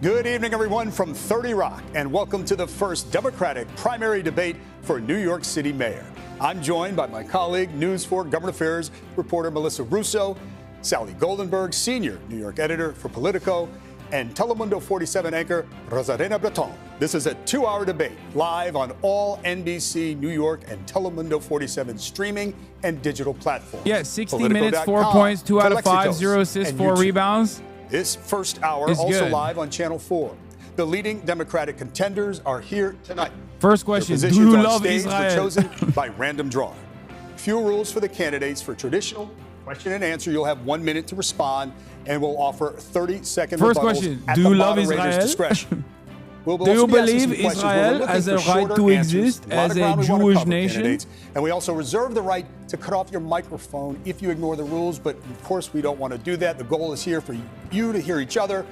Good evening, everyone, from 30 Rock, and welcome to the first Democratic primary debate for New York City mayor. I'm joined by my colleague, News 4 Government Affairs reporter Melissa Russo, Sally Goldenberg, senior New York editor for Politico, and Telemundo 47 anchor Rosarena Breton. This is a 2-hour debate live on all NBC, New York, and Telemundo 47 streaming and digital platforms. Yeah, 60 minutes, 4 points, 2 out of 5, 0 assists, 4 rebounds. This first hour is also good. Live on Channel 4. The leading Democratic contenders are here tonight. First question, do you love Israel? Were chosen by random drawing. Few rules for the candidates. For traditional question and answer, you'll have 1 minute to respond, and we'll offer 30-second First rebuttals question, at do the you love moderator's Israel? discretion. Do you believe Israel has a right to exist as a Jewish nation? And we also reserve the right to cut off your microphone if you ignore the rules. But, of course, we don't want to do that. The goal is here for you to hear each other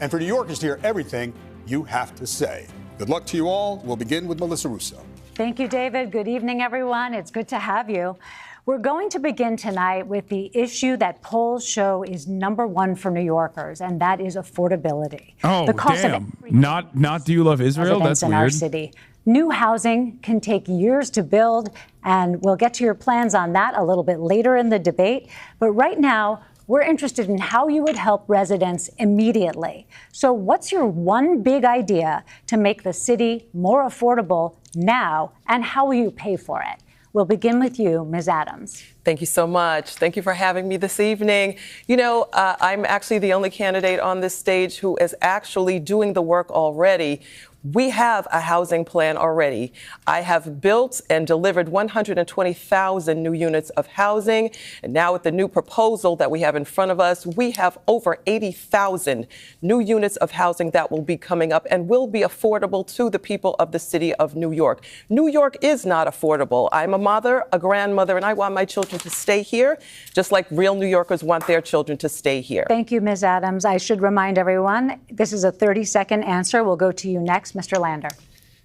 and for New Yorkers to hear everything you have to say. Good luck to you all. We'll begin with Melissa Russo. Thank you, David. Good evening, everyone. It's good to have you. We're going to begin tonight with the issue that polls show is #1 for New Yorkers, and that is affordability. Oh, the cost damn. Not do you love Israel? That's in weird. Our city. New housing can take years to build, and we'll get to your plans on that a little bit later in the debate. But right now, we're interested in how you would help residents immediately. So what's your one big idea to make the city more affordable now, and how will you pay for it? We'll begin with you, Ms. Adams. Thank you so much. Thank you for having me this evening. You know, I'm actually the only candidate on this stage who is actually doing the work already. We have a housing plan already. I have built and delivered 120,000 new units of housing. And now with the new proposal that we have in front of us, we have over 80,000 new units of housing that will be coming up and will be affordable to the people of the city of New York. New York is not affordable. I'm a mother, a grandmother, and I want my children to stay here, just like real New Yorkers want their children to stay here. Thank you, Ms. Adams. I should remind everyone, this is a 30-second answer. We'll go to you next. Mr. Lander.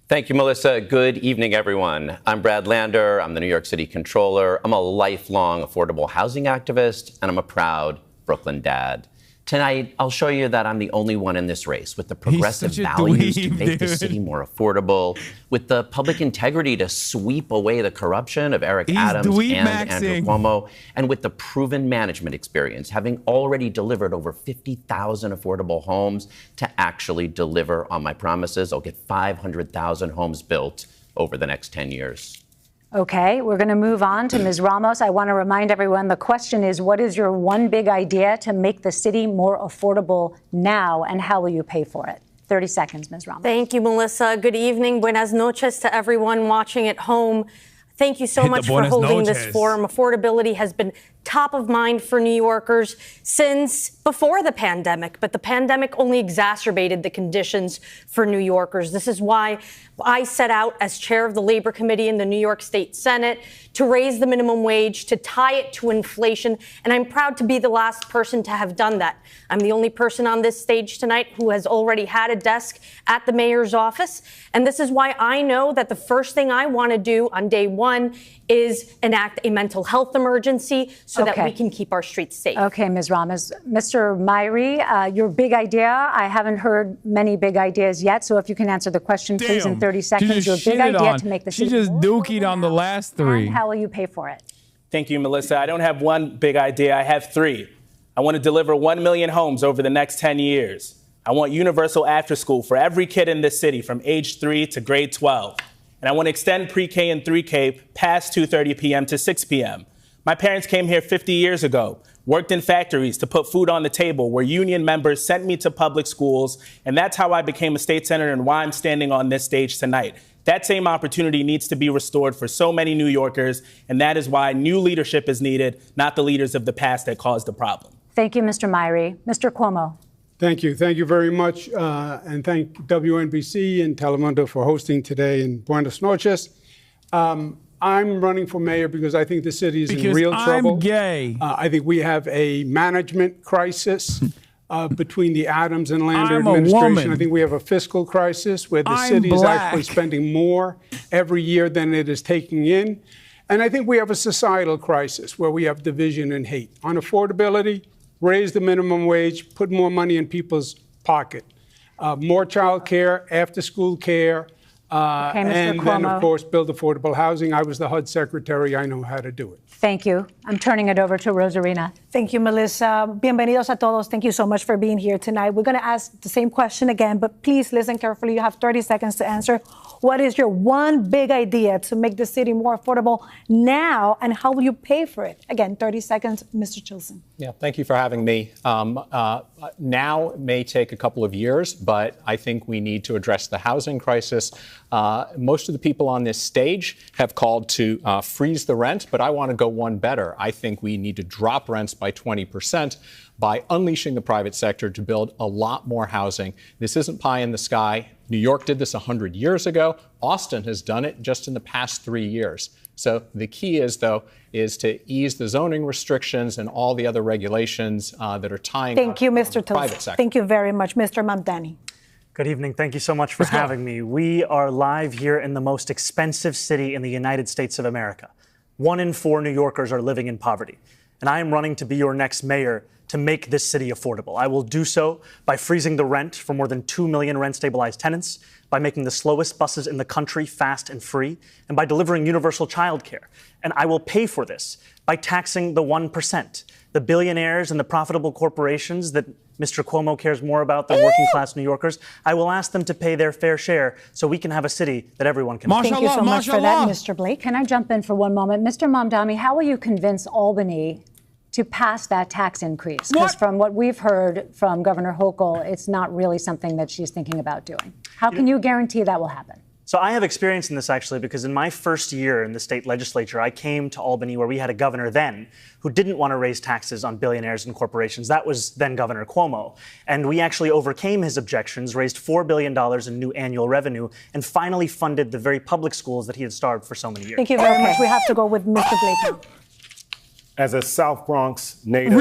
Thank you, Melissa. Good evening, everyone. I'm Brad Lander. I'm the New York City Controller. I'm a lifelong affordable housing activist, and I'm a proud Brooklyn dad. Tonight, I'll show you that I'm the only one in this race with the progressive values to make the city more affordable, with the public integrity to sweep away the corruption of Eric Adams and Andrew Cuomo, and with the proven management experience, having already delivered over 50,000 affordable homes to actually deliver on my promises. I'll get 500,000 homes built over the next 10 years. Okay, we're going to move on to Ms. Ramos. I want to remind everyone the question is, what is your one big idea to make the city more affordable now, and how will you pay for it? 30 seconds, Ms. Ramos. Thank you, Melissa. Good evening. Buenas noches to everyone watching at home. Thank you so much for holding this forum. Affordability has been top of mind for New Yorkers since before the pandemic, but the pandemic only exacerbated the conditions for New Yorkers. This is why I set out as chair of the Labor Committee in the New York State Senate to raise the minimum wage, to tie it to inflation, and I'm proud to be the last person to have done that. I'm the only person on this stage tonight who has already had a desk at the mayor's office, and this is why I know that the first thing I want to do on day one is enact a mental health emergency so that we can keep our streets safe. Okay, Ms. Ramos. Mr. Myrie, your big idea, I haven't heard many big ideas yet, so if you can answer the question, please, in 30 seconds. Your big idea to make the city She just dookied on the last three. And how will you pay for it? Thank you, Melissa. I don't have one big idea. I have three. I want to deliver 1 million homes over the next 10 years. I want universal after school for every kid in this city from age 3 to grade 12. And I want to extend pre-K and 3K past 2:30 p.m. to 6 p.m. My parents came here 50 years ago, worked in factories to put food on the table, where union members sent me to public schools, and that's how I became a state senator and why I'm standing on this stage tonight. That same opportunity needs to be restored for so many New Yorkers, and that is why new leadership is needed, not the leaders of the past that caused the problem. Thank you, Mr. Myrie. Mr. Cuomo. Thank you. Thank you very much. And thank WNBC and Telemundo for hosting today, and buenas noches. I'm running for mayor because I think the city is in real trouble. I'm gay. I think we have a management crisis between the Adams and Lander administration. I think we have a fiscal crisis where the city is actually spending more every year than it is taking in. And I think we have a societal crisis where we have division and hate. On affordability, raise the minimum wage, put more money in people's pocket. more child care, after-school care, and then, of course, build affordable housing. I was the HUD secretary. I know how to do it. Thank you. I'm turning it over to Rosarina. Thank you, Melissa. Bienvenidos a todos. Thank you so much for being here tonight. We're going to ask the same question again, but please listen carefully. You have 30 seconds to answer. What is your one big idea to make the city more affordable now, and how will you pay for it? Again, 30 seconds, Mr. Chilson. Yeah, thank you for having me. Now it may take a couple of years, but I think we need to address the housing crisis. Most of the people on this stage have called to freeze the rent, but I want to go one better. I think we need to drop rents by 20% by unleashing the private sector to build a lot more housing. This isn't pie in the sky. New York did this 100 years ago. Austin has done it just in the past 3 years. So the key is, though, is to ease the zoning restrictions and all the other regulations that are tying Thank you, Mr. private sector. Thank you very much, Mr. Mamdani. Good evening. Thank you so much for having me. We are live here in the most expensive city in the United States of America. 1 in 4 New Yorkers are living in poverty. And I am running to be your next mayor to make this city affordable. I will do so by freezing the rent for more than 2 million rent-stabilized tenants, by making the slowest buses in the country fast and free, and by delivering universal childcare. And I will pay for this by taxing the 1%, the billionaires and the profitable corporations that Mr. Cuomo cares more about than working-class New Yorkers. I will ask them to pay their fair share so we can have a city that everyone can. Thank you so much for that, Mr. Blake. Can I jump in for one moment? Mr. Mamdani, how will you convince Albany to pass that tax increase? Because from what we've heard from Governor Hochul, it's not really something that she's thinking about doing. How can you guarantee that will happen? So I have experience in this, actually, because in my first year in the state legislature, I came to Albany, where we had a governor then who didn't want to raise taxes on billionaires and corporations. That was then Governor Cuomo. And we actually overcame his objections, raised $4 billion in new annual revenue, and finally funded the very public schools that he had starved for so many years. Thank you very much. We have to go with Mr. Blake now. As a South Bronx native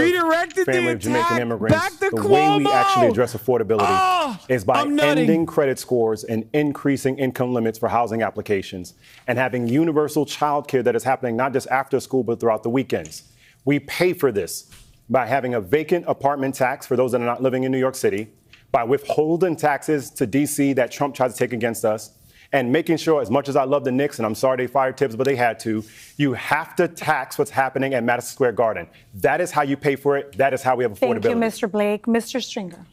family of Jamaican immigrants, the way we actually address affordability is by ending credit scores and increasing income limits for housing applications and having universal child care that is happening not just after school, but throughout the weekends. We pay for this by having a vacant apartment tax for those that are not living in New York City, by withholding taxes to D.C. that Trump tried to take against us, and making sure, as much as I love the Knicks, and I'm sorry they fired Tibbs, but they had to, you have to tax what's happening at Madison Square Garden. That is how you pay for it. That is how we have affordability. Thank you, Mr. Blake. Mr. Stringer.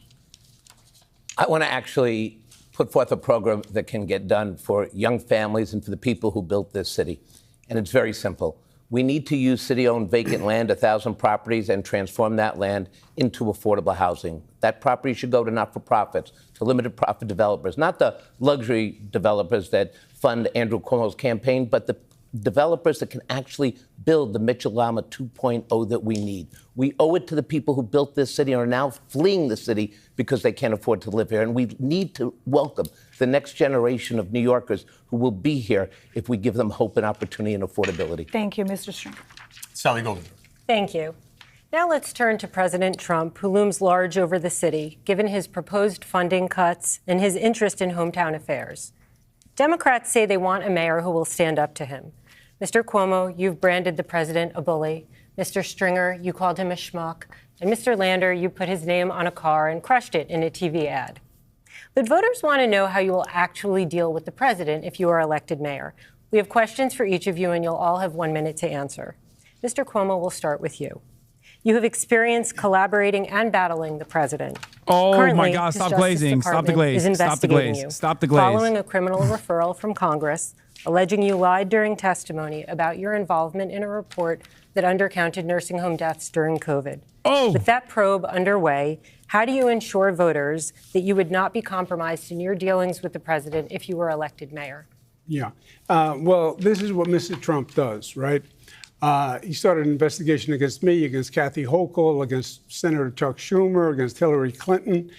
I want to actually put forth a program that can get done for young families and for the people who built this city. And it's very simple. We need to use city-owned vacant land, 1,000 properties, and transform that land into affordable housing. That property should go to not-for-profits, to limited profit developers, not the luxury developers that fund Andrew Cuomo's campaign, but the developers that can actually build the Mitchell-Lama 2.0 that we need. We owe it to the people who built this city and are now fleeing the city because they can't afford to live here. And we need to welcome the next generation of New Yorkers who will be here if we give them hope and opportunity and affordability. Thank you, Mr. Stringer. Sally Golden. Thank you. Now let's turn to President Trump, who looms large over the city, given his proposed funding cuts and his interest in hometown affairs. Democrats say they want a mayor who will stand up to him. Mr. Cuomo, you've branded the president a bully. Mr. Stringer, you called him a schmuck. And Mr. Lander, you put his name on a car and crushed it in a TV ad. But voters want to know how you will actually deal with the president if you are elected mayor. We have questions for each of you, and you'll all have 1 minute to answer. Mr. Cuomo, we'll start with you. You have experience collaborating and battling the president. Oh, currently, my God, his stop Justice glazing. Stop the Department glaze. is Stop the investigating glaze. you, Stop the glaze. following a criminal referral from Congress, alleging you lied during testimony about your involvement in a report that undercounted nursing home deaths during COVID. Oh. With that probe underway, how do you ensure voters that you would not be compromised in your dealings with the president if you were elected mayor? Yeah. Well, this is what Mr. Trump does, right? He started an investigation against me, against Kathy Hochul, against Senator Chuck Schumer, against Hillary Clinton.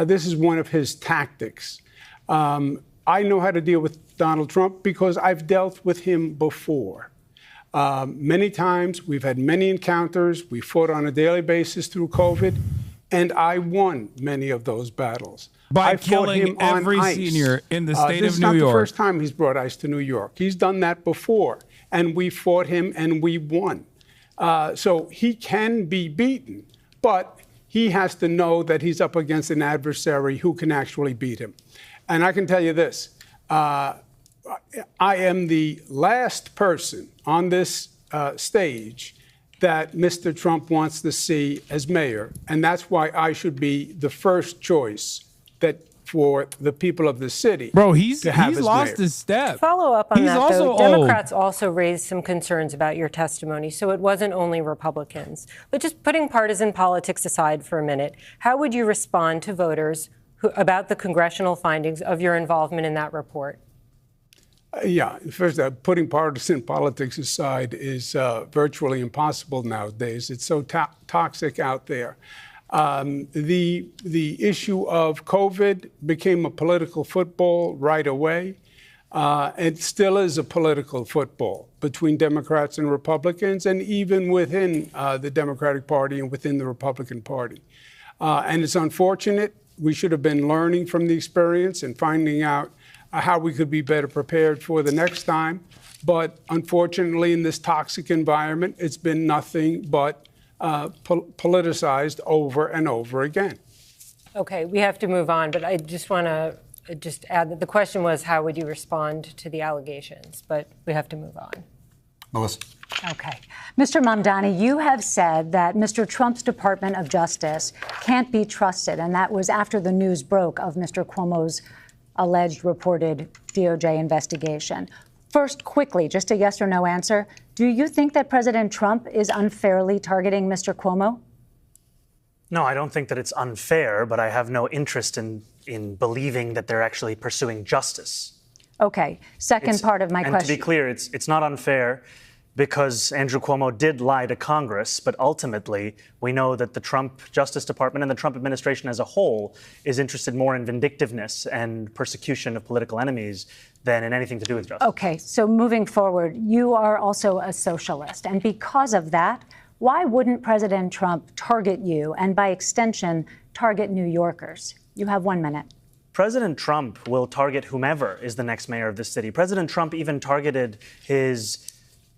This is one of his tactics. I know how to deal with Donald Trump because I've dealt with him before. Many times, we've had many encounters. We fought on a daily basis through COVID, and I won many of those battles. By killing every senior in the state of New York. This is not the first time he's brought ICE to New York. He's done that before, and we fought him, and we won. So he can be beaten, but he has to know that he's up against an adversary who can actually beat him. And I can tell you this, I am the last person on this stage that Mr. Trump wants to see as mayor, and that's why I should be the first choice for the people of the city. Bro, he's lost mayor. his step. Follow up on he's that, also though. Democrats also raised some concerns about your testimony, so it wasn't only Republicans. But just putting partisan politics aside for a minute, how would you respond to voters about the congressional findings of your involvement in that report? Yeah, first, putting partisan politics aside is virtually impossible nowadays. It's so toxic out there. The issue of COVID became a political football right away. It still is a political football between Democrats and Republicans, and even within the Democratic Party and within the Republican Party. And it's unfortunate. We should have been learning from the experience and finding out how we could be better prepared for the next time. But unfortunately, in this toxic environment, it's been nothing but politicized over and over again. Okay, we have to move on, but I just want to add that the question was, how would you respond to the allegations? But we have to move on. Melissa. Okay. Mr. Mamdani, you have said that Mr. Trump's Department of Justice can't be trusted, and that was after the news broke of Mr. Cuomo's alleged reported DOJ investigation. First, quickly, just a yes or no answer. Do you think that President Trump is unfairly targeting Mr. Cuomo? No, I don't think that it's unfair, but I have no interest in believing that they're actually pursuing justice. Okay. Second part of my question. And to be clear, it's not unfair because Andrew Cuomo did lie to Congress, but ultimately we know that the Trump Justice Department and the Trump administration as a whole is interested more in vindictiveness and persecution of political enemies than in anything to do with justice. Okay, so moving forward, you are also a socialist, and because of that, why wouldn't President Trump target you and, by extension, target New Yorkers? You have 1 minute. President Trump will target whomever is the next mayor of the city. President Trump even targeted his,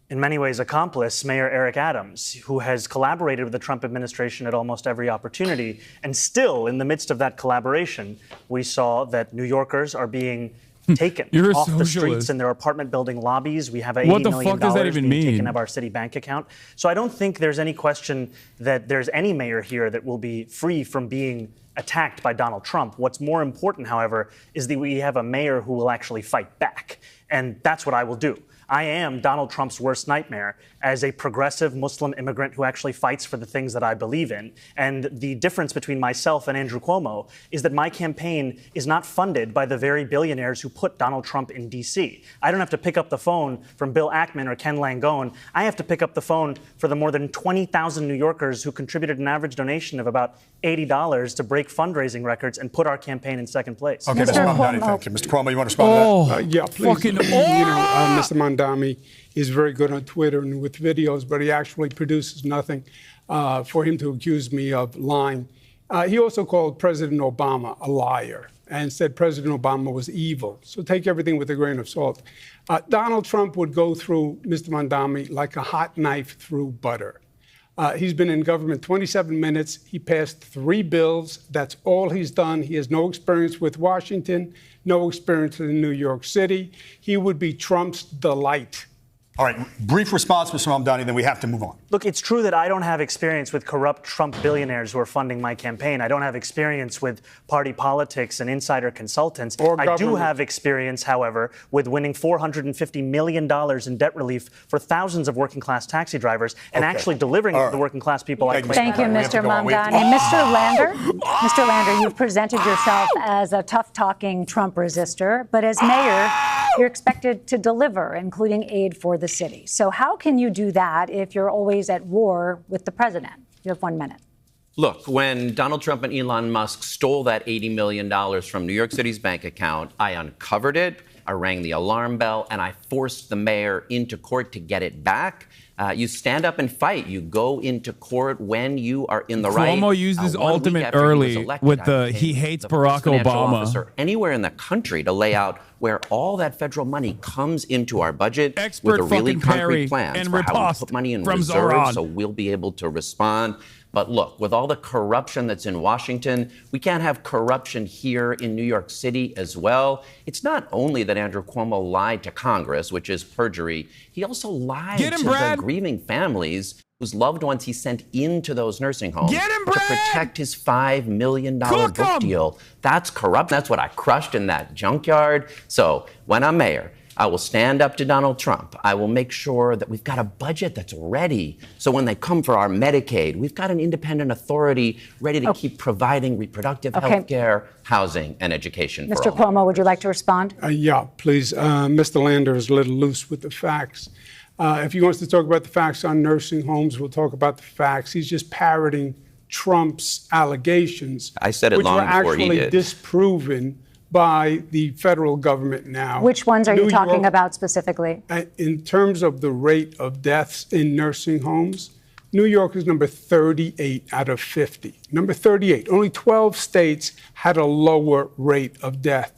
in many ways, accomplice, Mayor Eric Adams, who has collaborated with the Trump administration at almost every opportunity. And still, in the midst of that collaboration, we saw that New Yorkers are being taken off the streets in their apartment building lobbies. We have $80 million being taken out of our city bank account. So I don't think there's any question that there's any mayor here that will be free from being attacked by Donald Trump. What's more important, however, is that we have a mayor who will actually fight back. And that's what I will do. I am Donald Trump's worst nightmare as a progressive Muslim immigrant who actually fights for the things that I believe in. And the difference between myself and Andrew Cuomo is that my campaign is not funded by the very billionaires who put Donald Trump in D.C. I don't have to pick up the phone from Bill Ackman or Ken Langone. I have to pick up the phone for the more than 20,000 New Yorkers who contributed an average donation of about $80 to break fundraising records and put our campaign in second place. Okay, Mr. Mamdani, thank you. Mr. Cuomo, you want to respond to that? Yeah, please. Mr. Mamdani is very good on Twitter and with videos, but he actually produces nothing for him to accuse me of lying. He also called President Obama a liar and said President Obama was evil. So take everything with a grain of salt. Donald Trump would go through Mr. Mamdani like a hot knife through butter. He's been in government 27 minutes. He passed 3 bills. That's all he's done. He has no experience with Washington, no experience in New York City. He would be Trump's delight. All right, brief response, Mr. Mamdani, then we have to move on. Look, it's true that I don't have experience with corrupt Trump billionaires who are funding my campaign. I don't have experience with party politics and insider consultants. I do have experience, however, with winning $450 million in debt relief for thousands of working-class taxi drivers and actually delivering it to the working-class people. Thank you, Mr. Mamdani. Mr. Lander, you've presented yourself as a tough-talking Trump resistor, but as mayor, you're expected to deliver, including aid for the city. So how can you do that if you're always at war with the president? You have 1 minute. Look, when Donald Trump and Elon Musk stole that $80 million from New York City's bank account, I uncovered it, I rang the alarm bell, and I forced the mayor into court to get it back. You stand up and fight. You go into court when you are in the right. Cuomo used his ultimate early with the he hates Barack Obama. Anywhere in the country to lay out where all that federal money comes into our budget Expert with a really Perry concrete plan and for how we riposte put money in from reserve Zohran. so we'll be able to respond. But look, with all the corruption that's in Washington, we can't have corruption here in New York City as well. It's not only that Andrew Cuomo lied to Congress, which is perjury, he also lied to the grieving families whose loved ones he sent into those nursing homes to protect his $5 million book deal. That's corrupt. That's what I crushed in that junkyard. So when I'm mayor, I will stand up to Donald Trump. I will make sure that we've got a budget that's ready. So when they come for our Medicaid, we've got an independent authority ready to keep providing reproductive health care, housing, and education for all. Mr. Cuomo, would you like to respond? Yeah, please. Mr. Lander is a little loose with the facts. If he wants to talk about the facts on nursing homes, we'll talk about the facts. He's just parroting Trump's allegations. I said it long before he did. Which were actually disproven by the federal government now. Which ones are you talking about specifically? In terms of the rate of deaths in nursing homes, New York is number 38 out of 50. Number 38. Only 12 states had a lower rate of death,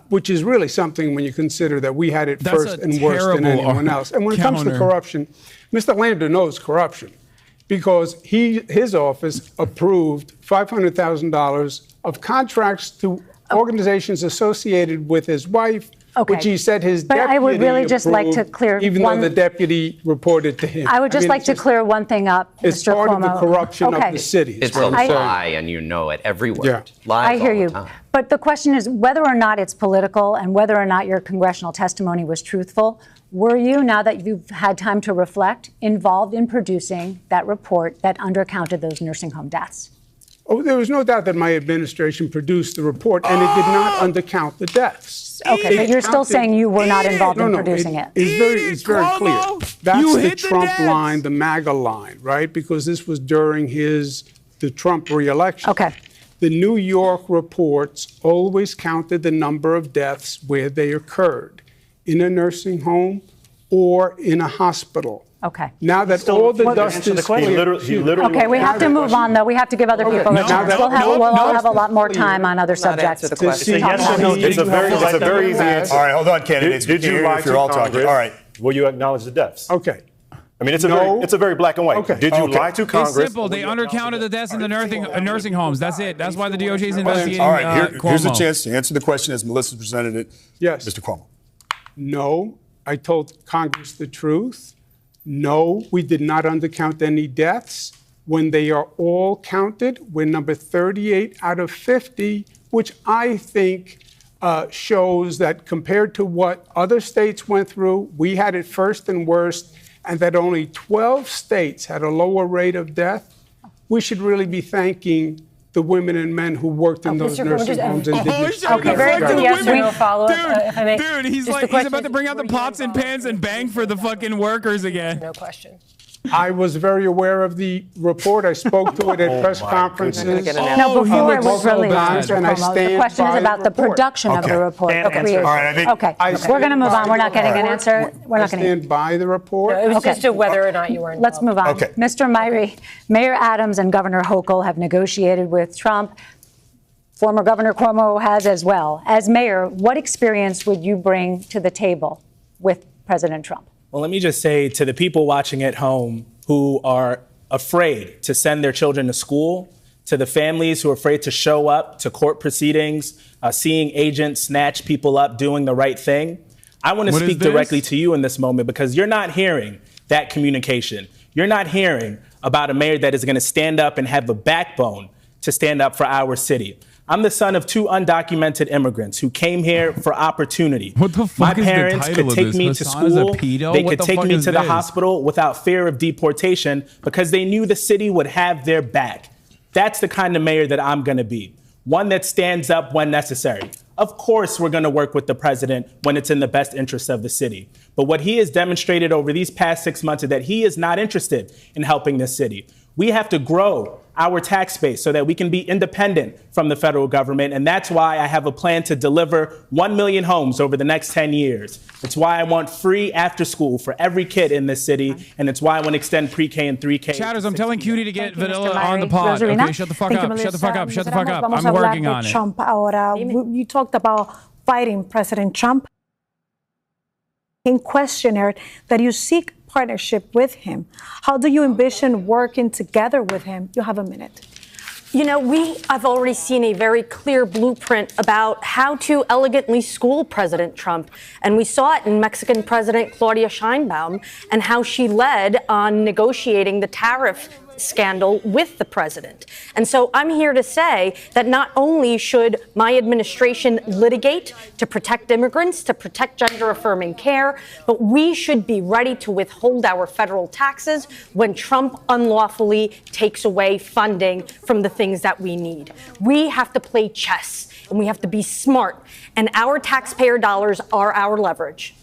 which is really something when you consider that we had it first and worse than anyone else. And when it comes to corruption, Mr. Lander knows corruption because his office approved $500,000 of contracts to organizations associated with his wife, which he said his deputy I would really just like to clear even though the deputy reported to him. I would just like to clear one thing up, Mr. Cuomo. It's part of the corruption of the city. It's a lie, and you know it every word. Yeah. Lies I hear all you. the time. But the question is whether or not it's political and whether or not your congressional testimony was truthful. Were you, now that you've had time to reflect, involved in producing that report that undercounted those nursing home deaths? Oh, there was no doubt that my administration produced the report, and it did not undercount the deaths. Okay, but you're still saying you were not involved in producing it. It's very clear. That's the Trump line, the MAGA line, right? Because this was during the Trump reelection. Okay. The New York reports always counted the number of deaths where they occurred, in a nursing home or in a hospital. Okay. Now that all the dust is clear. Okay, we have to move on, though. We have to give other people a chance. We'll all have a lot more time on other subjects. It's a very easy answer. All right, hold on, candidates. Did you lie to Congress? All right. Will you acknowledge the deaths? Okay. I mean, it's a very black and white. Okay. Did you lie to Congress? It's simple. They undercounted the deaths in the nursing homes. That's it. That's why the DOJ is investigating All right, here's a Cuomo. chance to answer the question as Melissa presented it. Yes. Mr. Cuomo. No, I told Congress the truth. No, we did not undercount any deaths. When they are all counted, we're number 38 out of 50, which I think shows that compared to what other states went through, we had it first and worst, and that only 12 states had a lower rate of death. We should really be thanking the women and men who worked in those nursing homes and did this. Okay, very good yes or no follow-up, if I may. Dude, he's about to bring out the pots and pans and bang for the fucking workers again. No question. I was very aware of the report. I spoke to it at press conferences. No, before it was released, Mr. Cuomo. The question is about the production of the report. Okay, we're going to move on. We're not getting an answer. We're not going to stand by the report. No, it was just whether or not you were involved. Let's move on. Okay. Mr. Myrie, Mayor Adams and Governor Hochul have negotiated with Trump. Former Governor Cuomo has as well. As mayor, what experience would you bring to the table with President Trump? Well, let me just say to the people watching at home who are afraid to send their children to school, to the families who are afraid to show up to court proceedings, seeing agents snatch people up doing the right thing, I want to speak directly to you in this moment because you're not hearing that communication. You're not hearing about a mayor that is going to stand up and have a backbone to stand up for our city. I'm the son of two undocumented immigrants who came here for opportunity. What the fuck My parents could take me to school. They could take me to the hospital without fear of deportation because they knew the city would have their back. That's the kind of mayor that I'm going to be. One that stands up when necessary. Of course, we're going to work with the president when it's in the best interest of the city. But what he has demonstrated over these past 6 months is that he is not interested in helping this city. We have to grow our tax base so that we can be independent from the federal government. And that's why I have a plan to deliver 1 million homes over the next 10 years. It's why I want free after school for every kid in this city. And it's why I want to extend pre-K and 3K. Chatters, I'm telling Cutie to get Vanilla on the pod. Okay, shut the fuck up. Shut the fuck up. Shut the fuck up. I'm working on it. Trump ahora. You talked about fighting President Trump. In questionnaire that you seek partnership with him. How do you envision working together with him? You have a minute. You know, I've already seen a very clear blueprint about how to elegantly school President Trump. And we saw it in Mexican President Claudia Sheinbaum and how she led on negotiating the tariff scandal with the president. And so I'm here to say that not only should my administration litigate to protect immigrants, to protect gender-affirming care, but we should be ready to withhold our federal taxes when Trump unlawfully takes away funding from the things that we need. We have to play chess, and we have to be smart, and our taxpayer dollars are our leverage.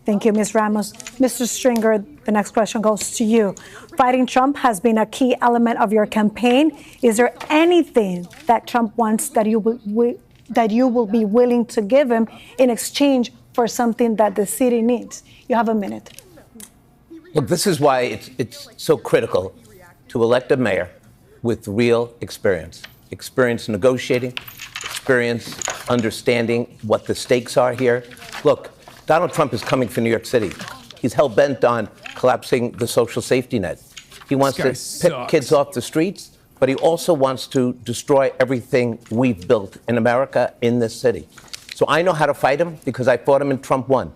Thank you, Ms. Ramos. Mr. Stringer, the next question goes to you. Fighting Trump has been a key element of your campaign. Is there anything that Trump wants that you will be willing to give him in exchange for something that the city needs? You have a minute. Look, this is why it's so critical to elect a mayor with real experience negotiating, experience understanding what the stakes are here. Look, Donald Trump is coming for New York City. He's hell-bent on collapsing the social safety net. He wants to pick kids off the streets, but he also wants to destroy everything we've built in America, in this city. So I know how to fight him because I fought him in Trump 1.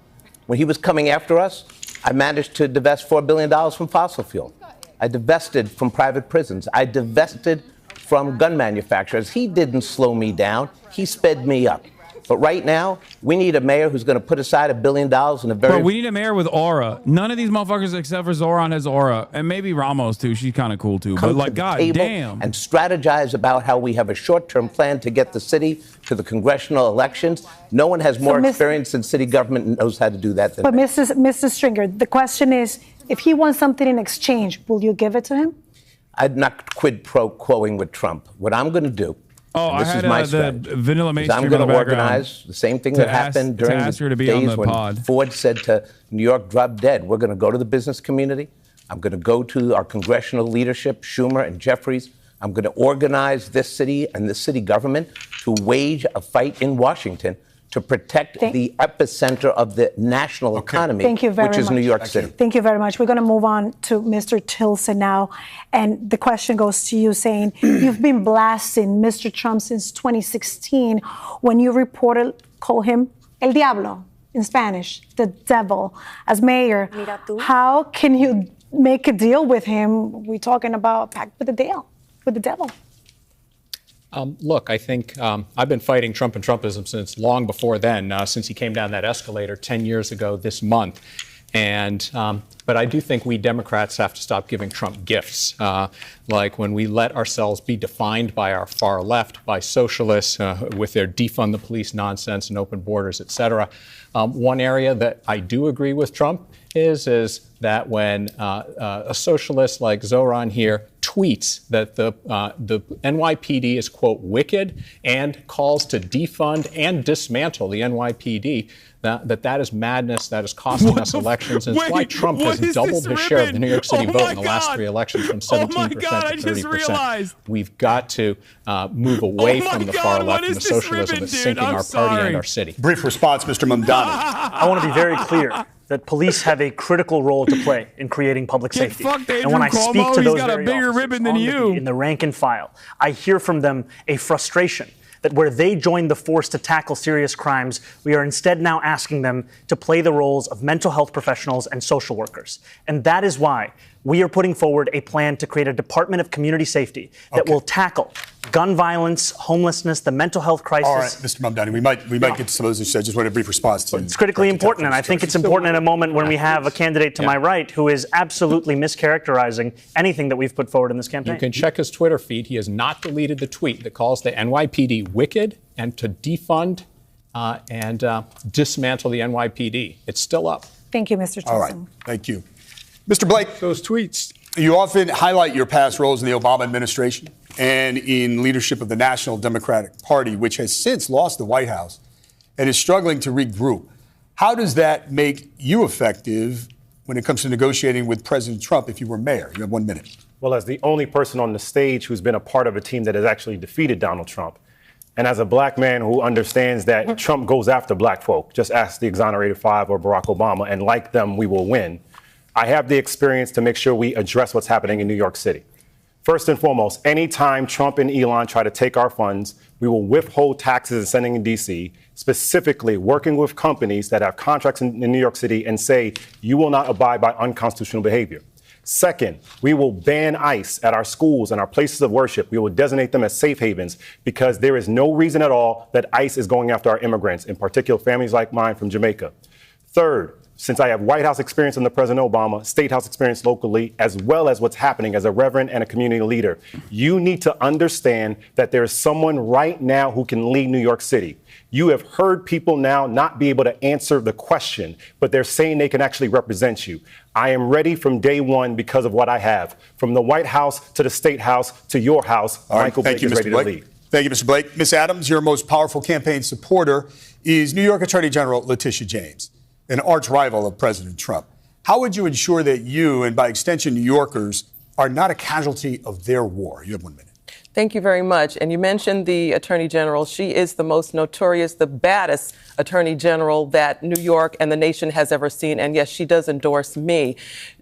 When he was coming after us, I managed to divest $4 billion from fossil fuel. I divested from private prisons. I divested from gun manufacturers. He didn't slow me down. He sped me up. But right now, we need a mayor who's going to put aside $1 billion in a very... Bro, we need a mayor with aura. None of these motherfuckers except for Zohran has aura. And maybe Ramos, too. She's kind of cool, too. But, like, god damn. And strategize about how we have a short-term plan to get the city to the congressional elections. No one has more experience in city government and knows how to do that than me. But, Mr. Stringer, the question is, if he wants something in exchange, will you give it to him? I'm not quid pro quoing with Trump. What I'm going to do... Oh, this I had is my the Vanilla Mace I'm going to organize the same thing that happened during the days when Ford said to New York, drop dead. We're going to go to the business community. I'm going to go to our congressional leadership, Schumer and Jeffries. I'm going to organize this city and this city government to wage a fight in Washington to protect the epicenter of the national economy, which is New York City. Thank you very much. We're going to move on to Mr. Tilson now. And the question goes to you, saying you've been blasting Mr. Trump since 2016 when you call him El Diablo in Spanish, the devil, as mayor. How can you make a deal with him? We're talking about pact with the devil. Look, I think I've been fighting Trump and Trumpism since long before then, since he came down that escalator 10 years ago this month. And but I do think we Democrats have to stop giving Trump gifts, like when we let ourselves be defined by our far left, by socialists with their defund the police nonsense and open borders, et cetera. One area that I do agree with Trump is that when a socialist like Zohran here tweets that the NYPD is, quote, wicked and calls to defund and dismantle the NYPD, that is madness, that is costing us elections, and it's why Trump has doubled his share of the New York City vote in the last 3 elections from 17% to 30%. We've got to move away from the far left and the socialism that's sinking our party and our city. Brief response, Mr. Mamdani. I want to be very clear that police have a critical role to play in creating public safety. And when I speak to those very officers in the rank and file, I hear from them a frustration that where they joined the force to tackle serious crimes, we are instead now asking them to play the roles of mental health professionals and social workers. And that is why we are putting forward a plan to create a Department of Community Safety that will tackle gun violence, homelessness, the mental health crisis. All right, Mr. Mamdani, we might get to some of those issues. I just want a brief response to It's critically important, and I think it's important in a moment when we have a candidate to my right who is absolutely mischaracterizing anything that we've put forward in this campaign. You can check his Twitter feed. He has not deleted the tweet that calls the NYPD wicked and to defund and dismantle the NYPD. It's still up. Thank you, Mr. Tilson. All right, thank you. Mr. Blake, those tweets. You often highlight your past roles in the Obama administration and in leadership of the National Democratic Party, which has since lost the White House and is struggling to regroup. How does that make you effective when it comes to negotiating with President Trump if you were mayor? You have 1 minute. Well, as the only person on the stage who's been a part of a team that has actually defeated Donald Trump, and as a black man who understands that Trump goes after black folk, just ask the exonerated 5 or Barack Obama, and like them, we will win. I have the experience to make sure we address what's happening in New York City. First and foremost, anytime Trump and Elon try to take our funds, we will withhold taxes and sending in D.C., specifically working with companies that have contracts in New York City and say, you will not abide by unconstitutional behavior. Second, we will ban ICE at our schools and our places of worship. We will designate them as safe havens because there is no reason at all that ICE is going after our immigrants, in particular families like mine from Jamaica. Third, since I have White House experience under President Obama, State House experience locally, as well as what's happening as a reverend and a community leader, you need to understand that there is someone right now who can lead New York City. You have heard people now not be able to answer the question, but they're saying they can actually represent you. I am ready from day one because of what I have. From the White House to the State House to your house, Michael Blake is ready to lead. Thank you, Mr. Blake. Ms. Adams, your most powerful campaign supporter is New York Attorney General Letitia James, an arch rival of President Trump. How would you ensure that you, and by extension New Yorkers, are not a casualty of their war? You have 1 minute. Thank you very much. And you mentioned the Attorney General. She is the most notorious, the baddest Attorney General that New York and the nation has ever seen. And yes, she does endorse me.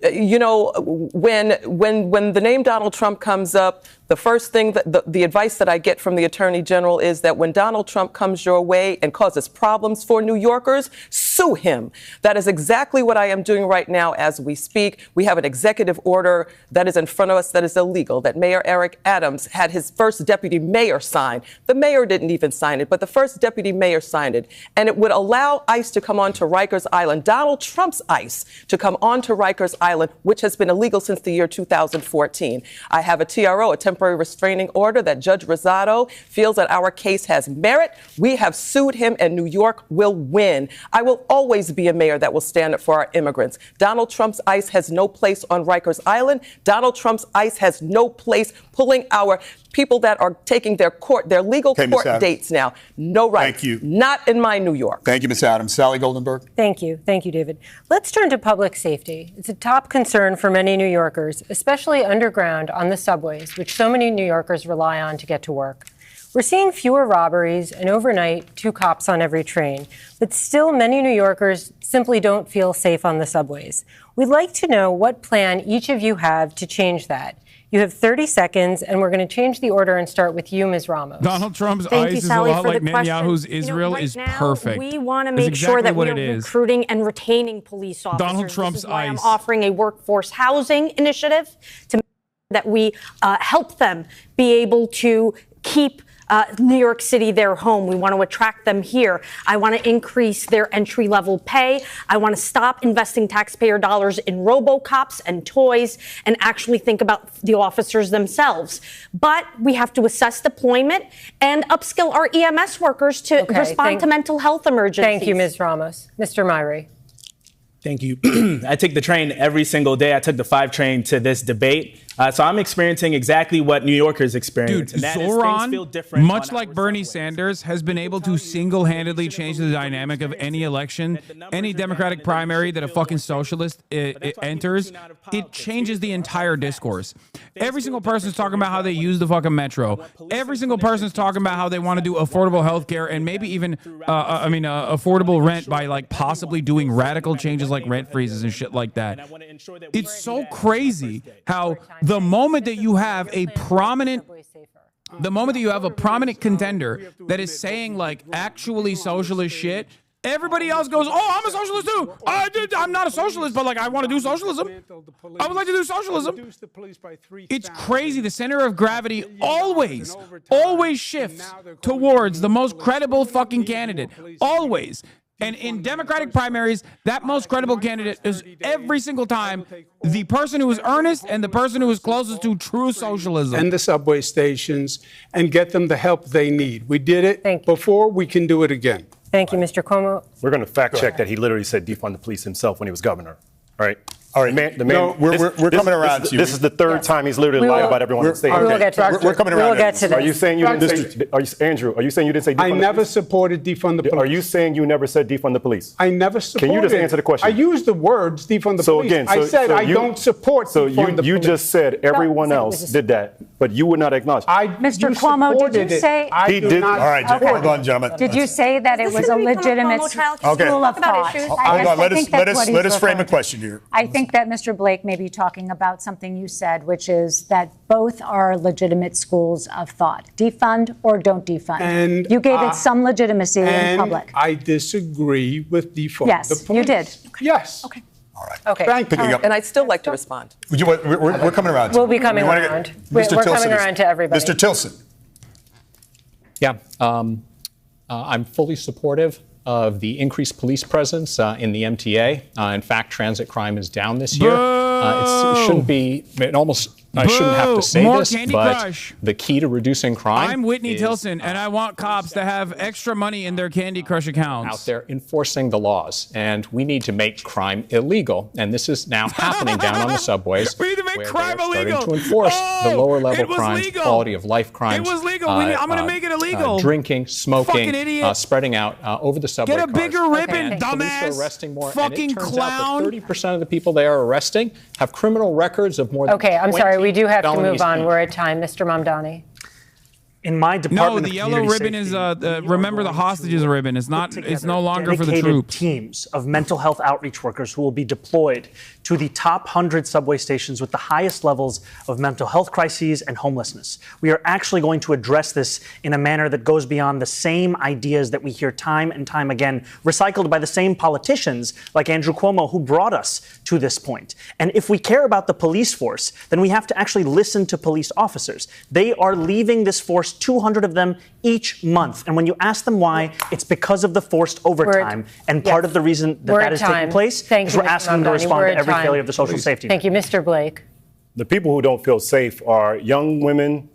You know, when the name Donald Trump comes up, the first thing that the advice that I get from the Attorney General is that when Donald Trump comes your way and causes problems for New Yorkers, sue him. That is exactly what I am doing right now as we speak. We have an executive order that is in front of us that is illegal, that Mayor Eric Adams had his first deputy mayor sign. The mayor didn't even sign it, but the first deputy mayor signed it. And it would allow ICE to come onto Rikers Island, Donald Trump's ICE, to come onto Rikers Island, which has been illegal since the year 2014. I have a TRO, a temporary restraining order, that Judge Rosado feels that our case has merit. We have sued him, and New York will win. I will always be a mayor that will stand up for our immigrants. Donald Trump's ICE has no place on Rikers Island. Donald Trump's ICE has no place pulling our people that are taking their legal court dates now. No rights. Thank you. Not in my New York. Thank you, Ms. Adams. Sally Goldenberg. Thank you. Thank you, David. Let's turn to public safety. It's a top concern for many New Yorkers, especially underground on the subways, which so many New Yorkers rely on to get to work. We're seeing fewer robberies and overnight 2 cops on every train, but still many New Yorkers simply don't feel safe on the subways. We'd like to know what plan each of you have to change that. You have 30 seconds, and we're going to change the order and start with you, Ms. Ramos. Donald Trump's ICE is a lot like Netanyahu's Israel is perfect. We want to make sure that we are recruiting and retaining police officers. Donald Trump's ICE. I'm offering a workforce housing initiative to make sure that we help them be able to keep New York City their home. We want to attract them here. I want to increase their entry-level pay. I want to stop investing taxpayer dollars in robocops and toys and actually think about the officers themselves. But we have to assess deployment and upskill our EMS workers to respond to mental health emergencies. Thank you, Ms. Ramos. Mr. Myrie. Thank you. I take the train every single day. I took the 5 train to this debate. So I'm experiencing exactly what New Yorkers experience. Dude, Zohran, much like Bernie Sanders, has been able to single-handedly change the dynamic of any election, any Democratic primary that a fucking socialist enters. It changes the entire discourse. Every single person's talking about how they use the fucking metro. Every single person's talking about how they want to do affordable health care and maybe even, affordable rent by like possibly doing radical changes like rent freezes and shit like that. It's so crazy how the moment that you have a prominent contender that is saying like actually socialist shit, everybody else goes, oh, I'm a socialist too. I'm not a socialist, but like I want to do socialism. I would like to do socialism. It's crazy. The center of gravity always shifts towards the most credible fucking candidate. Always. And in Democratic primaries, that most credible candidate is every single time the person who is earnest and the person who is closest to true socialism. And the subway stations and get them the help they need. We did it before. We can do it again. Thank you, Mr. Cuomo. We're going to fact check that he literally said defund the police himself when he was governor. All right. All right. We're coming around to you. This is the third time he's literally lied about everyone on stage. We will get to that. We're coming around. We'll get to this. Are you saying you didn't? Andrew, are you saying you didn't say defund the police? I never supported defund the police. Are you saying you never said defund the police? I never supported. Can you just answer the question? I used the words defund the police. I said I don't support defund the police. So you just said everyone else did that. but you would not acknowledge. Mr. Cuomo, did you say? He did. All right, hold on, gentlemen. Did you say that it was a legitimate school of thought? Hold on, let us frame a question here. I think that Mr. Blake may be talking about something you said, which is that both are legitimate schools of thought. Defund or don't defund. And you gave it some legitimacy in public. I disagree with defund. Yes, you did. Yes. Okay. All right. Okay. Picking up. And I'd still like to respond. We're coming around. We'll be coming around. We're coming around to everybody. Mr. Tilson. Yeah, I'm fully supportive of the increased police presence in the MTA. In fact, transit crime is down this year. It shouldn't be. I shouldn't have to say More this, Candy but Crush. the key to reducing crime. I'm Whitney Tilson, and I want cops to have extra money in their Candy Crush accounts. Out there enforcing the laws, and we need to make crime illegal. And this is now happening down on the subways. We need to make crime illegal. Starting to enforce the lower level crimes, legal. quality of life crimes. It was legal. I'm going to make it illegal. Drinking, smoking, fucking idiot. Spreading out over the subway. Get a bigger ribbon, and dumbass. Police are arresting more. Fucking and it turns clown. out that 30% of the people they are arresting have criminal records of more than Okay, I'm sorry. We do have to move on. each. We're at time. Mr. Mamdani. In my department, no, the yellow ribbon is remember the hostages ribbon. It's not. It's no longer for the troops. Teams of mental health outreach workers who will be deployed to the top 100 subway stations with the highest levels of mental health crises and homelessness. We are actually going to address this in a manner that goes beyond the same ideas that we hear time and time again, recycled by the same politicians like Andrew Cuomo, who brought us to this point. And if we care about the police force, then we have to actually listen to police officers. They are leaving this force, 200 of them each month. And when you ask them why, it's because of the forced overtime. And part of the reason that is taking place is we're asking them to respond to every failure of the social safety net. Thank you, Mr. Blake. The people who don't feel safe are young women,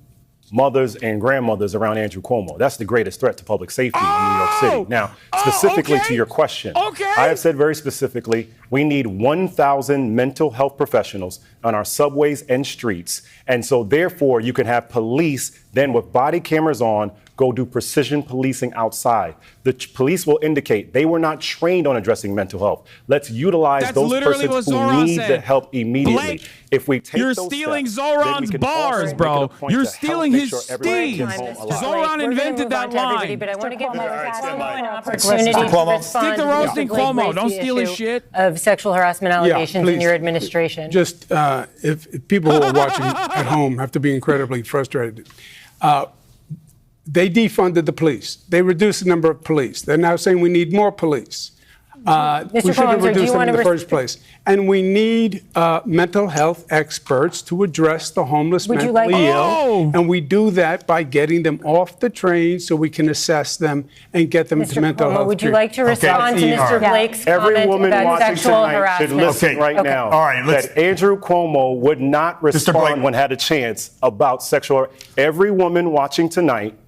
mothers, and grandmothers around Andrew Cuomo. That's the greatest threat to public safety in New York City. Now, specifically to your question, I have said very specifically, we need 1,000 mental health professionals on our subways and streets. And so therefore, you can have police then with body cameras on go do precision policing outside. The police will indicate they were not trained on addressing mental health. Let's utilize those persons who need the help immediately. Blake, if we take you're those stealing steps, Zohran's bars, bro. You're stealing his steam. Zohran invented that line. But I want to give Cuomo an opportunity to respond. Stick to roasting Cuomo. Don't steal his shit. Of sexual harassment allegations in your administration. Just if people who are watching at home have to be incredibly frustrated. They defunded the police. They reduced the number of police. They're now saying we need more police. We should have reduced them in the first place. And we need mental health experts to address the homeless, mentally ill. And we do that by getting them off the train so we can assess them and get them into mental health. Would you like to respond to Mr. Blake's comment about sexual harassment? Should listen now. All right, that Andrew Cuomo would not respond when had a chance about sexual. Every woman watching tonight,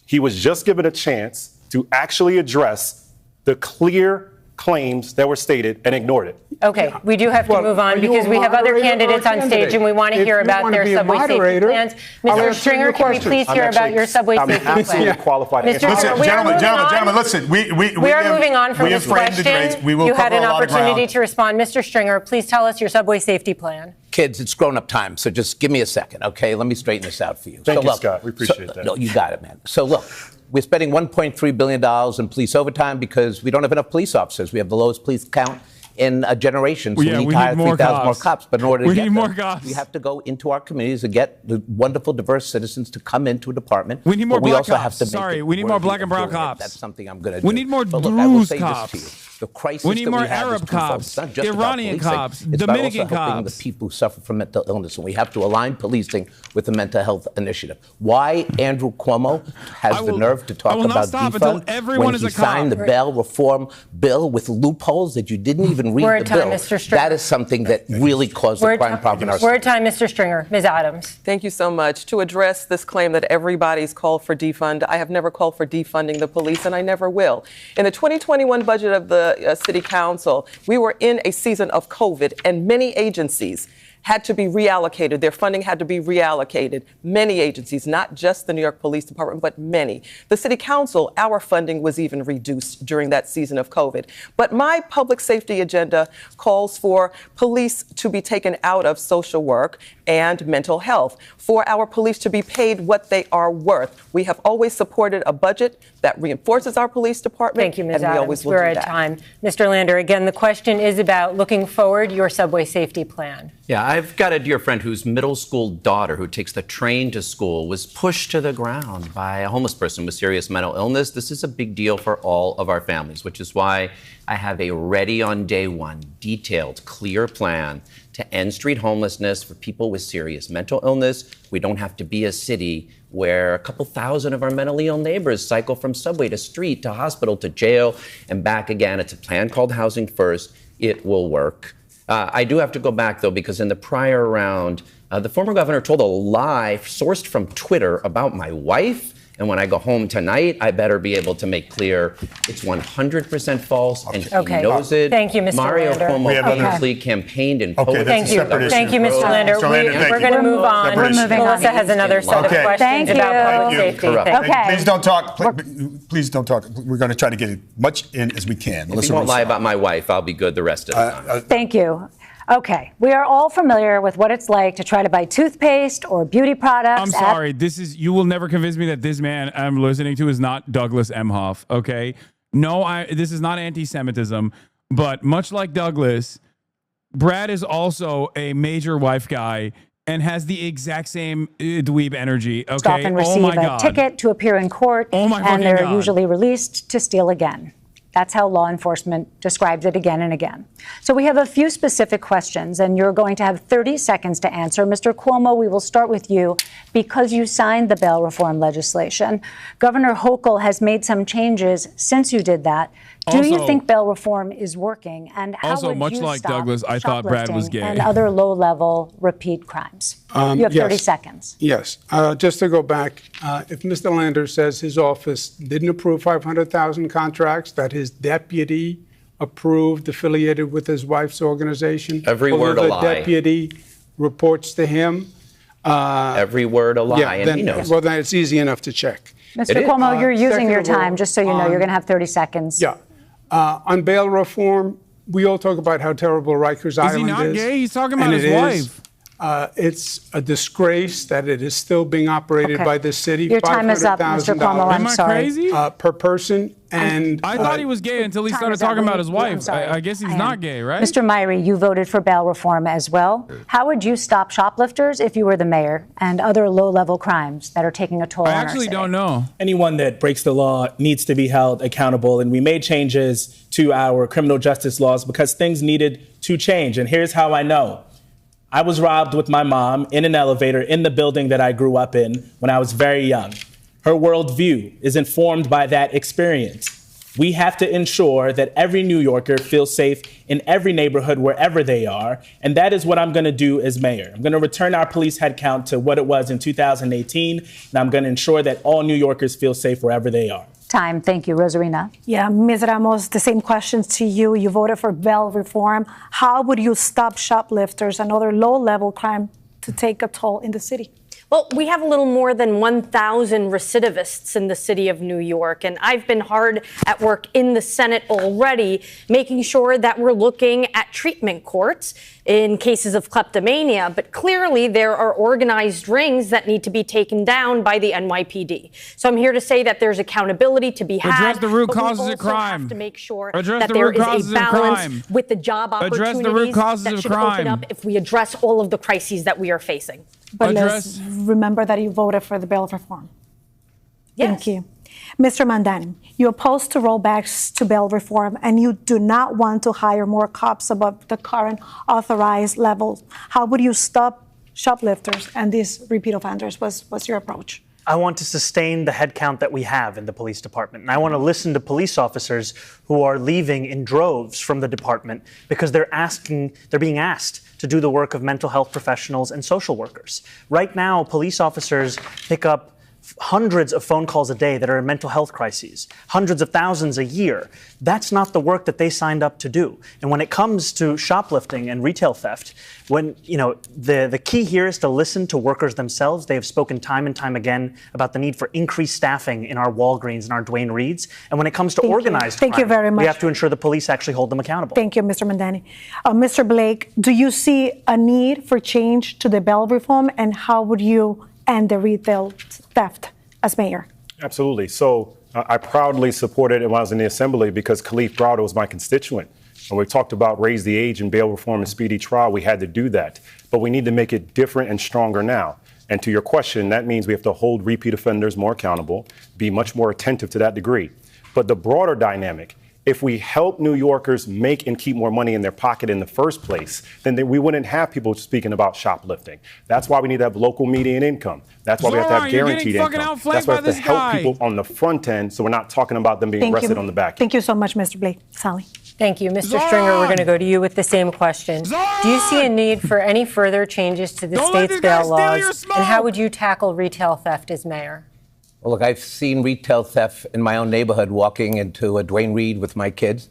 he was just given a chance to actually address the clear claims that were stated and ignored it. Okay, we do have to move on because we have other candidates on stage and we want to hear about their subway safety plans. Mr. Stringer, can we please hear about your subway safety plan? I'm absolutely qualified to answer. Gentlemen, listen. We are moving on from this question. You had an opportunity to respond. Mr. Stringer, please tell us your subway safety plan. Kids, it's grown-up time, so just give me a second, okay? Let me straighten this out for you. Thank you, Scott. We appreciate that. No, you got it, man. So look, we're spending $1.3 billion in police overtime because we don't have enough police officers. We have the lowest police count in a generation, so we need to hire 3,000 more cops. But in order to get them, we have to go into our communities and get the wonderful, diverse citizens to come into a department. We need more black also cops. Have to make we need more black and brown cops. That's something I'm going to do. We need more Druze cops. The crisis we need that more we have Arab cops, it's not just Iranian about cops, it's Dominican about also helping cops. the people who suffer from mental illness, and we have to align policing with the mental health initiative. Why Andrew Cuomo has the nerve to talk about defund when he signed the bail reform bill with loopholes that you didn't even read the bill? That is something that really caused the crime problem in our city. We're at time, Mr. Stringer. Ms. Adams. Thank you so much. To address this claim that everybody's called for defund, I have never called for defunding the police, and I never will. In the 2021 budget of the City Council, we were in a season of COVID, and many agencies had to be reallocated. Their funding had to be reallocated. Many agencies, not just the New York Police Department, but many. The City Council, our funding was even reduced during that season of COVID. But my public safety agenda calls for police to be taken out of social work and mental health, for our police to be paid what they are worth. We have always supported a budget that reinforces our police department. Thank you, Ms. And Adams. we always will We're do at that. time. Mr. Lander, again, the question is about looking forward, your subway safety plan. Yeah, I've got a dear friend whose middle school daughter, who takes the train to school, was pushed to the ground by a homeless person with serious mental illness. This is a big deal for all of our families, which is why I have a ready on day one, detailed, clear plan to end street homelessness for people with serious mental illness. We don't have to be a city where a couple thousand of our mentally ill neighbors cycle from subway to street to hospital to jail and back again. It's a plan called Housing First. It will work. I do have to go back, though, because in the prior round, the former governor told a lie sourced from Twitter about my wife. And when I go home tonight, I better be able to make clear it's 100% false, and he knows it. Thank you, Mr. Mario Lander. Cuomo famously campaigned in Poland. Thank you. Thank you, Mr. Lander. We're going to move on. Melissa has another set of questions about public safety. Please don't talk. Please don't talk. We're going to try to get as much in as we can. If you won't lie about my wife, I'll be good the rest of the time. Thank you. Okay, we are all familiar with what it's like to try to buy toothpaste or beauty products. I'm sorry, you will never convince me that this man I'm listening to is not Douglas Emhoff, okay? No, this is not anti-Semitism, but much like Douglas, Brad is also a major wife guy and has the exact same dweeb energy, okay? Often receive a ticket to appear in court, and they're usually released to steal again. That's how law enforcement describes it again and again. So we have a few specific questions, and you're going to have 30 seconds to answer. Mr. Cuomo, we will start with you because you signed the bail reform legislation. Governor Hochul has made some changes since you did that. Do you think bail reform is working? And how also, would much you like stop Douglas, I thought Brad was gay. and other low-level repeat crimes? You have 30 seconds. Yes. Just to go back, if Mr. Lander says his office didn't approve 500,000 contracts, that his deputy approved, affiliated with his wife's organization. Every word a lie. The deputy reports to him. Every word a lie, and he knows. Well, then it's easy enough to check. Mr. Cuomo, you're using your time, just so you know. You're going to have 30 seconds. Yeah. On bail reform, we all talk about how terrible Rikers Island is. Is he not gay? He's talking about his wife. It's a disgrace that it is still being operated by the city. Your time is up, Mr. Cuomo. I'm sorry. Am I crazy? Per person. And I thought he was gay until he started talking about his wife. I guess he's not gay, right? Mr. Myrie, you voted for bail reform as well. How would you stop shoplifters if you were the mayor and other low-level crimes that are taking a toll on our city? I actually don't know. Anyone that breaks the law needs to be held accountable, and we made changes to our criminal justice laws because things needed to change. And here's how I know. I was robbed with my mom in an elevator in the building that I grew up in when I was very young. Her worldview is informed by that experience. We have to ensure that every New Yorker feels safe in every neighborhood, wherever they are. And that is what I'm going to do as mayor. I'm going to return our police headcount to what it was in 2018. And I'm going to ensure that all New Yorkers feel safe wherever they are. Time. Thank you. Rosarina. Yeah, Ms. Ramos, the same questions to you. You voted for bail reform. How would you stop shoplifters and other low-level crime to take a toll in the city? Well, we have a little more than 1,000 recidivists in the city of New York, and I've been hard at work in the Senate already, making sure that we're looking at treatment courts in cases of kleptomania. But clearly, there are organized rings that need to be taken down by the NYPD. So I'm here to say that there's accountability to be had. Address the root causes of crime. Have to make sure Address that the there root is causes a balance of crime. with the job opportunities Address the root causes that of should crime. open up if we address all of the crises that we are facing. But let's remember that you voted for the bail reform. Yes. Thank you. Mr. Mandan, you opposed to rollbacks to bail reform, and you do not want to hire more cops above the current authorized level. How would you stop shoplifters and these repeat offenders? What's your approach? I want to sustain the headcount that we have in the police department. And I want to listen to police officers who are leaving in droves from the department because they're being asked to do the work of mental health professionals and social workers. Right now, police officers pick up hundreds of phone calls a day that are mental health crises, hundreds of thousands a year. That's not the work that they signed up to do. And when it comes to shoplifting and retail theft, when, the key here is to listen to workers themselves. They have spoken time and time again about the need for increased staffing in our Walgreens and our Duane Reades. And when it comes to organized crime, Thank you very much. we have to ensure the police actually hold them accountable. Thank you, Mr. Mandani. Mr. Blake, do you see a need for change to the bail reform, and how would you end the retail theft as mayor? Absolutely. So I proudly supported it when I was in the assembly because Khalif Browder was my constituent. When we talked about raise the age and bail reform and speedy trial, we had to do that. But we need to make it different and stronger now. And to your question, that means we have to hold repeat offenders more accountable, be much more attentive to that degree. But the broader dynamic, if we help New Yorkers make and keep more money in their pocket in the first place, then we wouldn't have people speaking about shoplifting. That's why we need to have local median income. That's why we have to have guaranteed income. That's why we have to help people on the front end so we're not talking about them being arrested on the back end. Thank you so much, Mr. Blake. Sally. Thank you. Mr. Stringer, we're going to go to you with the same question. Do you see a need for any further changes to the state's bail laws? And how would you tackle retail theft as mayor? Well, look, I've seen retail theft in my own neighborhood, walking into a Duane Reade with my kids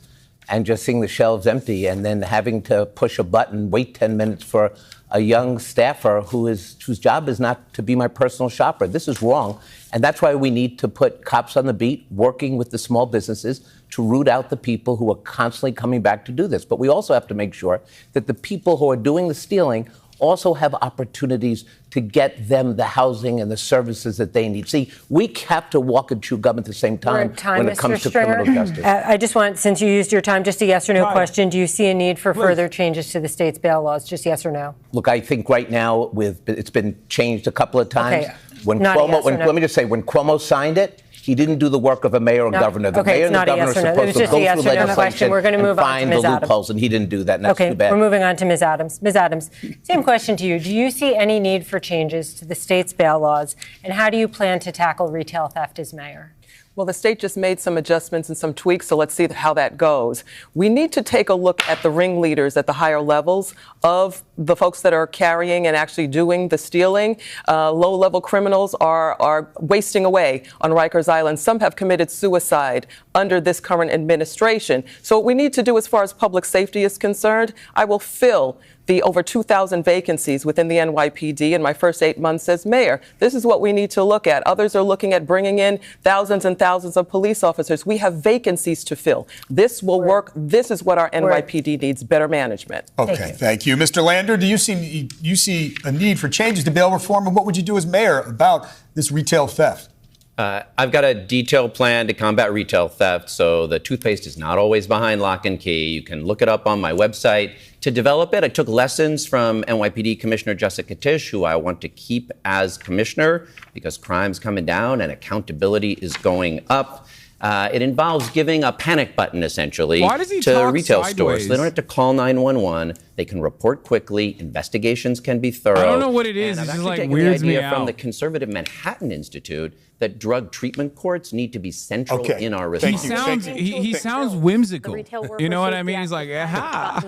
and just seeing the shelves empty and then having to push a button, wait 10 minutes for a young staffer whose job is not to be my personal shopper. This is wrong. And that's why we need to put cops on the beat, working with the small businesses to root out the people who are constantly coming back to do this. But we also have to make sure that the people who are doing the stealing also have opportunities to get them the housing and the services that they need. See, we have to walk and chew gum at the same time when it comes to criminal justice. I just want, since you used your time, just a yes or no question. Do you see a need for further changes to the state's bail laws? Just yes or no. Look, I think right now it's been changed a couple of times. Okay. When Cuomo, let me just say, when Cuomo signed it, he didn't do the work of a mayor or governor. The mayor and the governor are supposed to go through legislation and find the loopholes, and he didn't do that, and that's too bad. We're moving on to Ms. Adams. Ms. Adams, same question to you. Do you see any need for changes to the state's bail laws, and how do you plan to tackle retail theft as mayor? Well, the state just made some adjustments and some tweaks, so let's see how that goes. We need to take a look at the ringleaders at the higher levels of the folks that are carrying and actually doing the stealing. Low-level criminals are wasting away on Rikers Island. Some have committed suicide under this current administration. So what we need to do as far as public safety is concerned, I will fill the over 2,000 vacancies within the NYPD in my first 8 months as mayor. This is what we need to look at. Others are looking at bringing in thousands and thousands of police officers. We have vacancies to fill. This will work. This is what our NYPD needs, better management. Okay, thank you. Mr. Lander, do you see a need for changes to bail reform, and what would you do as mayor about this retail theft? I've got a detailed plan to combat retail theft, so the toothpaste is not always behind lock and key. You can look it up on my website. To develop it, I took lessons from NYPD Commissioner Jessica Tisch, who I want to keep as commissioner because crime's coming down and accountability is going up. It involves giving a panic button, essentially, to retail stores. So they don't have to call 911. They can report quickly. Investigations can be thorough. I don't know what it is. And It's I've just actually like taken weirds the me idea from out. the conservative Manhattan Institute that drug treatment courts need to be central in our response. He sounds whimsical. You know what I mean? He's like, aha.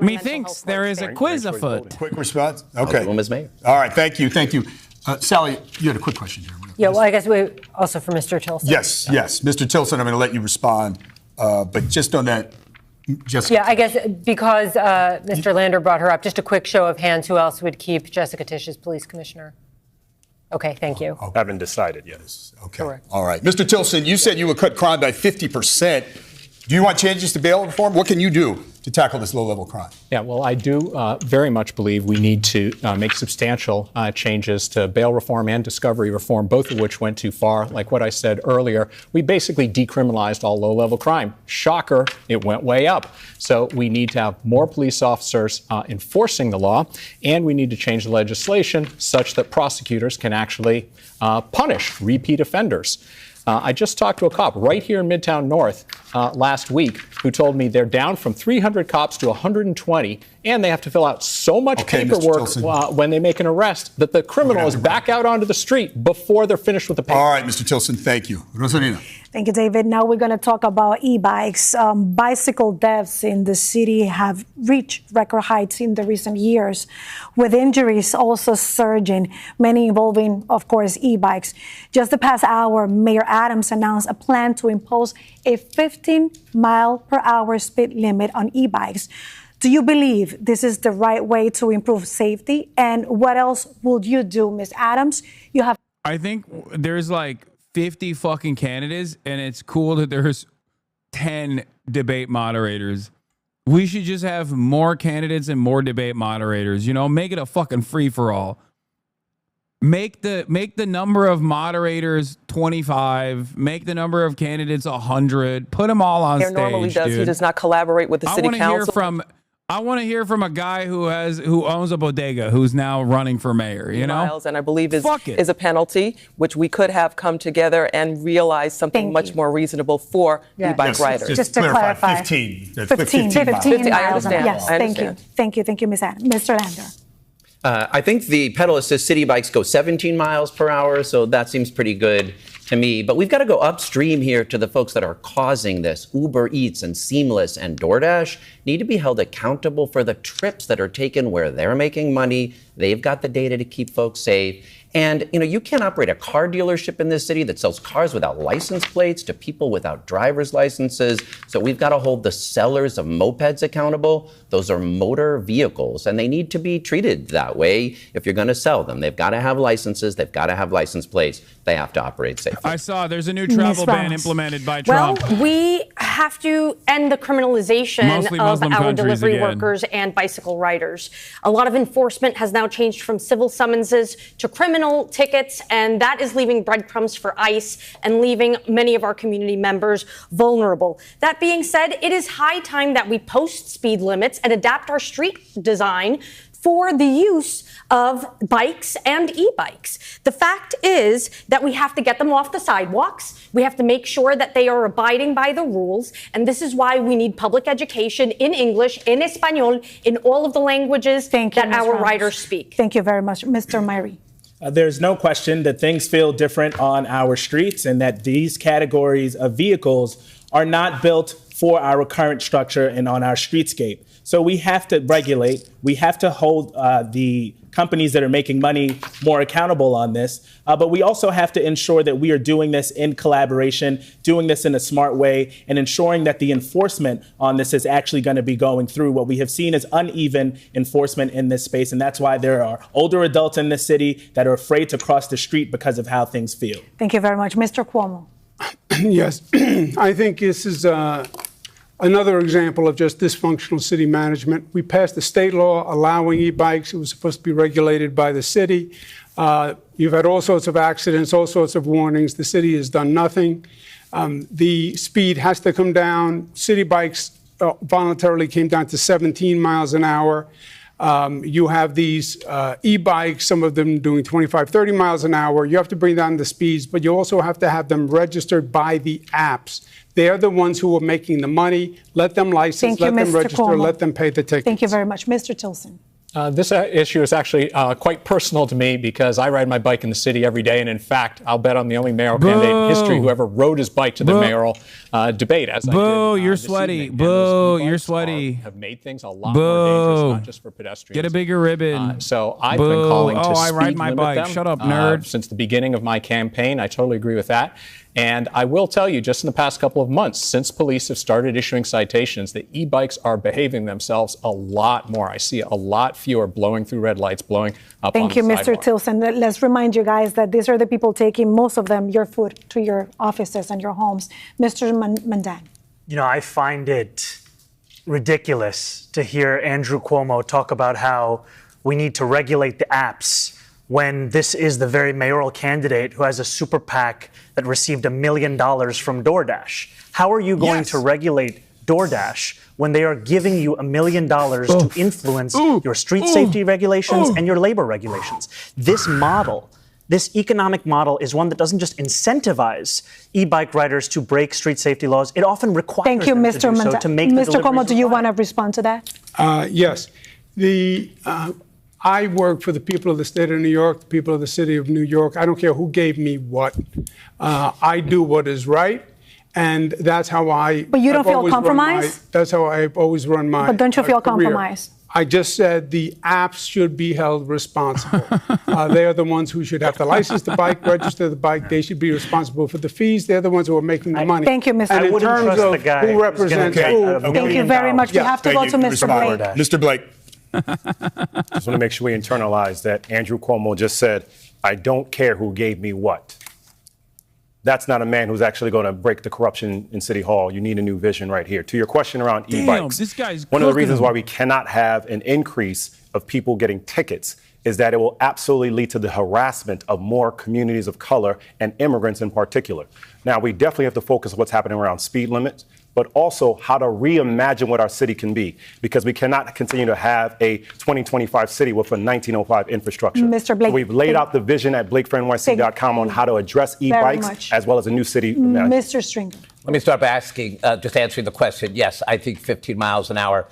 Methinks there is a quiz afoot. Quick response? Okay. Ms. Mayor. All right, thank you. Sally, you had a quick question here. Yeah, well, I guess we also for Mr. Tilson. Yes. Mr. Tilson, I'm going to let you respond, but just on that, Jessica. Yeah, I guess because Mr. Lander brought her up, just a quick show of hands, who else would keep Jessica Tisch as police commissioner? Okay, thank you. Haven't decided yet. Okay. Correct. All right. Mr. Tilson, you said you would cut crime by 50%. Do you want changes to bail reform? What can you do to tackle this low-level crime? Yeah, well, I do very much believe we need to make substantial changes to bail reform and discovery reform, both of which went too far. Like what I said earlier, we basically decriminalized all low-level crime. Shocker, it went way up. So we need to have more police officers enforcing the law, and we need to change the legislation such that prosecutors can actually punish repeat offenders. I just talked to a cop right here in Midtown North last week who told me they're down from 300 cops to 120, and they have to fill out so much paperwork when they make an arrest that the criminal is back out onto the street before they're finished with the paper. All right, Mr. Tilson, thank you. Rosalina. Thank you, David. Now we're going to talk about e-bikes. Bicycle deaths in the city have reached record heights in the recent years, with injuries also surging, many involving, of course, e-bikes. Just the past hour, Mayor Adams announced a plan to impose a 15-mile-per-hour speed limit on e-bikes. Do you believe this is the right way to improve safety? And what else would you do, Ms. Adams? You have. I think there's like 50 fucking candidates, and it's cool that there's 10 debate moderators. We should just have more candidates and more debate moderators. You know, make it a fucking free-for-all. Make the number of moderators 25. Make the number of candidates 100. Put them all on stage. Normally does. Dude. He does not collaborate with the city council. I want to hear from a guy who owns a bodega who's now running for mayor, you know? Miles, and I believe is a penalty, which we could have come together and realize something much more reasonable for e-bike riders. Just to clarify. 15 miles. I understand. Yes, I thank understand. you. Thank you, Ms. Adams. Mr. Lander. I think the pedal assist city bikes go 17 miles per hour, so that seems pretty good to me. But we've got to go upstream here to the folks that are causing this. Uber Eats and Seamless and DoorDash need to be held accountable for the trips that are taken where they're making money. They've got the data to keep folks safe. And, you know, you can't operate a car dealership in this city that sells cars without license plates to people without driver's licenses. So we've got to hold the sellers of mopeds accountable. Those are motor vehicles, and they need to be treated that way if you're going to sell them. They've got to have licenses. They've got to have license plates. They have to operate safely. I saw there's a new travel ban implemented by Trump. Well, we have to end the criminalization of our delivery workers and bicycle riders. A lot of enforcement has now changed from civil summonses to criminal tickets, and that is leaving breadcrumbs for ICE and leaving many of our community members vulnerable. That being said, it is high time that we post speed limits and adapt our street design for the use of bikes and e-bikes. The fact is that we have to get them off the sidewalks. We have to make sure that they are abiding by the rules. And this is why we need public education in English, in Espanol, in all of the languages that our riders speak. Thank you very much. Mr. Myrie. There's no question that things feel different on our streets and that these categories of vehicles are not built for our current structure and on our streetscape. So we have to regulate. We have to hold the companies that are making money more accountable on this. But we also have to ensure that we are doing this in collaboration, doing this in a smart way, and ensuring that the enforcement on this is actually going to be going through. What we have seen is uneven enforcement in this space. And that's why there are older adults in this city that are afraid to cross the street because of how things feel. Thank you very much. Mr. Cuomo. Yes, I think this is another example of just dysfunctional city management. We passed a state law allowing e-bikes. It was supposed to be regulated by the city. You've had all sorts of accidents, all sorts of warnings. The city has done nothing. The speed has to come down. City bikes voluntarily came down to 17 miles an hour. You have these e-bikes, some of them doing 25, 30 miles an hour. You have to bring down the speeds, but you also have to have them registered by the apps. They're the ones who are making the money. Let them license, let them register, let them pay the tickets. Thank you very much. Mr. Tilson. This issue is actually quite personal to me because I ride my bike in the city every day. And in fact, I'll bet I'm the only mayoral candidate in history who ever rode his bike to the mayoral debate. As I did, you're sweaty. Boo, you're sweaty. Have made things a lot more dangerous, not just for pedestrians. Get a bigger ribbon. So I've been calling to I ride my bike. Them, Shut up, nerd. Since the beginning of my campaign. I totally agree with that. And I will tell you, just in the past couple of months, since police have started issuing citations, the e-bikes are behaving themselves a lot more. I see a lot fewer blowing through red lights, blowing up on the sidewalk. Thank you, Mr. Tilson. Let's remind you guys that these are the people taking, most of them, your food to your offices and your homes. Mr. Mandan. You know, I find it ridiculous to hear Andrew Cuomo talk about how we need to regulate the apps when this is the very mayoral candidate who has a super PAC that received $1 million from DoorDash. How are you going to regulate DoorDash when they are giving you $1 million to influence your street safety regulations and your labor regulations? This model This economic model is one that doesn't just incentivize e-bike riders to break street safety laws. It often requires Thank you, them Mr. to do so to make Mr. Cuomo, do you want to respond to that? Yes. I work for the people of the state of New York, the people of the city of New York. I don't care who gave me what. I do what is right, and that's how I. But you don't feel compromised? That's how I've always run my. But don't you feel career. compromised? I just said the apps should be held responsible. They are the ones who should have to license the bike, register the bike. They should be responsible for the fees. They're the ones who are making the money. Thank you, Mr. And in terms of who represents who. Thank you very much. We have to go to Mr. Blake. Mr. Blake. Just want to make sure we internalize that Andrew Cuomo just said, I don't care who gave me what. That's not a man who's actually going to break the corruption in City Hall. You need a new vision right here. To your question around e-bikes, this guy's one of the reasons why we cannot have an increase of people getting tickets is that it will absolutely lead to the harassment of more communities of color and immigrants in particular. Now, we definitely have to focus on what's happening around speed limits, but also how to reimagine what our city can be, because we cannot continue to have a 2025 city with a 1905 infrastructure. Mr. Blake, so we've laid out the vision at blakefornyc.com on how to address e-bikes as well as a new city. Mr. Stringer. Let me start by asking, just answering the question. Yes, I think 15 miles an hour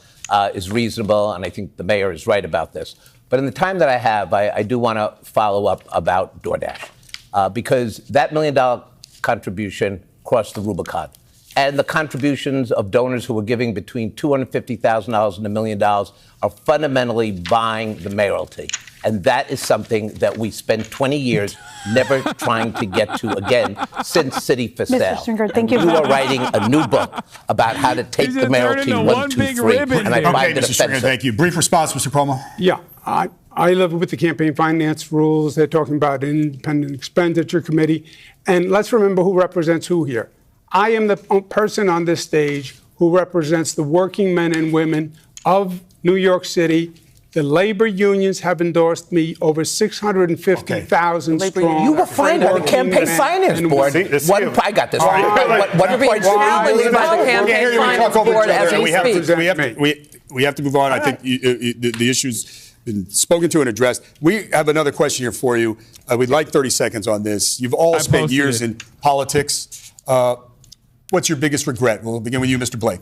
is reasonable, and I think the mayor is right about this. But in the time that I have, I do want to follow up about DoorDash, because that $1 million contribution crossed the Rubicon. And the contributions of donors who are giving between $250,000 and $1 million are fundamentally buying the mayoralty. And that is something that we spent 20 years never trying to get to again since City for Sale. Mr. Stringer, thank you. You are writing a new book about how to take the mayoralty 1, 2, 3. And I find it Mr. Stringer, offensive. thank you. Brief response, Mr. Cuomo. Yeah, I live with the campaign finance rules. They're talking about an independent expenditure committee. And let's remember who represents who here. I am the person on this stage who represents the working men and women of New York City. The labor unions have endorsed me, over 650,000 strong. You were fined by the campaign finance board. I got this. One point. Challenged by the campaign finance board as we speak. We have to move on. I think the issue's been spoken to and addressed. We have another question here for you. We'd like 30 seconds on this. You've all spent years in politics. What's your biggest regret? We'll begin with you, Mr. Blake.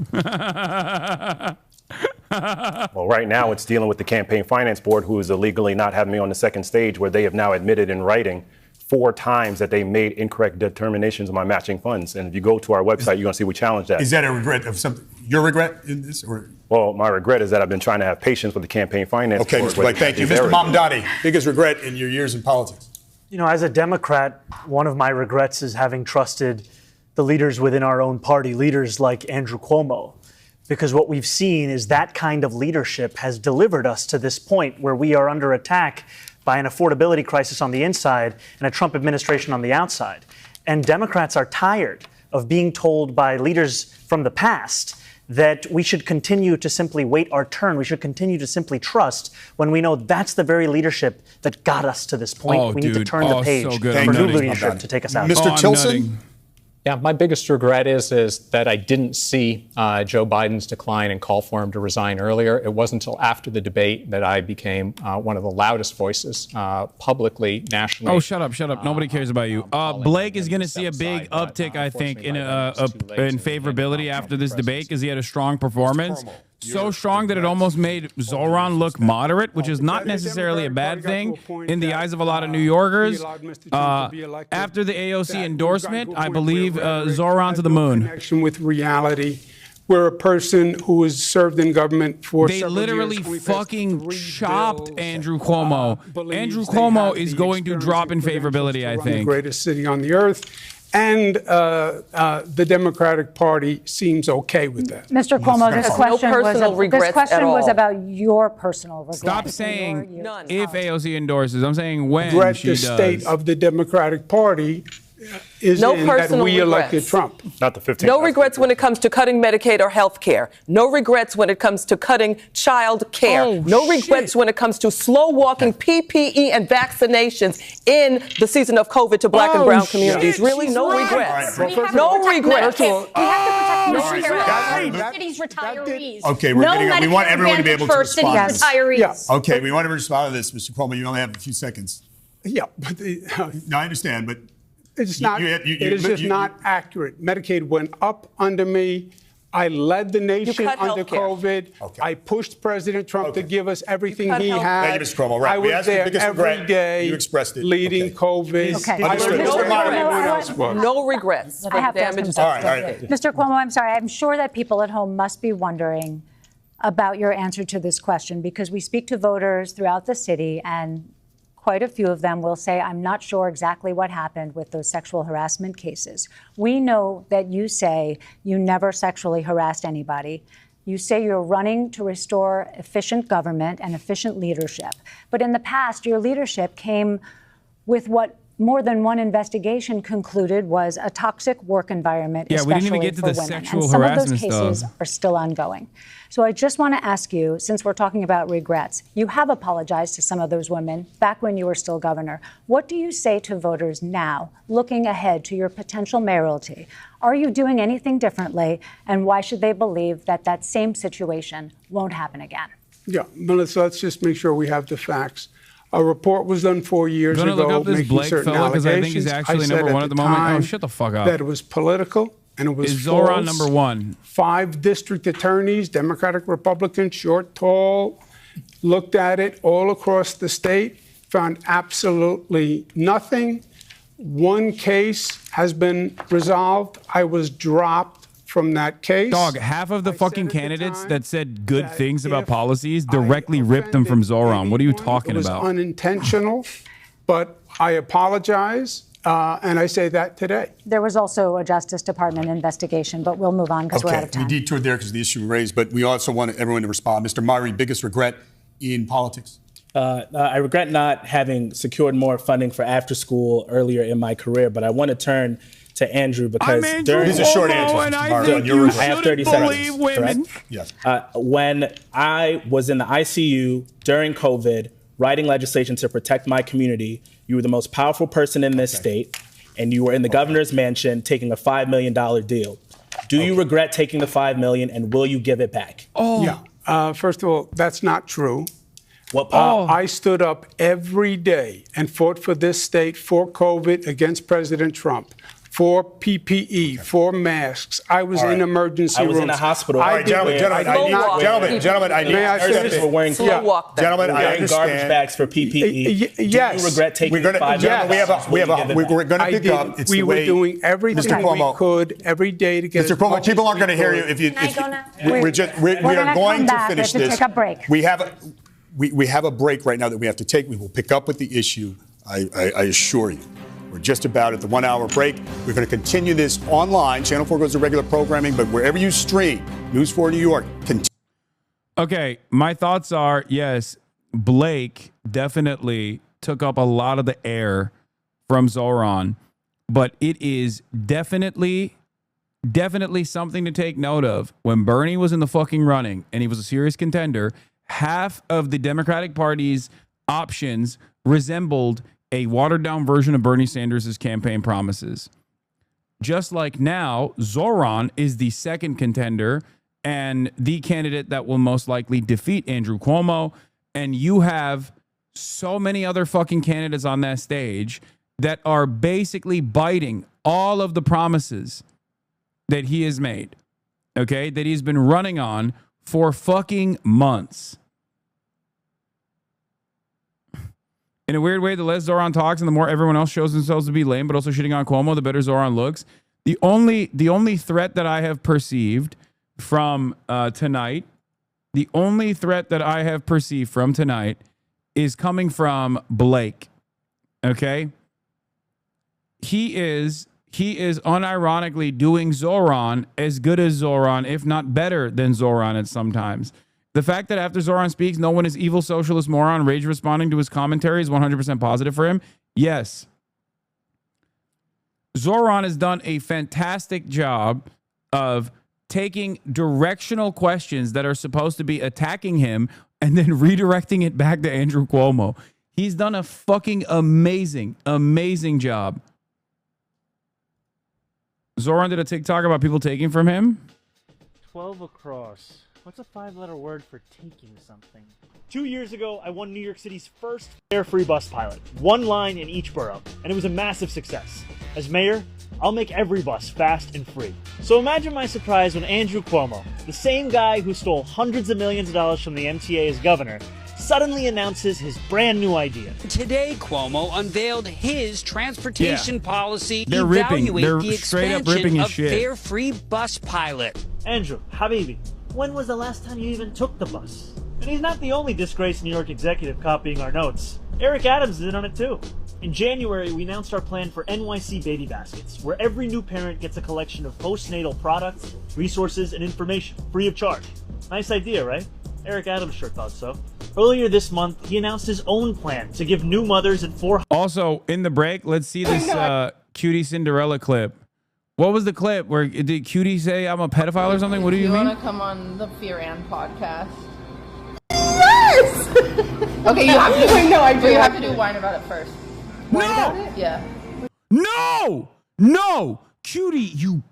Well, right now it's dealing with the campaign finance board, who is illegally not having me on the second stage, where they have now admitted in writing 4 times that they made incorrect determinations of my matching funds. And if you go to our website, you're going to see we challenge that. Is that a regret of something? Your regret in this? Or? Well, my regret is that I've been trying to have patience with the campaign finance board. Okay, Mr. Blake, thank you. Mr. Mamdani, biggest regret in your years in politics? You know, as a Democrat, one of my regrets is having trusted the leaders within our own party, leaders like Andrew Cuomo, because what we've seen is that kind of leadership has delivered us to this point where we are under attack by an affordability crisis on the inside and a Trump administration on the outside. And Democrats are tired of being told by leaders from the past that we should continue to simply wait our turn. We should continue to simply trust when we know that's the very leadership that got us to this point. We need to turn the page for new leadership to take us out. Mr. Tilson? Yeah, my biggest regret is that I didn't see Joe Biden's decline and call for him to resign earlier. It wasn't until after the debate that I became one of the loudest voices publicly, nationally. Oh, shut up. Nobody cares about you. Blake is going to see a big uptick, I think, in favorability after this debate because he had a strong performance. So strong that it almost made Zohran look moderate, which is not necessarily a bad thing in the eyes of a lot of New Yorkers. After the AOC endorsement, I believe Zohran to the moon. Connection with reality. We're a person who has served in government for several years. They literally fucking chopped Andrew Cuomo. Andrew Cuomo is going to drop in favorability, I think. The greatest city on the earth. And the Democratic Party seems okay with that. Mr. Cuomo, this question was about your personal regrets. Stop saying if AOC endorses. I'm saying when she does. The state of the Democratic Party is that we elected Trump. Not the 15th. No regrets when it comes to cutting Medicaid or health care. No regrets when it comes to cutting child care. No regrets when it comes to slow walking PPE and vaccinations in the season of COVID to black and brown communities. Really, no regrets. No regrets. We have to protect city's retirees. Okay, we want everyone to be able to respond. Retirees. Okay, we want to respond to this, Mr. Cuomo. You only have a few seconds. Yeah, but no, I understand, but it's not. It is just not accurate. Medicaid went up under me. I led the nation under COVID. Okay. I pushed President Trump to give us everything he had. Thank you, Mr. Cuomo. Right. I was there every day. You expressed it. Leading COVID. No regrets. I have to ask him something. Mr. Cuomo, I'm sorry. I'm sure that people at home must be wondering about your answer to this question, because we speak to voters throughout the city, and quite a few of them will say, I'm not sure exactly what happened with those sexual harassment cases. We know that you say you never sexually harassed anybody. You say you're running to restore efficient government and efficient leadership. But in the past, your leadership came with what more than one investigation concluded was a toxic work environment, yeah, especially we didn't even get to for the women. sexual and some harassment of those cases stuff. are still ongoing. So I just want to ask you, since we're talking about regrets, you have apologized to some of those women back when you were still governor. What do you say to voters now, looking ahead to your potential mayoralty? Are you doing anything differently? And why should they believe that that same situation won't happen again? Yeah, Melissa, let's just make sure we have the facts. A report was done 4 years ago. Look up this making Blake certain fella, because I think he's allegations. actually I said number one at the moment. time Oh, shut the fuck up. That it was political and it was Is Zohran false. number one? 5 district attorneys, Democratic, Republican, short, tall, looked at it all across the state, found absolutely nothing. One case has been resolved. I was dropped from that case. Dog, half of the fucking candidates that said good things about policies directly ripped them from Zohran. What are you talking about? It was unintentional, but I apologize, and I say that today. There was also a Justice Department investigation, but we'll move on because we're out of time. We detoured there because the issue raised, but we also want everyone to respond. Mr. Murray, biggest regret in politics? I regret not having secured more funding for after school earlier in my career, but I want to turn to Andrew because these are short answers. And I think you I have 30 seconds. women. Correct? Yes. When I was in the ICU during COVID, writing legislation to protect my community, you were the most powerful person in this state, and you were in the governor's mansion taking a $5 million deal. Do you regret taking the $5 million, and will you give it back? Yeah. First of all, that's not true. What part? I stood up every day and fought for this state, for COVID, against President Trump, for PPE, for masks. I was in emergency rooms. I was in a hospital. All right, gentlemen, I need nurses were wearing gentlemen, I understand. Garbage bags for PPE. Yes. Do you regret taking $5 million? We're going to pick up. We were doing everything we could every day to get Mr. Cuomo, people aren't going to hear you if you. We are going to finish this. Take a break. We have a break right now that we have to take. We will pick up with the issue. I assure you. We're just about at the 1 hour break. We're going to continue this online. Channel 4 goes to regular programming, but wherever you stream, News 4 New York. Okay, my thoughts are, yes, Blake definitely took up a lot of the air from Zohran, but it is definitely something to take note of. When Bernie was in the fucking running and he was a serious contender, half of the Democratic Party's options resembled a watered-down version of Bernie Sanders' campaign promises. Just like now, Zohran is the second contender and the candidate that will most likely defeat Andrew Cuomo, and you have so many other fucking candidates on that stage that are basically biting all of the promises that he has made, okay, that he's been running on for fucking months. In a weird way, the less Zohran talks and the more everyone else shows themselves to be lame, but also shitting on Cuomo, the better Zohran looks. The only threat that I have perceived from tonight, is coming from Blake. Okay? He is unironically doing Zohran as good as Zohran, if not better than Zohran at sometimes. The fact that after Zohran speaks, no one is evil socialist moron rage responding to his commentary is 100% positive for him. Yes. Zohran has done a fantastic job of taking directional questions that are supposed to be attacking him and then redirecting it back to Andrew Cuomo. He's done a fucking amazing job. Zohran did a TikTok about people taking from him. 12 across. What's a 5-letter word for taking something? 2 years ago, I won New York City's first fare-free bus pilot, one line in each borough, and it was a massive success. As mayor, I'll make every bus fast and free. So imagine my surprise when Andrew Cuomo, the same guy who stole hundreds of millions of dollars from the MTA as governor, suddenly announces his brand new idea. Today, Cuomo unveiled his transportation policy They're evaluating straight up the ripping expansion his of shit. fare-free bus pilot. Andrew, Habibi, when was the last time you even took the bus? And he's not the only disgraced New York executive copying our notes. Eric Adams is in on it too. In January, we announced our plan for NYC baby baskets, where every new parent gets a collection of postnatal products, resources, and information, free of charge. Nice idea, right? Eric Adams sure thought so. Earlier this month, he announced his own plan to give new mothers at 400. Also, in the break, let's see this Cutie Cinderella clip. What was the clip? Where did Cutie say I'm a pedophile or something? What do you mean? You want to come on the Fear Ann podcast? Yes! Okay, you have to. No, I do. You have to do Whine About It first. Whine About It? Yeah. No! Cutie, you...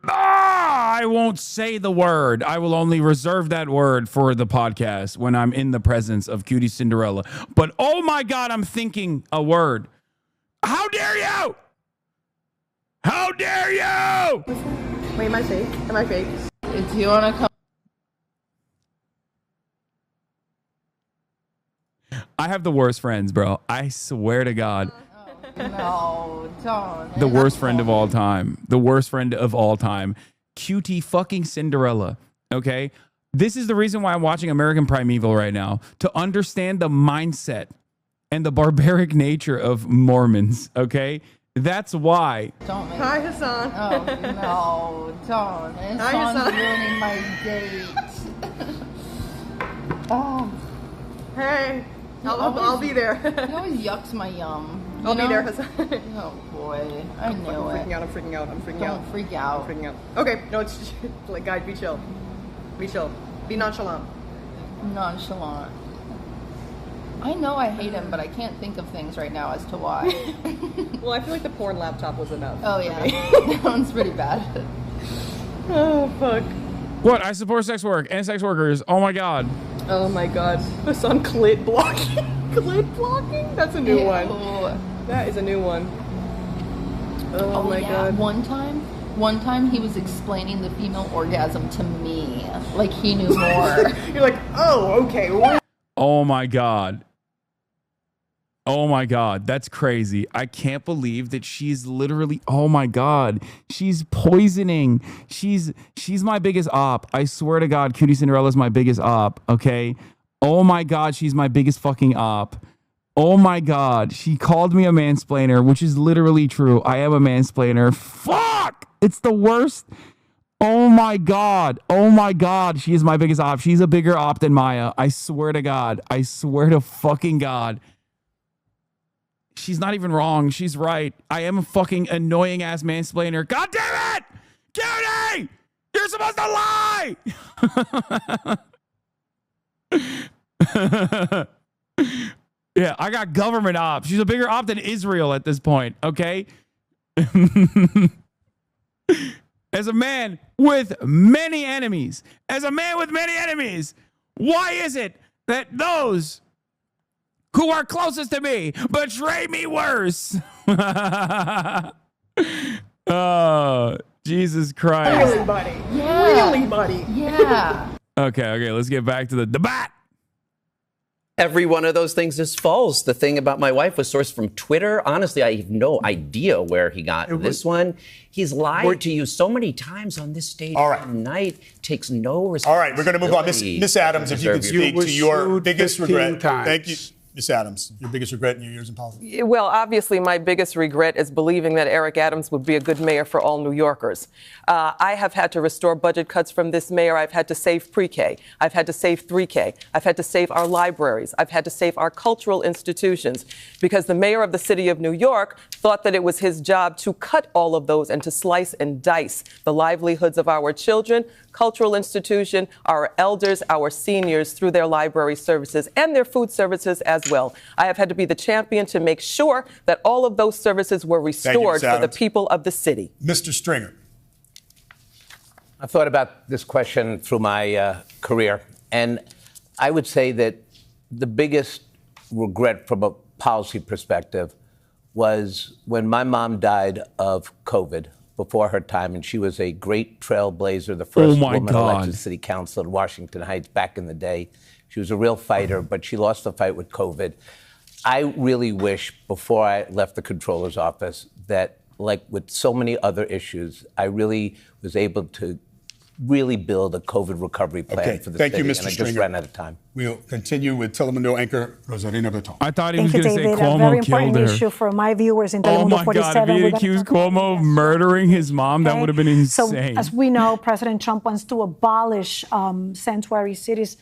I won't say the word. I will only reserve that word for the podcast when I'm in the presence of Cutie Cinderella. But oh my God, I'm thinking a word. How dare you? How dare you? Wait, am I fake? Am I fake? Do you want to come? I have the worst friends, bro. I swear to God. No, don't. The worst friend of all time. The worst friend of all time. Cutie fucking Cinderella. Okay? This is the reason why I'm watching American Primeval right now. To understand the mindset and the barbaric nature of Mormons. Okay? That's why. Don't make Hi, Hasan. Oh, no, don't. Hassan's ruining my date. Oh. Hey. I'll be there. He always yucks my yum. I'll be there, Hasan. Oh boy, I knew I'm freaking out. Don't freak out. I'm freaking out. Okay, no, it's just, like, guys, be chill. Be chill. Be nonchalant. Nonchalant. I know I hate him, but I can't think of things right now as to why. Well, I feel like the porn laptop was enough. Oh yeah, that one's pretty bad. Oh fuck. What? I support sex work and sex workers. Oh my God. Oh my God. Hasan clit blocking. Clit blocking? That's a new one. That is a new one. Oh my God. One time he was explaining the female orgasm to me. Like he knew more. You're like, oh, okay. Oh my God. Oh my God. That's crazy. I can't believe that she's literally, oh my God. She's poisoning. She's my biggest op. I swear to God, Cutie Cinderella's my biggest op. Okay. Oh my God. She's my biggest fucking op. Oh my God. She called me a mansplainer, which is literally true. I am a mansplainer. Fuck. It's the worst. Oh my God. Oh my God. She is my biggest op. She's a bigger op than Maya. I swear to God. I swear to fucking God. She's not even wrong. She's right. I am a fucking annoying ass mansplainer. God damn it! Cutie! You're supposed to lie! Yeah, I got government op. She's a bigger op than Israel at this point, okay? As a man with many enemies, why is it that those who are closest to me betray me worse? Oh, Jesus Christ. Really, buddy. Yeah. Really, buddy. Yeah. Okay, let's get back to the debate. Every one of those things is false. The thing about my wife was sourced from Twitter. Honestly, I have no idea where he got this one. He's lied to you so many times on this stage tonight. Takes no responsibility. All right, we're going to move on. Miss Adams, if you could speak to your biggest regret. Thank you. Miss Adams, your biggest regret in your years in politics? Well, obviously, my biggest regret is believing that Eric Adams would be a good mayor for all New Yorkers. I have had to restore budget cuts from this mayor. I've had to save pre-K. I've had to save 3K. I've had to save our libraries. I've had to save our cultural institutions because the mayor of the city of New York thought that it was his job to cut all of those and to slice and dice the livelihoods of our children, cultural institution, our elders, our seniors through their library services and their food services as well. I have had to be the champion to make sure that all of those services were restored for the people of the city. Mr. Stringer. I've thought about this question through my career, and I would say that the biggest regret from a policy perspective was when my mom died of COVID before her time, and she was a great trailblazer, the first woman elected city council in Washington Heights back in the day. She was a real fighter, but she lost the fight with COVID. I really wish, before I left the controller's office, that, like with so many other issues, I really was able to really build a COVID recovery plan for the city. Thank you, Mr. And I Stringer. just ran out of time. We'll continue with Telemundo anchor Rosarina Breton. I thought he was Thank you, going to say David. A Cuomo very killed important her. issue for my viewers in Oh Telemundo my 47. God, if he accused Cuomo of murdering his mom, that would have been insane. So, as we know, President Trump wants to abolish sanctuary cities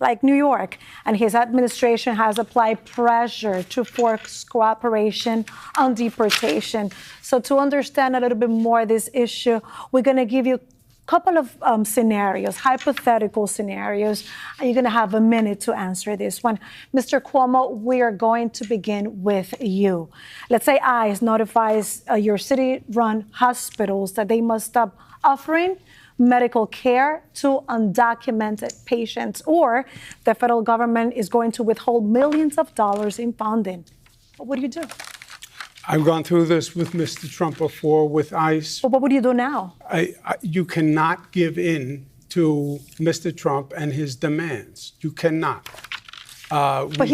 like New York, and his administration has applied pressure to force cooperation on deportation. So to understand a little bit more this issue, we're going to give you a couple of scenarios, hypothetical scenarios. You're going to have a minute to answer this one. Mr. Cuomo, we are going to begin with you. Let's say ICE notifies your city-run hospitals that they must stop offering medical care to undocumented patients, or the federal government is going to withhold millions of dollars in funding. What would you do? I've gone through this with Mr. Trump before with ICE. But what would you do now? You cannot give in to Mr. Trump and his demands. You cannot. But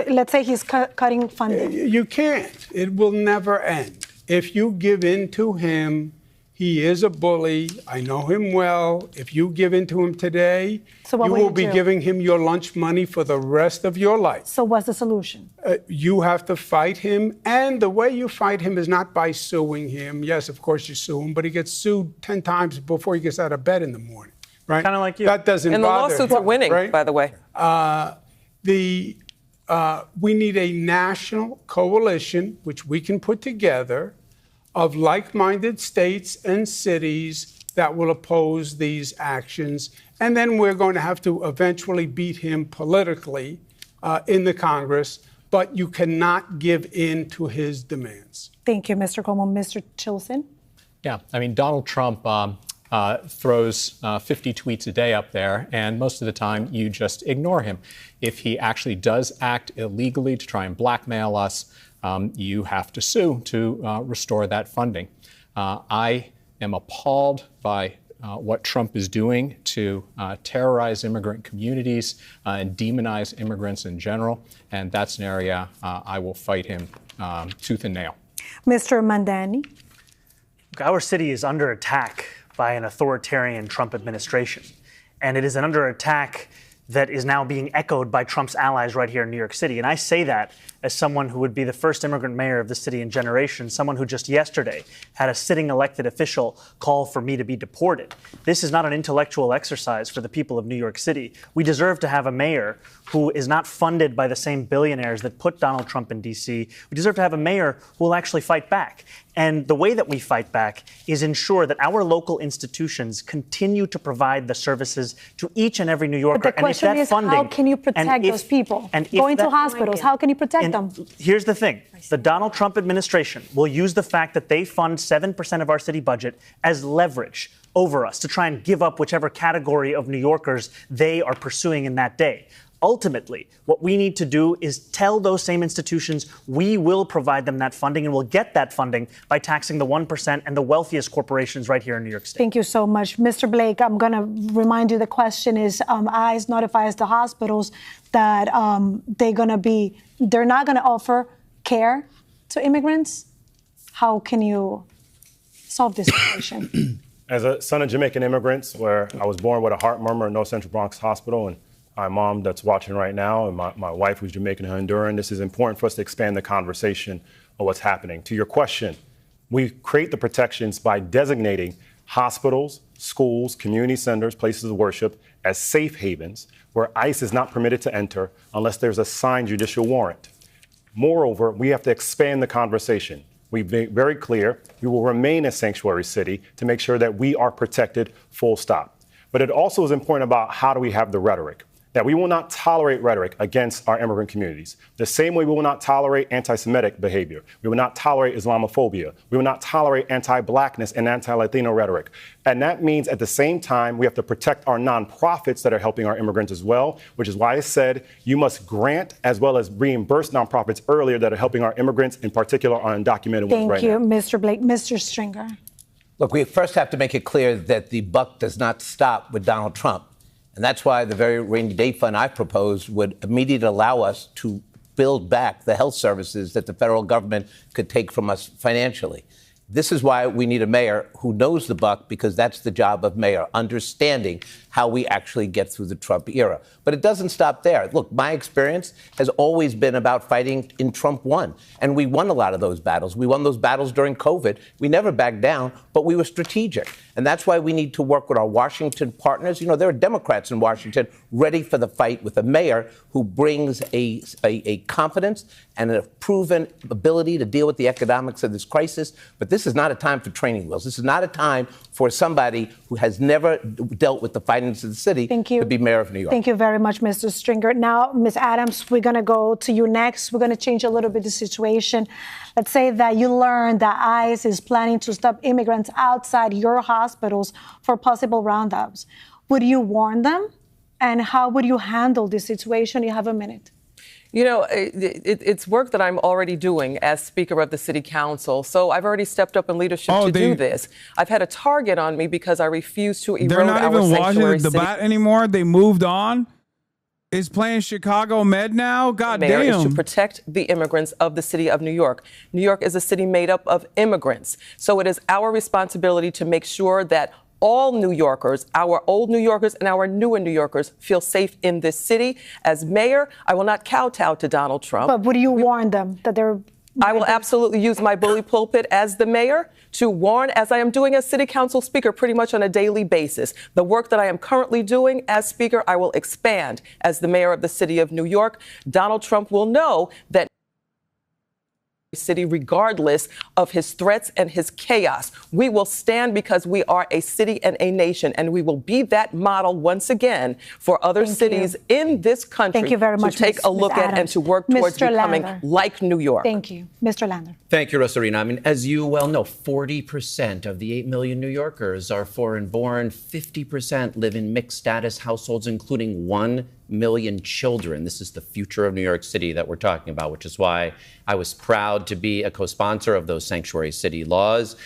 let's say he's cutting funding. You can't. It will never end. If you give in to him, he is a bully. I know him well. If you give in to him today, you will be giving him your lunch money for the rest of your life. So what's the solution? You have to fight him. And the way you fight him is not by suing him. Yes, of course you sue him, but he gets sued 10 times before he gets out of bed in the morning, right? Kind of like you. That doesn't and bother the lawsuits are winning, right? by the way. We need a national coalition, which we can put together, of like-minded states and cities that will oppose these actions. And then we're going to have to eventually beat him politically in the Congress, but you cannot give in to his demands. Thank you, Mr. Cuomo. Mr. Chilson? Yeah, I mean, Donald Trump throws 50 tweets a day up there, and most of the time you just ignore him. If he actually does act illegally to try and blackmail us, you have to sue to restore that funding. I am appalled by what Trump is doing to terrorize immigrant communities and demonize immigrants in general, and that's an area I will fight him tooth and nail. Mr. Mandani? Our city is under attack by an authoritarian Trump administration, and it is under attack that is now being echoed by Trump's allies right here in New York City. And I say that as someone who would be the first immigrant mayor of the city in generations, someone who just yesterday had a sitting elected official call for me to be deported. This is not an intellectual exercise for the people of New York City. We deserve to have a mayor who is not funded by the same billionaires that put Donald Trump in D.C. We deserve to have a mayor who will actually fight back. And the way that we fight back is ensure that our local institutions continue to provide the services to each and every New Yorker. But the question is, how can you protect those people? Going to hospitals, how can you protect them? Here's the thing. The Donald Trump administration will use the fact that they fund 7% of our city budget as leverage over us to try and give up whichever category of New Yorkers they are pursuing in that day. Ultimately, what we need to do is tell those same institutions we will provide them that funding, and we'll get that funding by taxing the 1% and the wealthiest corporations right here in New York State. Thank you so much. Mr. Blake, I'm going to remind you the question is, ICE notifies the hospitals that they're not going to offer care to immigrants. How can you solve this situation? As a son of Jamaican immigrants, where I was born with a heart murmur in North Central Bronx Hospital, and my mom that's watching right now, and my wife who's Jamaican and Honduran, this is important for us to expand the conversation of what's happening. To your question, we create the protections by designating hospitals, schools, community centers, places of worship as safe havens where ICE is not permitted to enter unless there's a signed judicial warrant. Moreover, we have to expand the conversation. We've been very clear we will remain a sanctuary city to make sure that we are protected, full stop. But it also is important about how do we have the rhetoric. that we will not tolerate rhetoric against our immigrant communities. The same way we will not tolerate anti-Semitic behavior. We will not tolerate Islamophobia. We will not tolerate anti-Blackness and anti-Latino rhetoric. And that means at the same time, we have to protect our nonprofits that are helping our immigrants as well, which is why I said you must grant as well as reimburse nonprofits earlier that are helping our immigrants, in particular our undocumented ones right now. Thank you, Mr. Blake. Mr. Stringer. Look, we first have to make it clear that the buck does not stop with Donald Trump. And that's why the very rainy day fund I proposed would immediately allow us to build back the health services that the federal government could take from us financially. This is why we need a mayor who knows the buck, because that's the job of mayor, understanding how we actually get through the Trump era. But it doesn't stop there. Look, my experience has always been about fighting in Trump 1. And we won a lot of those battles. We won those battles during COVID. We never backed down, but we were strategic. And that's why we need to work with our Washington partners. You know, there are Democrats in Washington ready for the fight with a mayor who brings a confidence and a proven ability to deal with the economics of this crisis. But this is not a time for training wheels. This is not a time for somebody who has never dealt with the finances of the city to be mayor of New York. Thank you very much, Mr. Stringer. Now, Ms. Adams, we're going to go to you next. We're going to change a little bit the situation. Let's say that you learn that ICE is planning to stop immigrants outside your hospitals for possible roundups. Would you warn them? And how would you handle this situation? You have a minute. You know, it's work that I'm already doing as Speaker of the City Council. So I've already stepped up in leadership to do this. I've had a target on me because I refuse to erode our sanctuary city. They're not even watching the debate anymore. They moved on. Is playing Chicago Med now? God damn. Mayor is to protect the immigrants of the city of New York. New York is a city made up of immigrants. So it is our responsibility to make sure that all New Yorkers, our old New Yorkers and our newer New Yorkers, feel safe in this city. As mayor, I will not kowtow to Donald Trump. But would you warn them that they're... I will absolutely use my bully pulpit as the mayor to warn, as I am doing as city council speaker pretty much on a daily basis. The work that I am currently doing as speaker, I will expand as the mayor of the city of New York. Donald Trump will know that city, regardless of his threats and his chaos. We will stand because we are a city and a nation, and we will be that model once again for other cities in this country to take a look at and to work towards becoming like New York. Thank you. Mr. Lander. Thank you, Rosarina. I mean, as you well know, 40% of the 8 million New Yorkers are foreign-born. 50% live in mixed-status households, including 1 million children. This is the future of New York City that we're talking about, which is why I was proud to be a co-sponsor of those sanctuary city laws.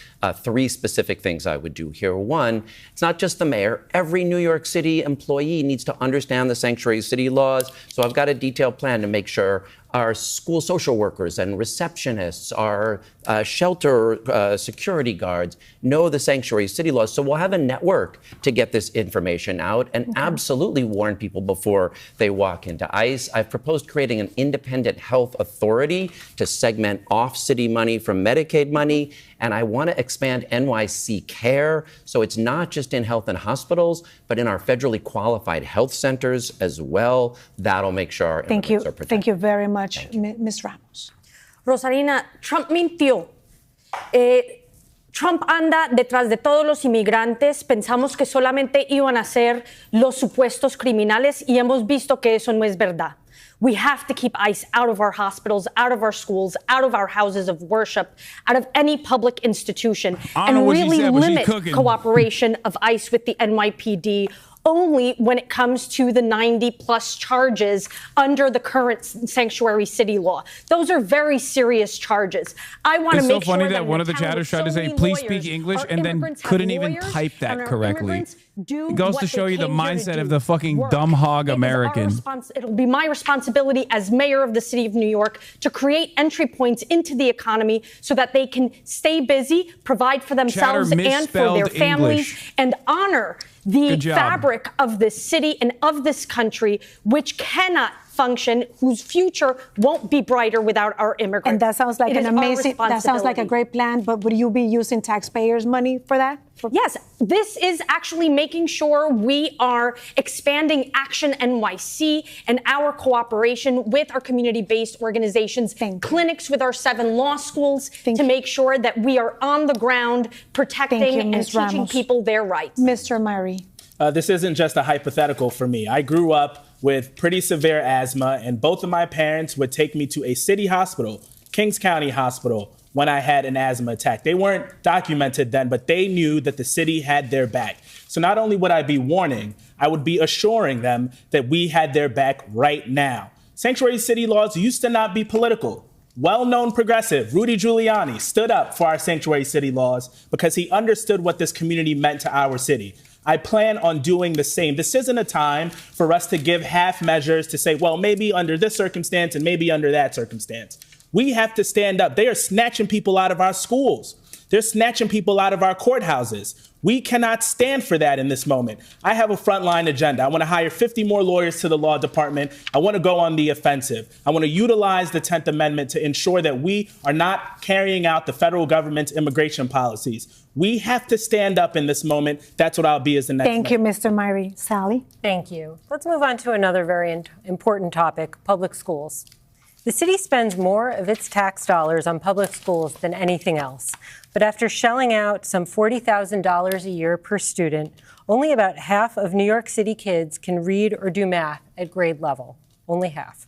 3 specific things I would do here. 1, it's not just the mayor. Every New York City employee needs to understand the sanctuary city laws. So I've got a detailed plan to make sure our school social workers and receptionists, our shelter security guards know the sanctuary city laws. So we'll have a network to get this information out and absolutely warn people before they walk into ICE. I've proposed creating an independent health authority to segment off city money from Medicaid money. And I want to expand NYC care. So it's not just in health and hospitals, but in our federally qualified health centers as well. That'll make sure our immigrants are protected. Thank you very much, Ms. Ramos. Rosarina, Trump mintió. Trump anda detrás de todos los inmigrantes. Pensamos que solamente iban a ser los supuestos criminales y hemos visto que eso no es verdad. We have to keep ICE out of our hospitals, out of our schools, out of our houses of worship, out of any public institution, and really limit cooperation of ICE with the NYPD only when it comes to the 90-plus charges under the current sanctuary city law. Those are very serious charges. I want to make sure that... It's so funny that one of the chatters tried to say, please speak English, and then couldn't even type that correctly. It goes to show you the mindset of the fucking dumb hog American. It'll be my responsibility as mayor of the city of New York to create entry points into the economy so that they can stay busy, provide for themselves and for their families, and honor the fabric of this city and of this country, which cannot function, whose future won't be brighter without our immigrants. And that sounds like that sounds like a great plan, but would you be using taxpayers' money for that? Yes, this is actually making sure we are expanding Action NYC and our cooperation with our community-based organizations, clinics with our 7 law schools to make sure that we are on the ground protecting and teaching people their rights. Mr. Murray. This isn't just a hypothetical for me. I grew up with pretty severe asthma, and both of my parents would take me to a city hospital, Kings County Hospital, when I had an asthma attack. They weren't documented then, but they knew that the city had their back. So not only would I be warning, I would be assuring them that we had their back right now. Sanctuary city laws used to not be political. Well-known progressive Rudy Giuliani stood up for our sanctuary city laws because he understood what this community meant to our city. I plan on doing the same. This isn't a time for us to give half measures to say, well, maybe under this circumstance and maybe under that circumstance. We have to stand up. They are snatching people out of our schools. They're snatching people out of our courthouses. We cannot stand for that in this moment. I have a frontline agenda. I want to hire 50 more lawyers to the law department. I want to go on the offensive. I want to utilize the 10th Amendment to ensure that we are not carrying out the federal government's immigration policies. We have to stand up in this moment. That's what I'll be as the next. Thank you, Mr. Myrie. Sally? Thank you. Let's move on to another very important topic, public schools. The city spends more of its tax dollars on public schools than anything else. But after shelling out some $40,000 a year per student, only about half of New York City kids can read or do math at grade level. Only half.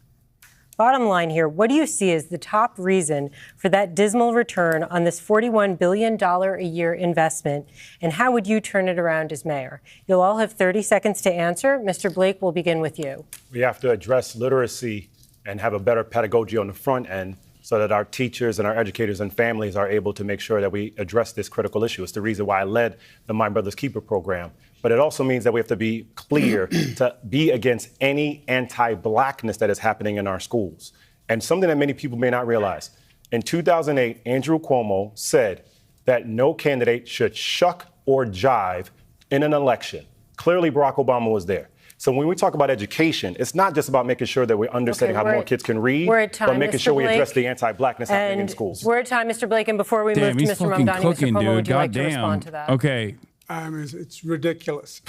Bottom line here, what do you see as the top reason for that dismal return on this $41 billion a year investment? And how would you turn it around as mayor? You'll all have 30 seconds to answer. Mr. Blake, we'll begin with you. We have to address literacy and have a better pedagogy on the front end so that our teachers and our educators and families are able to make sure that we address this critical issue. It's the reason why I led the My Brother's Keeper program. But it also means that we have to be clear to be against any anti-Blackness that is happening in our schools. And something that many people may not realize, in 2008, Andrew Cuomo said that no candidate should shuck or jive in an election. Clearly, Barack Obama was there. So when we talk about education, it's not just about making sure that we're understanding how more kids can read, but making sure we address the anti-Blackness happening in schools. We're at time, Mr. Blake, and before we move to Mr. Mamdani, Mr. Cuomo, would you like to respond to that? Okay. It's ridiculous.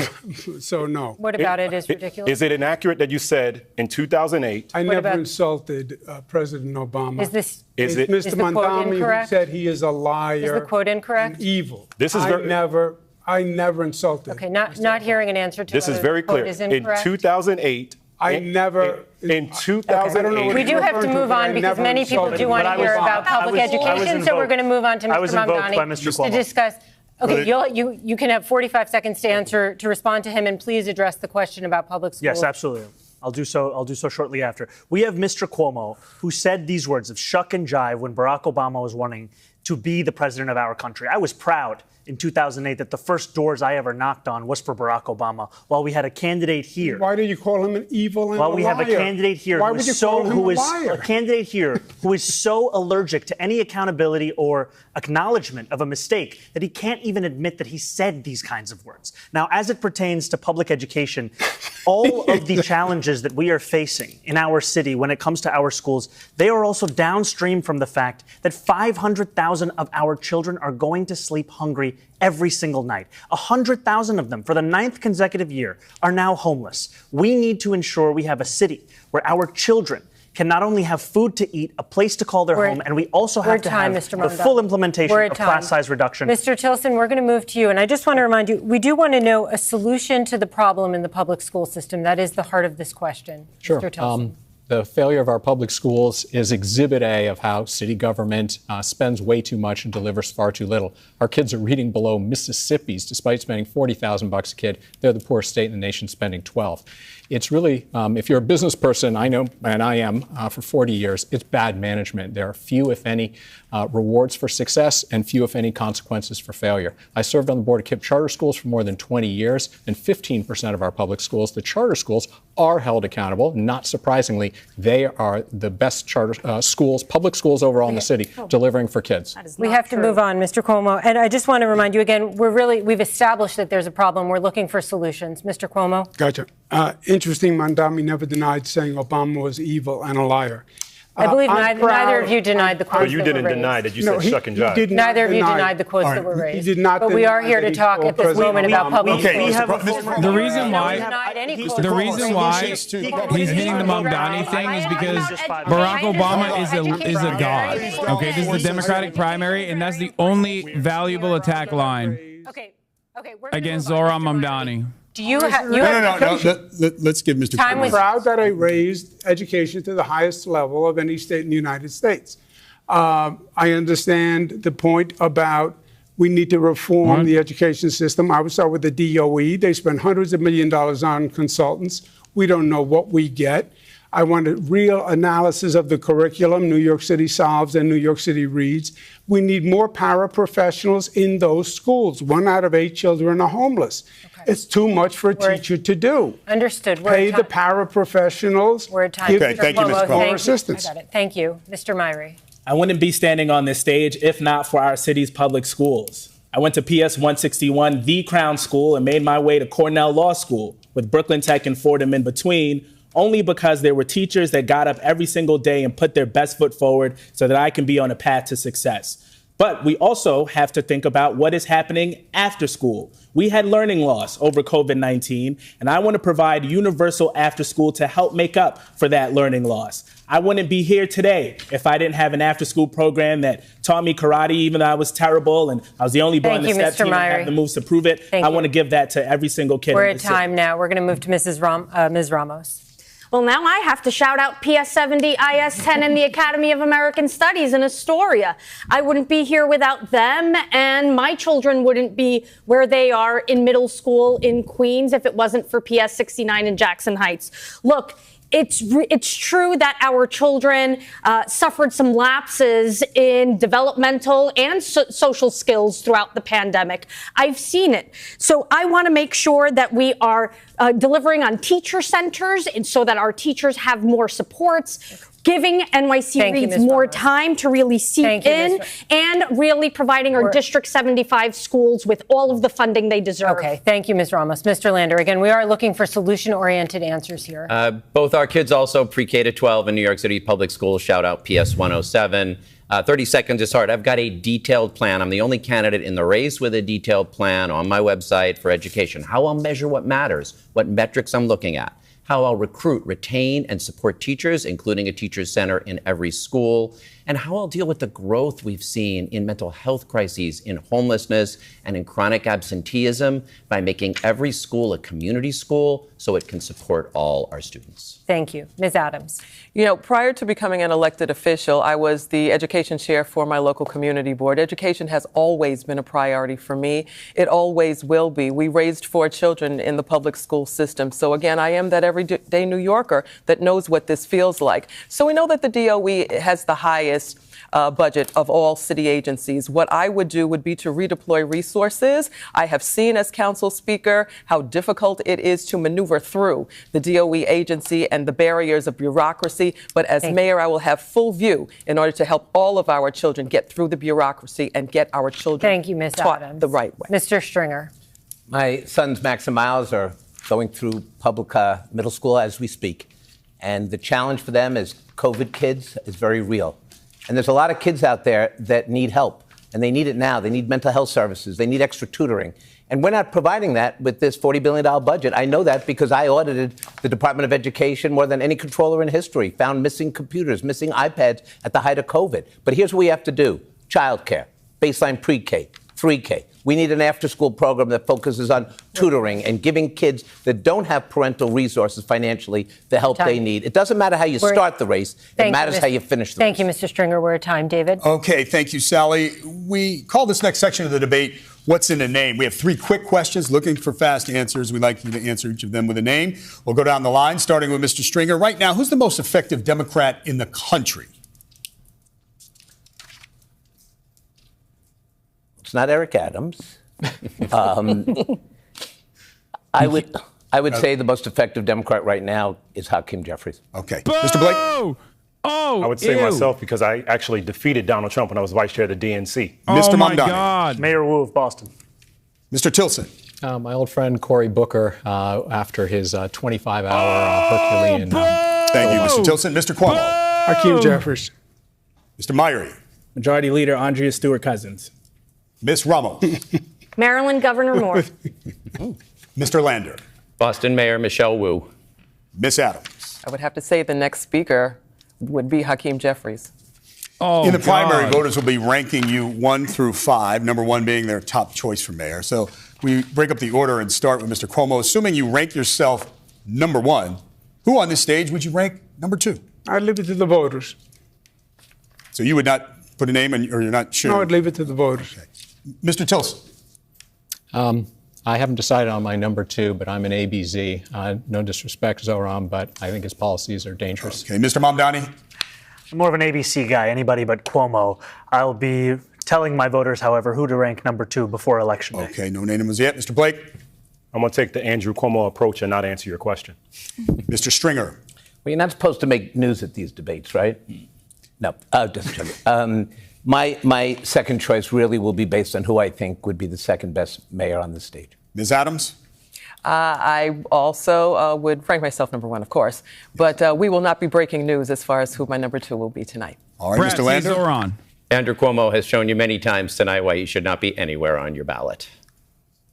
So no. What about it is ridiculous? Is it inaccurate that you said in 2008? I never insulted President Obama. Is Mr. Mamdani who said he is a liar? Is the quote incorrect? And evil. This is I never insulted. Okay, not hearing an answer to this is very clear. In 2008, in 2008. We do have to move on because many people do want to hear about public education, so we're going to move on to Mr. Mamdani to discuss. Okay, you can have 45 seconds to answer, to respond to him, and please address the question about public schools. Yes, absolutely. I'll do so shortly after. We have Mr. Cuomo, who said these words of shuck and jive when Barack Obama was running to be the president of our country. I was proud in 2008 that the first doors I ever knocked on was for Barack Obama, while we had a candidate here. Why do you call him an evil and while a we liar? have a candidate here Why would you call him a liar? A candidate here who is so allergic to any accountability or acknowledgement of a mistake that he can't even admit that he said these kinds of words. Now, as it pertains to public education, all of the challenges that we are facing in our city when it comes to our schools, they are also downstream from the fact that 500,000 of our children are going to sleep hungry every single night. 100,000 of them, for the 9th consecutive year, are now homeless. We need to ensure we have a city where our children can not only have food to eat, a place to call their home, and we also have to have the full implementation of class size reduction. Mr. Tilson, we're going to move to you. And I just want to remind you, we do want to know a solution to the problem in the public school system. That is the heart of this question. Sure. Mr. Tilson. The failure of our public schools is exhibit A of how city government spends way too much and delivers far too little. Our kids are reading below Mississippi's despite spending $40,000 a kid. They're the poorest state in the nation, spending 12. It's really, if you're a business person, I know, and I am for 40 years, it's bad management. There are few, if any, rewards for success and few, if any, consequences for failure. I served on the board of KIPP charter schools for more than 20 years, and 15% of our public schools, the charter schools, are held accountable. Not surprisingly, they are the best charter schools, public schools overall in the city, delivering for kids. We have to move on, Mr. Cuomo. And I just want to remind you again, we've established that there's a problem. We're looking for solutions. Mr. Cuomo? Gotcha. Interesting, Mamdani never denied saying Obama was evil and a liar. I believe neither of you denied the quotes. But you didn't deny that you said shuck and jive. Neither of you denied the quotes that were raised. He did not. But we are here to talk at this moment about public schools. The reason why he's hitting the Mamdani thing is because Barack Obama is a god. Okay, this is the Democratic primary, and that's the only valuable attack line against Zohran Mamdani. Do you have? No. Let's give Mr. I'm proud that I raised education to the highest level of any state in the United States. I understand the point about we need to reform the education system. I would start with the DOE. They spend hundreds of millions of dollars on consultants. We don't know what we get. I want a real analysis of the curriculum New York City solves and New York City reads. We need more paraprofessionals in those schools. 1 out of 8 children are homeless. Okay. It's too much for a teacher to do. Understood. Pay the paraprofessionals. We're at time. Okay, thank you, Ms. More assistance. I got it. Thank you. Mr. Myrie. I wouldn't be standing on this stage if not for our city's public schools. I went to PS 161, the Crown School, and made my way to Cornell Law School, with Brooklyn Tech and Fordham in between, only because there were teachers that got up every single day and put their best foot forward so that I can be on a path to success. But we also have to think about what is happening after school. We had learning loss over COVID-19, and I want to provide universal after school to help make up for that learning loss. I wouldn't be here today if I didn't have an after school program that taught me karate, even though I was terrible and I was the only boy on the step team that had the moves to prove it. I want to give that to every single kid. We're at time now. We're going to move to Ms. Ramos. Well, now I have to shout out PS 70, IS 10, and the Academy of American Studies in Astoria. I wouldn't be here without them, and my children wouldn't be where they are in middle school in Queens if it wasn't for PS 69 in Jackson Heights. Look, it's true that our children suffered some lapses in developmental and social skills throughout the pandemic. I've seen it. So I want to make sure that we are delivering on teacher centers and so that our teachers have more supports. Giving NYC Reads more time to really seek in and really providing our District 75 schools with all of the funding they deserve. Okay, thank you, Ms. Ramos. Mr. Lander, again, we are looking for solution-oriented answers here. Both our kids also pre-K to 12 in New York City public schools. Shout out PS 107. 30 seconds is hard. I've got a detailed plan. I'm the only candidate in the race with a detailed plan on my website for education. How I'll measure what matters, what metrics I'm looking at, how I'll recruit, retain, and support teachers, including a teacher's center in every school, and how I'll deal with the growth we've seen in mental health crises, in homelessness, and in chronic absenteeism by making every school a community school so it can support all our students. Thank you. Ms. Adams. You know, prior to becoming an elected official, I was the education chair for my local community board. Education has always been a priority for me. It always will be. We raised 4 children in the public school system. So again, I am that everyday New Yorker that knows what this feels like. So we know that the DOE has the highest budget of all city agencies. What I would do would be to redeploy resources. I have seen as council speaker how difficult it is to maneuver through the DOE agency and the barriers of bureaucracy. But as mayor, I will have full view in order to help all of our children get through the bureaucracy and get our children taught the right way. Mr. Stringer. My sons, Max and Miles, are going through public middle school as we speak. And the challenge for them as COVID kids is very real. And there's a lot of kids out there that need help, and they need it now. They need mental health services. They need extra tutoring. And we're not providing that with this $40 billion budget. I know that because I audited the Department of Education more than any controller in history, found missing computers, missing iPads at the height of COVID. But here's what we have to do. Childcare, baseline pre-K, 3K. We need an after-school program that focuses on tutoring and giving kids that don't have parental resources financially the help they need. It doesn't matter how you start the race. It matters how you finish the race. Thank you, Mr. Stringer. We're at time. David? Okay, thank you, Sally. We call this next section of the debate, What's in a Name? We have 3 quick questions looking for fast answers. We'd like you to answer each of them with a name. We'll go down the line, starting with Mr. Stringer. Right now, who's the most effective Democrat in the country? It's not Eric Adams. I would say the most effective Democrat right now is Hakeem Jeffries. Okay. Mr. Blake? I would say myself because I actually defeated Donald Trump when I was vice chair of the DNC. Mr. my Mamdani? God. Mayor Wu of Boston. Mr. Tilson? My old friend Cory Booker after his 25-hour Herculean. Thank you, Mr. Tilson. Mr. Cuomo? Hakeem Jeffries. Mr. Myrie? Majority Leader Andrea Stewart-Cousins. Ms. Ramos? Maryland Governor Moore. Mr. Lander? Boston Mayor Michelle Wu. Ms. Adams? I would have to say the next speaker would be Hakeem Jeffries. In the primary, voters will be ranking you 1 through 5, number 1 being their top choice for mayor. So we break up the order and start with Mr. Cuomo. Assuming you rank yourself number one, who on this stage would you rank number two? I'd leave it to the voters. So you would not put a name in, or you're not sure? No, I'd leave it to the voters. Okay. Mr. Tilson. I haven't decided on my number two, but I'm an ABZ. No disrespect, Zohran, but I think his policies are dangerous. Okay, Mr. Mamdani. I'm more of an ABC guy, anybody but Cuomo. I'll be telling my voters, however, who to rank number two before Election Day. Okay, no name was yet. Mr. Blake. I'm going to take the Andrew Cuomo approach and not answer your question. Mr. Stringer. Well, you're not supposed to make news at these debates, right? No, just joking. My second choice really will be based on who I think would be the second best mayor on the stage. Ms. Adams? I also would rank myself number one, of course. But we will not be breaking news as far as who my number two will be tonight. All right, Mr. Lander? Zohran. Andrew Cuomo has shown you many times tonight why he should not be anywhere on your ballot.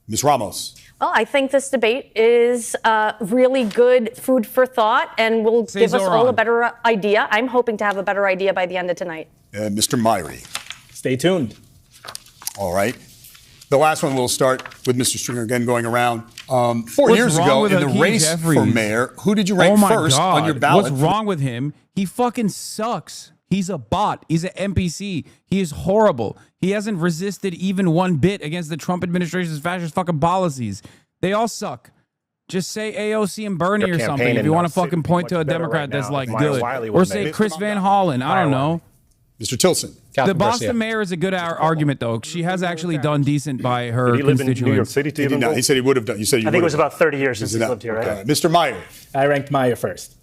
Ms. Ramos? Well, I think this debate is really good food for thought and will give us all a better idea. I'm hoping to have a better idea by the end of tonight. Mr. Myrie? Stay tuned. All right. The last one, we'll start with Mr. Stringer again going around. 4 years ago in the race for mayor, who did you rank first on your ballot? What's wrong with him? He fucking sucks. He's a bot. He's an NPC. He is horrible. He hasn't resisted even one bit against the Trump administration's fascist fucking policies. They all suck. Just say AOC and Bernie or something if you want to fucking point to a Democrat that's like good. Or say Chris Van Hollen. I don't know. Mr. Tilson. The Boston mayor is a good argument, though. She has actually done decent by her Did he live constituents. in New York City to even vote? He said he would have done. You said you I think it was about 30 years since he lived here, right? Mr. Meyer. I ranked Meyer first.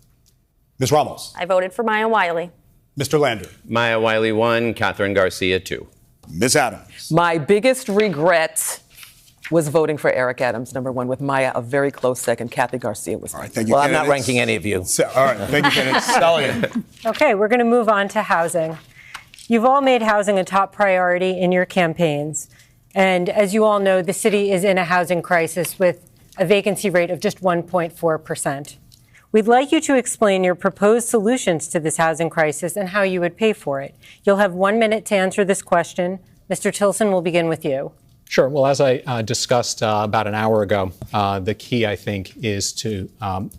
Ms. Ramos. I voted for Maya Wiley. Mr. Lander. Maya Wiley 1, Catherine Garcia 2. Ms. Adams. My biggest regret was voting for Eric Adams, number one, with Maya a very close second. Kathy Garcia was. All right, thank you, well, I'm not ranking any of you. All right, thank you, candidates. Stallion. Okay, we're going to move on to housing. You've all made housing a top priority in your campaigns. And as you all know, the city is in a housing crisis with a vacancy rate of just 1.4%. We'd like you to explain your proposed solutions to this housing crisis and how you would pay for it. You'll have 1 minute to answer this question. Mr. Tilson, we'll begin with you. Sure. Well, as I discussed about an hour ago, the key, I think, is to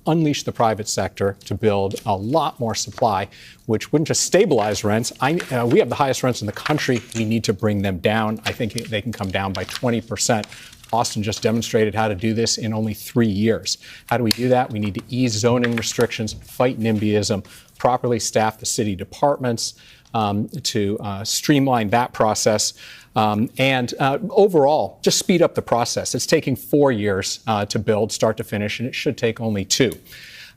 unleash the private sector to build a lot more supply, which wouldn't just stabilize rents. We have the highest rents in the country. We need to bring them down. I think they can come down by 20%. Austin just demonstrated how to do this in only 3 years. How do we do that? We need to ease zoning restrictions, fight NIMBYism, properly staff the city departments, to streamline that process, and overall, just speed up the process. It's taking 4 years to build, start to finish, and it should take only 2.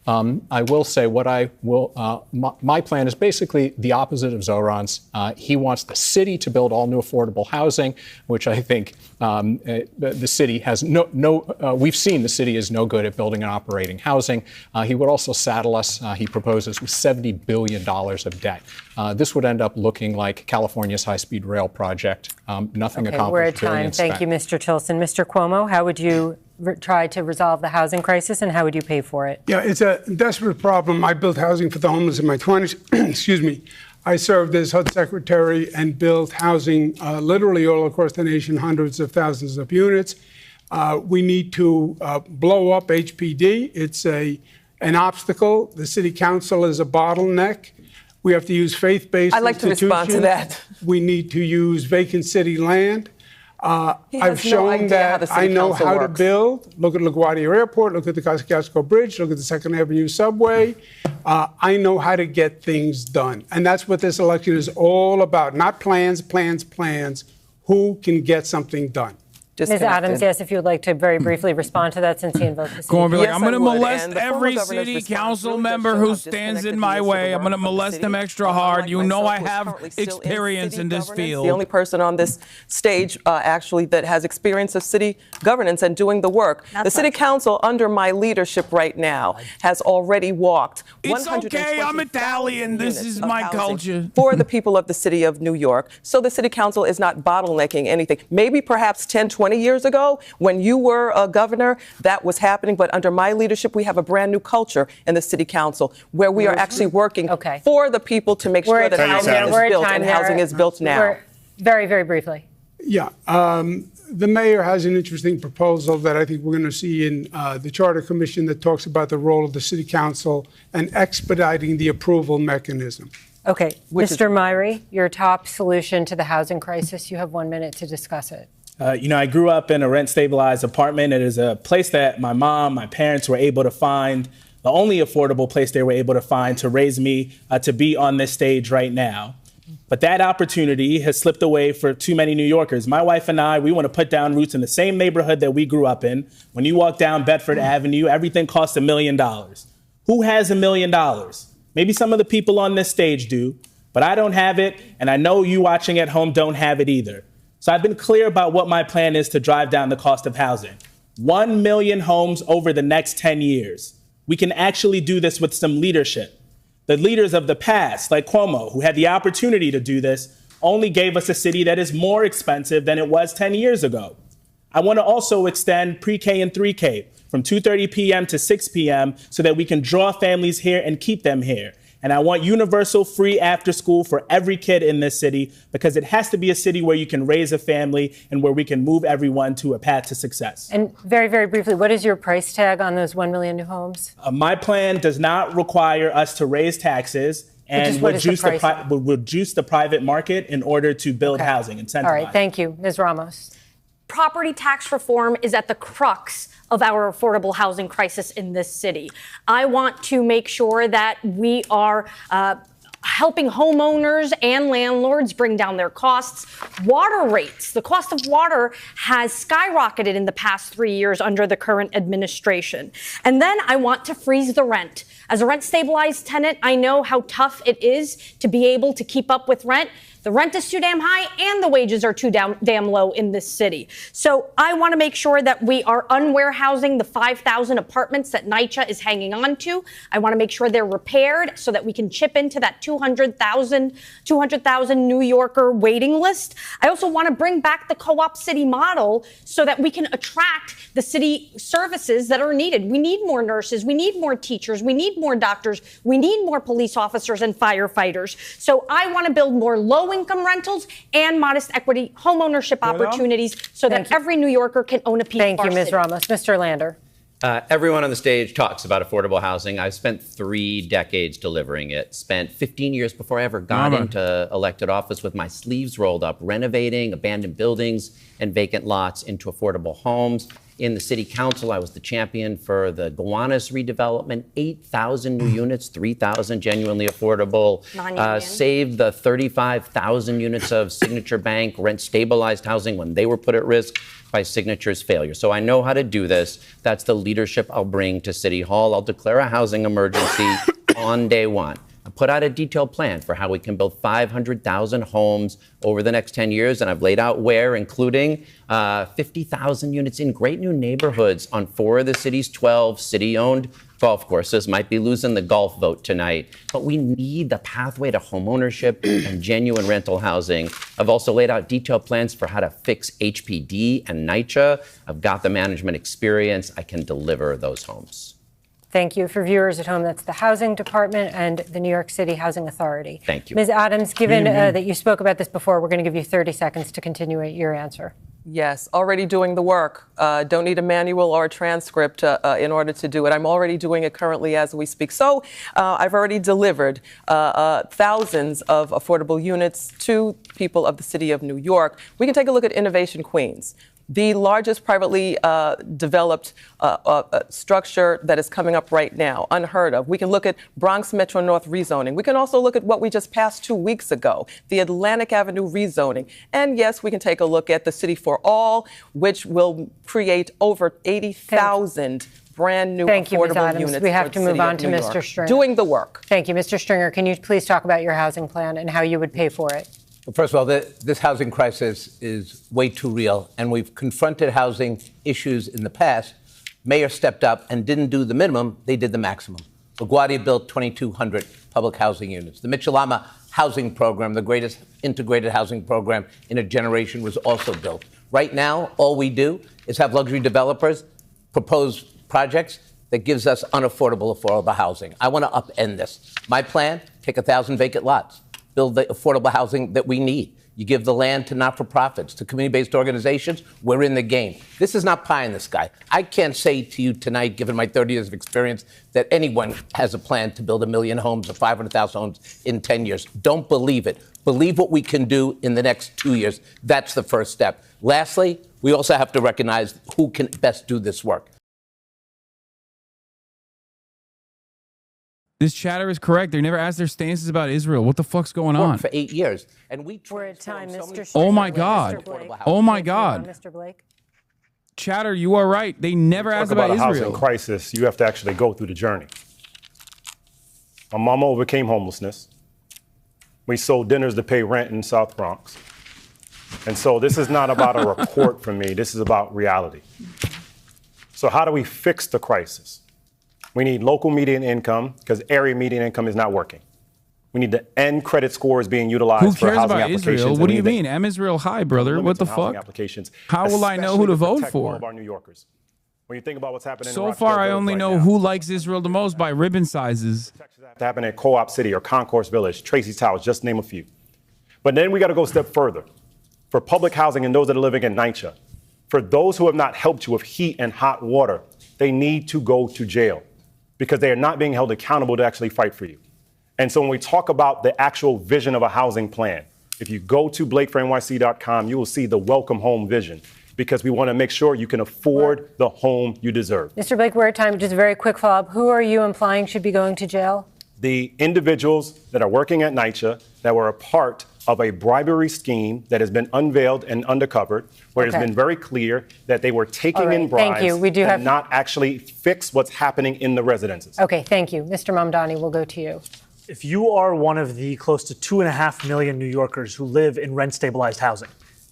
I will say my plan is basically the opposite of Zohran's. He wants the city to build all new affordable housing, which I think the city has we've seen the city is no good at building and operating housing. He would also saddle us, he proposes, with $70 billion of debt. This would end up looking like California's high-speed rail project. Nothing accomplished. We're at time. Thank you, Mr. Tilson. Mr. Cuomo, how would you try to resolve the housing crisis, and how would you pay for it? Yeah, it's a desperate problem. I built housing for the homeless in my 20s. Excuse me. I served as HUD secretary and built housing literally all across the nation, hundreds of thousands of units. We need to blow up HPD. It's an obstacle. The city council is a bottleneck. We have to use faith-based I'd like to respond to that. We need to use vacant city land. I've shown that I know how to build. Look at LaGuardia Airport, look at the Kosciuszko Bridge, look at the 2nd Avenue subway. I know how to get things done. And that's what this election is all about. Not plans. Who can get something done? Ms. Adams, yes, if you would like to very briefly respond to that, since he invoked the I'm going to molest every city council member who stands in my way. I'm going to molest them extra hard. You know I have experience in this field. The only person on this stage, actually, that has experience of city governance and doing the work. The city council, under my leadership right now, has already walked. It's okay, I'm Italian. This is my culture. For the people of the city of New York. So the city council is not bottlenecking anything. Maybe perhaps 10, 20 years ago, when you were a governor, that was happening. But under my leadership, we have a brand new culture in the city council where we are actually working for the people to make sure that housing is built, and housing is built now. Very, very briefly. Yeah. the mayor has an interesting proposal that I think we're going to see in the Charter Commission that talks about the role of the city council and expediting the approval mechanism. Okay, Mr. Myrie, your top solution to the housing crisis. You have 1 minute to discuss it. I grew up in a rent-stabilized apartment. It is a place that my mom, my parents were able to find, the only affordable place they were able to find to raise me to be on this stage right now. But that opportunity has slipped away for too many New Yorkers. My wife and I, we want to put down roots in the same neighborhood that we grew up in. When you walk down Bedford Avenue, everything costs $1 million. Who has $1 million? Maybe some of the people on this stage do, but I don't have it, and I know you watching at home don't have it either. So I've been clear about what my plan is to drive down the cost of housing. 1 million homes over the next 10 years. We can actually do this with some leadership. The leaders of the past, like Cuomo, who had the opportunity to do this, only gave us a city that is more expensive than it was 10 years ago. I want to also extend pre-K and 3K from 2:30 p.m. to 6 p.m. so that we can draw families here and keep them here. And I want universal free after school for every kid in this city, because it has to be a city where you can raise a family and where we can move everyone to a path to success. And very, very briefly, what is your price tag on those 1 million new homes? My plan does not require us to raise taxes and reduce the private market in order to build housing, incentivize. All right, thank you. Ms. Ramos. Property tax reform is at the crux of our affordable housing crisis in this city. I want to make sure that we are helping homeowners and landlords bring down their costs. Water rates, the cost of water has skyrocketed in the past 3 years under the current administration. And then I want to freeze the rent. As a rent-stabilized tenant, I know how tough it is to be able to keep up with rent. The rent is too damn high and the wages are too damn low in this city. So I want to make sure that we are unwarehousing the 5,000 apartments that NYCHA is hanging on to. I want to make sure they're repaired so that we can chip into that 200,000 New Yorker waiting list. I also want to bring back the co-op city model so that we can attract the city services that are needed. We need more nurses. We need more teachers. We need more doctors. We need more police officers and firefighters. So I want to build more low-income rentals and modest equity homeownership opportunities so that every New Yorker can own a piece of our city. Thank you, Ms. Ramos. Mr. Lander. Everyone on the stage talks about affordable housing. I've spent 3 decades delivering it. Spent 15 years before I ever got into elected office with my sleeves rolled up, renovating abandoned buildings and vacant lots into affordable homes. In the city council, I was the champion for the Gowanus redevelopment, 8,000 new units, 3,000 genuinely affordable. Saved the 35,000 units of Signature Bank rent-stabilized housing when they were put at risk by Signature's failure. So I know how to do this. That's the leadership I'll bring to City Hall. I'll declare a housing emergency on day one. I put out a detailed plan for how we can build 500,000 homes over the next 10 years, and I've laid out where, including 50,000 units in great new neighborhoods on 4 of the city's 12 city-owned golf courses. Might be losing the golf vote tonight, but we need the pathway to homeownership and genuine rental housing. I've also laid out detailed plans for how to fix HPD and NYCHA. I've got the management experience. I can deliver those homes. Thank you. For viewers at home, that's the Housing Department and the New York City Housing Authority. Thank you. Ms. Adams, given that you spoke about this before, we're going to give you 30 seconds to continue your answer. Yes, already doing the work. Don't need a manual or a transcript in order to do it. I'm already doing it currently as we speak. So I've already delivered thousands of affordable units to people of the city of New York. We can take a look at Innovation Queens, the largest privately developed structure that is coming up right now, unheard of. We can look at Bronx Metro North rezoning. We can also look at what we just passed 2 weeks ago, the Atlantic Avenue rezoning. And yes, we can take a look at the City for All, which will create over 80,000 brand new affordable units. We have to move on to Mr. Stringer. Doing the work. Thank you. Mr. Stringer, can you please talk about your housing plan and how you would pay for it? Well, first of all, this housing crisis is way too real, and we've confronted housing issues in the past. Mayor stepped up and didn't do the minimum, they did the maximum. LaGuardia built 2,200 public housing units. The Mitchell-Lama housing program, the greatest integrated housing program in a generation, was also built. Right now, all we do is have luxury developers propose projects that gives us affordable housing. I want to upend this. My plan, take 1,000 vacant lots, build the affordable housing that we need. You give the land to not-for-profits, to community-based organizations. We're in the game. This is not pie in the sky. I can't say to you tonight, given my 30 years of experience, that anyone has a plan to build 1 million homes or 500,000 homes in 10 years. Don't believe it. Believe what we can do in the next 2 years. That's the first step. Lastly, we also have to recognize who can best do this work. This chatter is correct. They never asked their stances about Israel. What the fuck's going on? For 8 years. And we're at time, Mr. Oh my God. Oh my God. Mr. Blake. Chatter, you are right. They never asked about Israel. Housing crisis, you have to actually go through the journey. My mama overcame homelessness. We sold dinners to pay rent in South Bronx. And so this is not about a report from me. This is about reality. So how do we fix the crisis? We need local median income because area median income is not working. We need to end credit scores being utilized Who for cares housing about applications. Israel? What do you mean? I'm Israel high, brother. What the fuck? How will I know who to vote for? Of our New Yorkers. When you think about what's happening so far, I only know who likes Israel the most by ribbon sizes. To happen in Co-op City or Concourse Village, Tracy's Towers, just to name a few. But then we got to go a step further. For public housing and those that are living in NYCHA, for those who have not helped you with heat and hot water, they need to go to jail because they are not being held accountable to actually fight for you. And so when we talk about the actual vision of a housing plan, if you go to blakefornyc.com, you will see the welcome home vision because we want to make sure you can afford the home you deserve. Mr. Blake, we're at time. Just a very quick follow-up. Who are you implying should be going to jail? The individuals that are working at NYCHA that were a part of a bribery scheme that has been unveiled and undercovered, where it's been very clear that they were taking in bribes and not actually fix what's happening in the residences. Okay, thank you. Mr. Mamdani, we'll go to you. If you are one of the close to 2.5 million New Yorkers who live in rent-stabilized housing,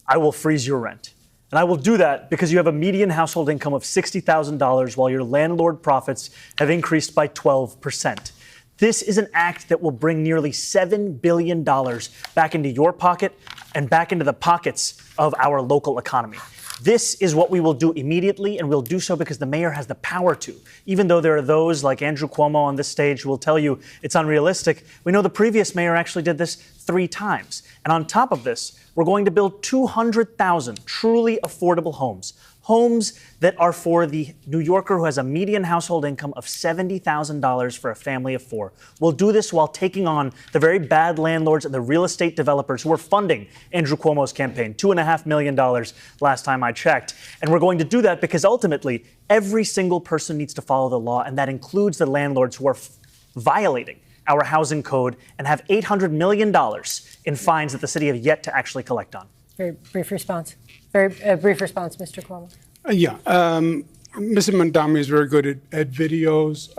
I will freeze your rent. And I will do that because you have a median household income of $60,000 while your landlord profits have increased by 12%. This is an act that will bring nearly $7 billion back into your pocket and back into the pockets of our local economy. This is what we will do immediately, and we'll do so because the mayor has the power to. Even though there are those like Andrew Cuomo on this stage who will tell you it's unrealistic, we know the previous mayor actually did this 3 times. And on top of this, we're going to build 200,000 truly affordable homes. Homes that are for the New Yorker who has a median household income of $70,000 for a family of 4. We'll do this while taking on the very bad landlords and the real estate developers who are funding Andrew Cuomo's campaign, $2.5 million last time I checked. And we're going to do that because ultimately every single person needs to follow the law, and that includes the landlords who are violating our housing code and have $800 million in fines that the city have yet to actually collect on. Very brief response. Very brief response, Mr. Cuomo. Mr. Mamdani is very good at videos,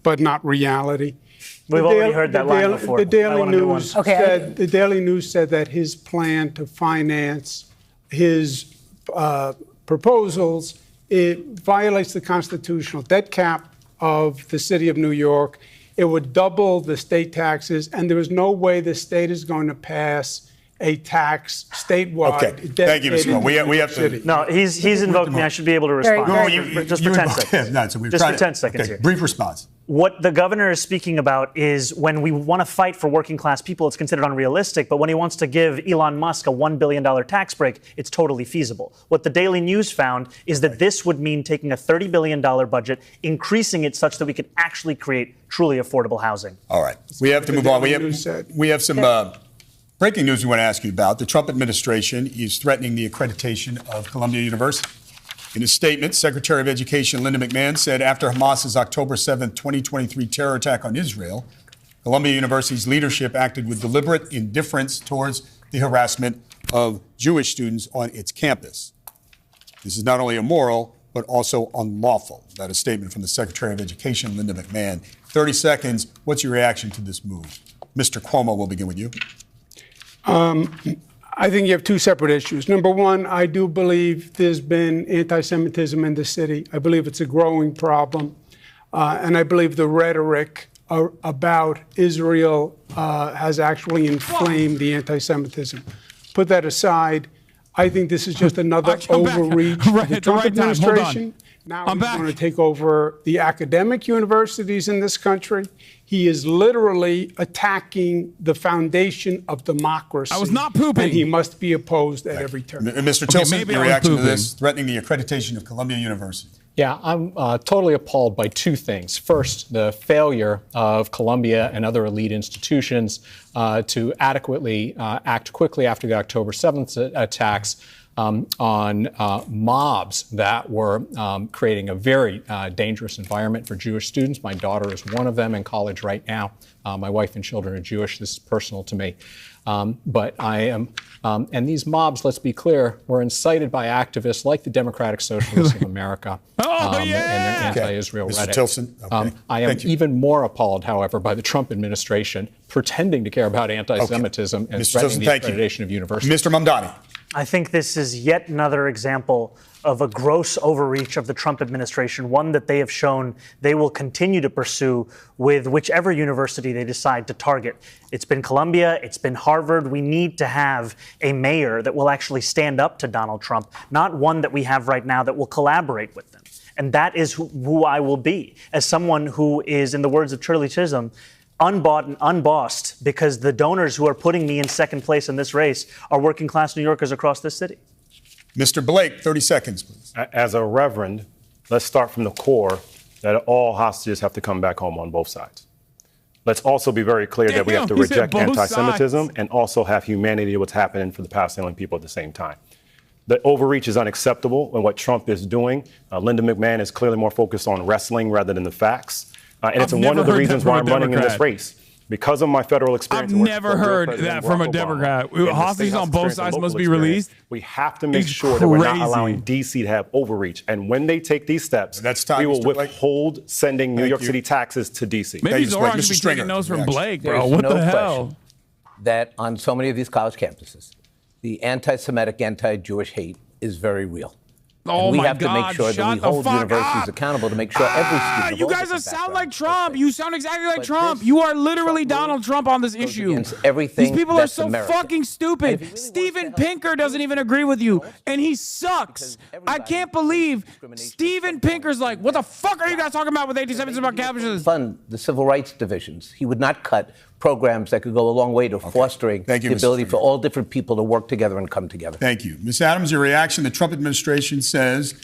but not reality. We've already heard that line before. The Daily News said that his plan to finance his proposals, it violates the constitutional debt cap of the city of New York. It would double the state taxes, and there is no way the state is going to pass a tax statewide. Okay. Thank you, Mr. Cuomo. We have to. No, he's invoked me. I should be able to respond. Just for 10 seconds. Just for 10 seconds here. Brief response. What the governor is speaking about is when we want to fight for working class people, it's considered unrealistic. But when he wants to give Elon Musk a $1 billion tax break, it's totally feasible. What the Daily News found is that this would mean taking a $30 billion budget, increasing it such that we could actually create truly affordable housing. All right. We have to move on. We have some breaking news we want to ask you about. The Trump administration is threatening the accreditation of Columbia University. In a statement, Secretary of Education Linda McMahon said after Hamas's October 7, 2023 terror attack on Israel, Columbia University's leadership acted with deliberate indifference towards the harassment of Jewish students on its campus. This is not only immoral, but also unlawful. That is a statement from the Secretary of Education, Linda McMahon. 30 seconds. What's your reaction to this move? Mr. Cuomo, we'll begin with you. I think you have 2 separate issues. Number one, I do believe there's been anti-Semitism in the city. I believe it's a growing problem. And I believe the rhetoric about Israel has actually inflamed the anti-Semitism. Put that aside, I think this is just another overreach. Right, the Trump administration Now he's going to take over the academic universities in this country. He is literally attacking the foundation of democracy. I was not pooping. And he must be opposed at every turn. Mr. Tilson, your reaction to this, threatening the accreditation of Columbia University. Yeah, I'm totally appalled by two things. First, the failure of Columbia and other elite institutions to adequately act quickly after the October 7th attacks on mobs that were creating a very dangerous environment for Jewish students. My daughter is one of them in college right now. My wife and children are Jewish. This is personal to me. But I am, and these mobs, let's be clear, were incited by activists like the Democratic Socialists of America and their anti-Israel rhetoric. Mr. Tilson, I am even more appalled, however, by the Trump administration pretending to care about anti-Semitism and threatening the accreditation of universities. Mr. Mamdani. I think this is yet another example of a gross overreach of the Trump administration, one that they have shown they will continue to pursue with whichever university they decide to target. It's been Columbia, it's been Harvard. We need to have a mayor that will actually stand up to Donald Trump, not one that we have right now that will collaborate with them. And that is who I will be, as someone who is, in the words of Shirley Chisholm, unbought and unbossed, because the donors who are putting me in second place in this race are working class New Yorkers across this city. Mr. Blake, 30 seconds, please. As a reverend, let's start from the core that all hostages have to come back home on both sides. Let's also be very clear that we have to reject anti-Semitism and also have humanity to what's happening for the Palestinian people at the same time. The overreach is unacceptable in what Trump is doing. Linda McMahon is clearly more focused on wrestling rather than the facts. And it's one of the reasons why I'm running in this race. Because of my federal experience. I've never heard that from a Democrat. Hostages on both sides must be released. We have to make sure that we're not allowing D.C. to have overreach. And when they take these steps, we will withhold sending New York City taxes to D.C. Maybe Zohran should be taking notes from Blake, bro. What the hell? That on so many of these college campuses, the anti-Semitic, anti-Jewish hate is very real. Oh we my have God, to make sure that we hold universities accountable to make sure every student. You guys sound like Trump. You sound exactly like Trump. You are literally Donald Trump on this issue. Everything. These people are so American. fucking stupid. Steven Pinker doesn't even agree with you, and he sucks. I can't believe Steven Pinker's like, what the fuck are you guys talking about with anti-Semitism about campuses? Fund the civil rights divisions. He would not cut programs that could go a long way to fostering the ability for all different people to work together and come together. Thank you. Ms. Adams, your reaction. The Trump administration says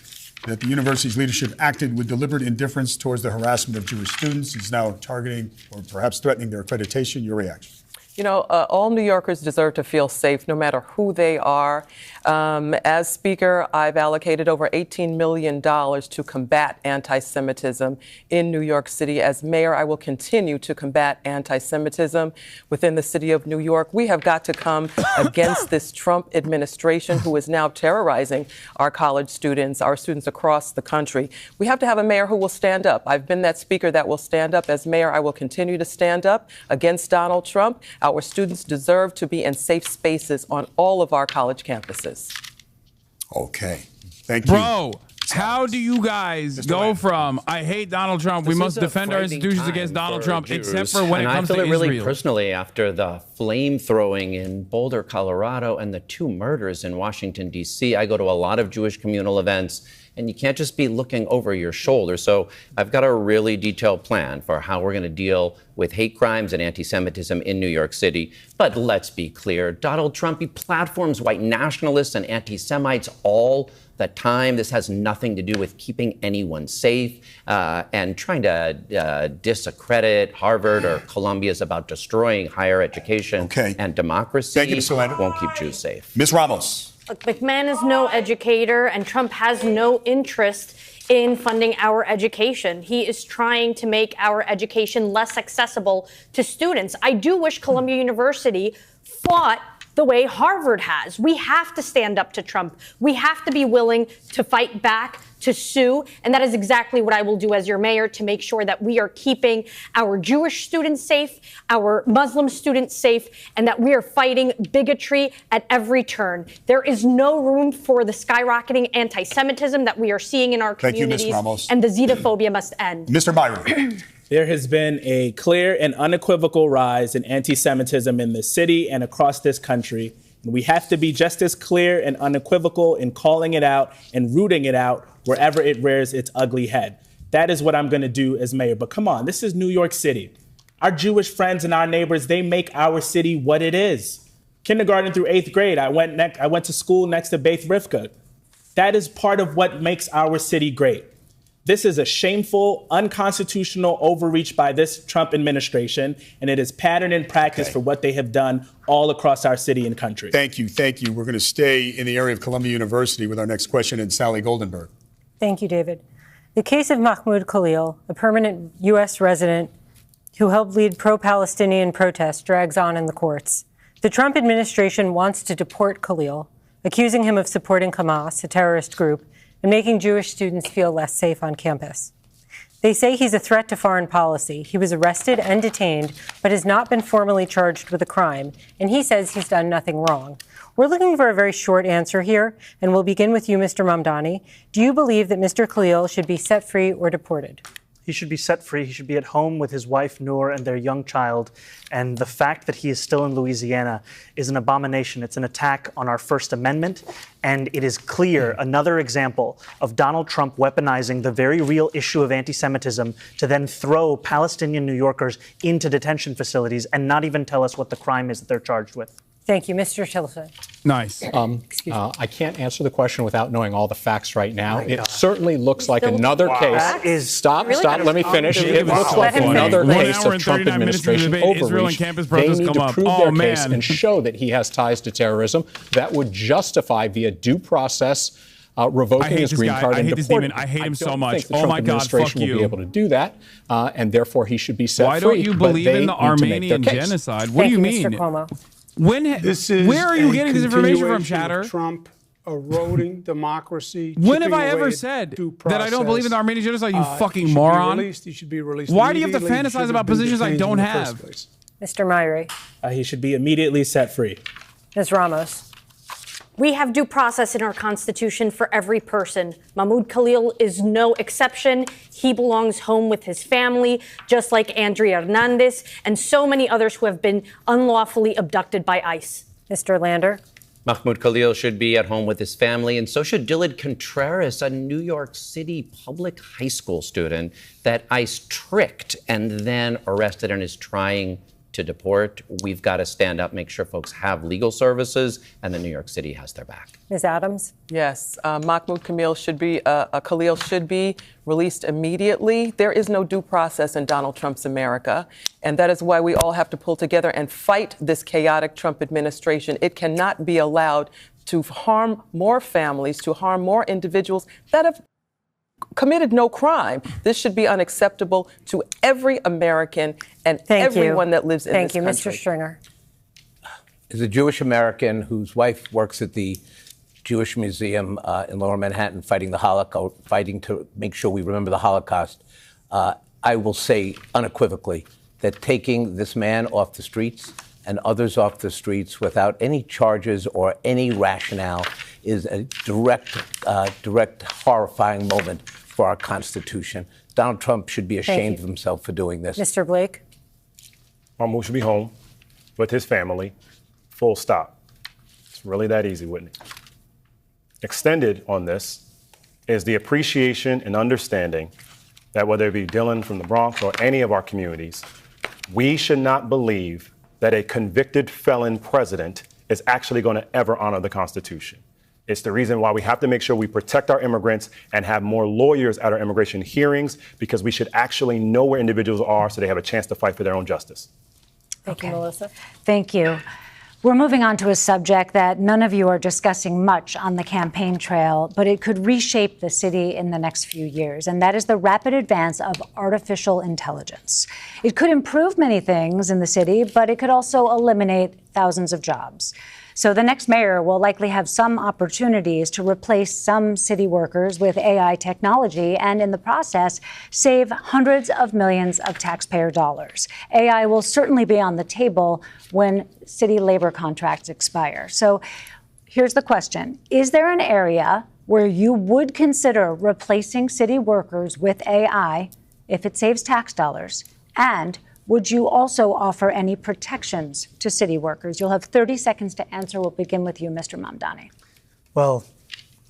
that the university's leadership acted with deliberate indifference towards the harassment of Jewish students. It's now targeting or perhaps threatening their accreditation. Your reaction. You know, all New Yorkers deserve to feel safe, no matter who they are. As Speaker, I've allocated over $18 million to combat anti-Semitism in New York City. As mayor, I will continue to combat anti-Semitism within the city of New York. We have got to come against this Trump administration who is now terrorizing our college students, our students across the country. We have to have a mayor who will stand up. I've been that speaker that will stand up. As mayor, I will continue to stand up against Donald Trump. Our students deserve to be in safe spaces on all of our college campuses. Okay. Thank you. Bro, how do you guys go from, I hate Donald Trump, we must defend our institutions against Donald Trump, except for when it comes to Israel? I feel it really personally after the flame throwing in Boulder, Colorado, and the 2 murders in Washington, D.C. I go to a lot of Jewish communal events, and you can't just be looking over your shoulder. So I've got a really detailed plan for how we're going to deal with hate crimes and anti-Semitism in New York City. But let's be clear, Donald Trump, he platforms white nationalists and anti-Semites all the time. This has nothing to do with keeping anyone safe and trying to discredit Harvard or Columbia is about destroying higher education and democracy. Thank you, Mr. Lander. Won't keep Jews safe. Ms. Ramos. Look, McMahon is no educator, and Trump has no interest in funding our education. He is trying to make our education less accessible to students. I do wish Columbia University fought the way Harvard has. We have to stand up to Trump. We have to be willing to fight back, to sue, and that is exactly what I will do as your mayor to make sure that we are keeping our Jewish students safe, our Muslim students safe, and that we are fighting bigotry at every turn. There is no room for the skyrocketing anti-Semitism that we are seeing in our communities, Ms. Ramos. And the xenophobia must end. Mr. Byron. There has been a clear and unequivocal rise in anti-Semitism in this city and across this country. And we have to be just as clear and unequivocal in calling it out and rooting it out wherever it rears its ugly head. That is what I'm going to do as mayor. But come on, this is New York City. Our Jewish friends and our neighbors, they make our city what it is. Kindergarten through 8th grade, I went to school next to Beit Rivka. That is part of what makes our city great. This is a shameful, unconstitutional overreach by this Trump administration, and it is pattern and practice for what they have done all across our city and country. Thank you. Thank you. We're going to stay in the area of Columbia University with our next question and Sally Goldenberg. Thank you, David. The case of Mahmoud Khalil, a permanent U.S. resident who helped lead pro-Palestinian protests, drags on in the courts. The Trump administration wants to deport Khalil, accusing him of supporting Hamas, a terrorist group, and making Jewish students feel less safe on campus. They say he's a threat to foreign policy. He was arrested and detained, but has not been formally charged with a crime, and he says he's done nothing wrong. We're looking for a very short answer here, and we'll begin with you, Mr. Mamdani. Do you believe that Mr. Khalil should be set free or deported? He should be set free. He should be at home with his wife, Noor, and their young child. And the fact that he is still in Louisiana is an abomination. It's an attack on our First Amendment. And it is clear, another example of Donald Trump weaponizing the very real issue of anti-Semitism to then throw Palestinian New Yorkers into detention facilities and not even tell us what the crime is that they're charged with. Thank you. Mr. Tillerson. Nice. I can't answer the question without knowing all the facts right now. It certainly looks like another case. Stop, let me finish. It looks like another case of Trump administration overreach. They need to prove their case and show that he has ties to terrorism. That would justify via due process revoking his green card and deporting him. I hate him so much. Oh my God, fuck you. Will be able to do that, and therefore he should be set free. Why don't you believe in the Armenian genocide? What do you mean? Mr. Cuomo. Where are you getting this information from, Chatter? Trump eroding democracy. When have I ever said that I don't believe in the Armenian genocide, you fucking moron? He should be released. Why do you have to fantasize about positions I don't have? Mr. Myrie. He should be immediately set free. Ms. Ramos. We have due process in our Constitution for every person. Mahmoud Khalil is no exception. He belongs home with his family, just like Andrea Hernandez and so many others who have been unlawfully abducted by ICE. Mr. Lander. Mahmoud Khalil should be at home with his family, and so should Dylan Contreras, a New York City public high school student that ICE tricked and then arrested and is trying to deport. We've got to stand up, make sure folks have legal services, and then New York City has their back. Ms. Adams? Yes, Mahmoud Khalil should be released immediately. There is no due process in Donald Trump's America, and that is why we all have to pull together and fight this chaotic Trump administration. It cannot be allowed to harm more families, to harm more individuals that have committed no crime. This should be unacceptable to every American and everyone that lives in this country. Thank you. Mr. Stringer. As a Jewish American whose wife works at the Jewish Museum in Lower Manhattan fighting the Holocaust, fighting to make sure we remember the Holocaust, I will say unequivocally that taking this man off the streets and others off the streets without any charges or any rationale is a direct horrifying moment for our Constitution. Donald Trump should be ashamed of himself for doing this. Mr. Blake? Mahmoud should be home with his family, full stop. It's really that easy, Whitney. Extended on this is the appreciation and understanding that whether it be Dylan from the Bronx or any of our communities, we should not believe that a convicted felon president is actually going to ever honor the Constitution. It's the reason why we have to make sure we protect our immigrants and have more lawyers at our immigration hearings, because we should actually know where individuals are so they have a chance to fight for their own justice. Thank you, Melissa. Thank you. We're moving on to a subject that none of you are discussing much on the campaign trail, but it could reshape the city in the next few years, and that is the rapid advance of artificial intelligence. It could improve many things in the city, but it could also eliminate thousands of jobs. So the next mayor will likely have some opportunities to replace some city workers with AI technology and in the process save hundreds of millions of taxpayer dollars. AI will certainly be on the table when city labor contracts expire. So here's the question. Is there an area where you would consider replacing city workers with AI if it saves tax dollars? And would you also offer any protections to city workers? You'll have 30 seconds to answer. We'll begin with you, Mr. Mamdani. Well,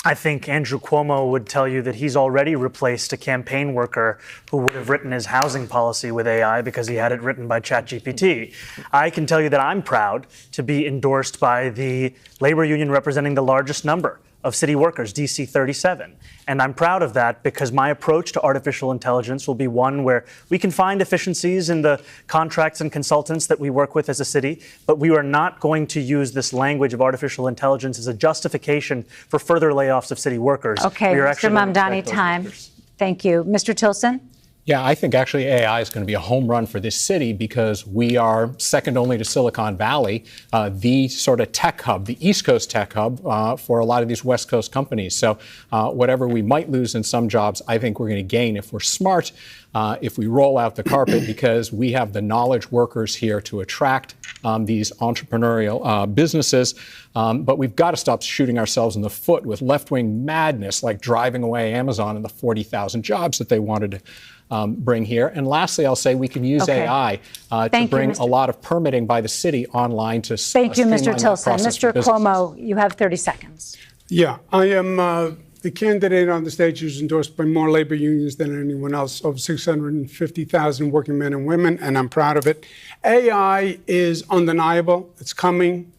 I think Andrew Cuomo would tell you that he's already replaced a campaign worker who would have written his housing policy with AI because he had it written by ChatGPT. I can tell you that I'm proud to be endorsed by the labor union representing the largest number of city workers, DC 37. And I'm proud of that because my approach to artificial intelligence will be one where we can find efficiencies in the contracts and consultants that we work with as a city, but we are not going to use this language of artificial intelligence as a justification for further layoffs of city workers. Okay, Mr. Mamdani, time. Thank you. Mr. Tilson? Yeah, I think actually AI is going to be a home run for this city because we are second only to Silicon Valley, the sort of tech hub, the East Coast tech hub for a lot of these West Coast companies. So whatever we might lose in some jobs, I think we're going to gain if we're smart, if we roll out the carpet, because we have the knowledge workers here to attract these entrepreneurial businesses. But we've got to stop shooting ourselves in the foot with left-wing madness like driving away Amazon and the 40,000 jobs that they wanted to bring here. And lastly, I'll say we can use AI to bring a lot of permitting by the city online to Thank you, Mr. Tilson. Mr. Cuomo, you have 30 seconds. Yeah, I am the candidate on the stage who's endorsed by more labor unions than anyone else, over 650,000 working men and women, and I'm proud of it. AI is undeniable. It's coming.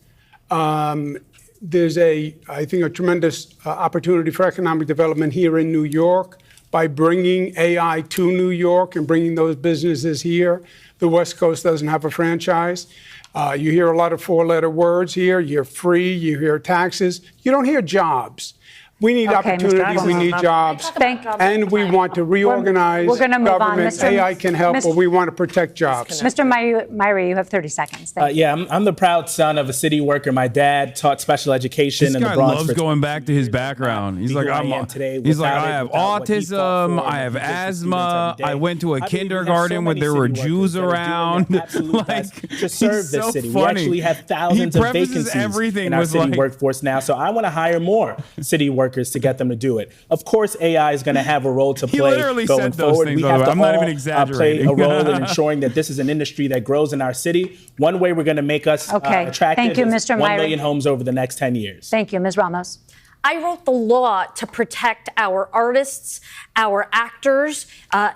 There's I think, a tremendous opportunity for economic development here in New York by bringing AI to New York and bringing those businesses here. The West Coast doesn't have a franchise. You hear a lot of four-letter words here. You hear free, you hear taxes. You don't hear jobs. We need opportunity, we need jobs, and we want to reorganize government. AI can help, but we want to protect jobs. Mr. Myrie, you have 30 seconds. Yeah, I'm the proud son of a city worker. My dad taught special education in the Bronx. This guy loves going back to his background. He's like, I have autism, I have asthma, I went to a kindergarten where there were Jews around. To serve this city. We actually have thousands of vacancies in our city workforce now, so I want to hire more city workers to get them to do it. Of course, AI is going to have a role to play going forward. We have to play a role in ensuring that this is an industry that grows in our city. One way we're going to make us attractive Thank you, Mr. is 1 million homes over the next 10 years. Thank you, Ms. Ramos. I wrote the law to protect our artists, our actors,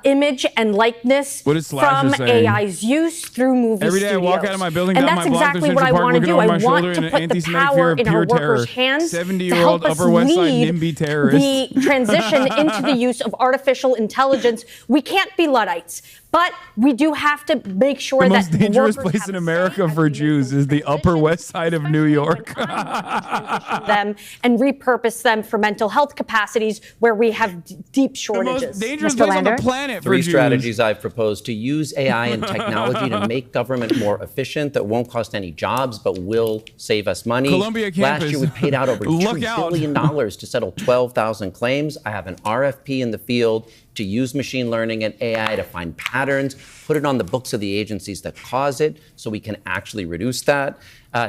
image and likeness from AI's use through movie Every day studios. I walk out of my building, and down that's my block, exactly what I want to do. I want to put the power in our workers' hands to help us lead the transition into the use of artificial intelligence. We can't be Luddites, but we do have to make sure that the most dangerous place in America for Jews is the Upper West Side of New York. them and repurpose them for mental health capacities where we have deep shortages. The most dangerous place on the planet for Three Jews. strategies I've proposed to use AI and technology to make government more efficient that won't cost any jobs but will save us money. Columbia campus. Last year we paid out over $2 billion to settle 12,000 claims. I have an RFP in the field to use machine learning and AI to find patterns, put it on the books of the agencies that cause it so we can actually reduce that.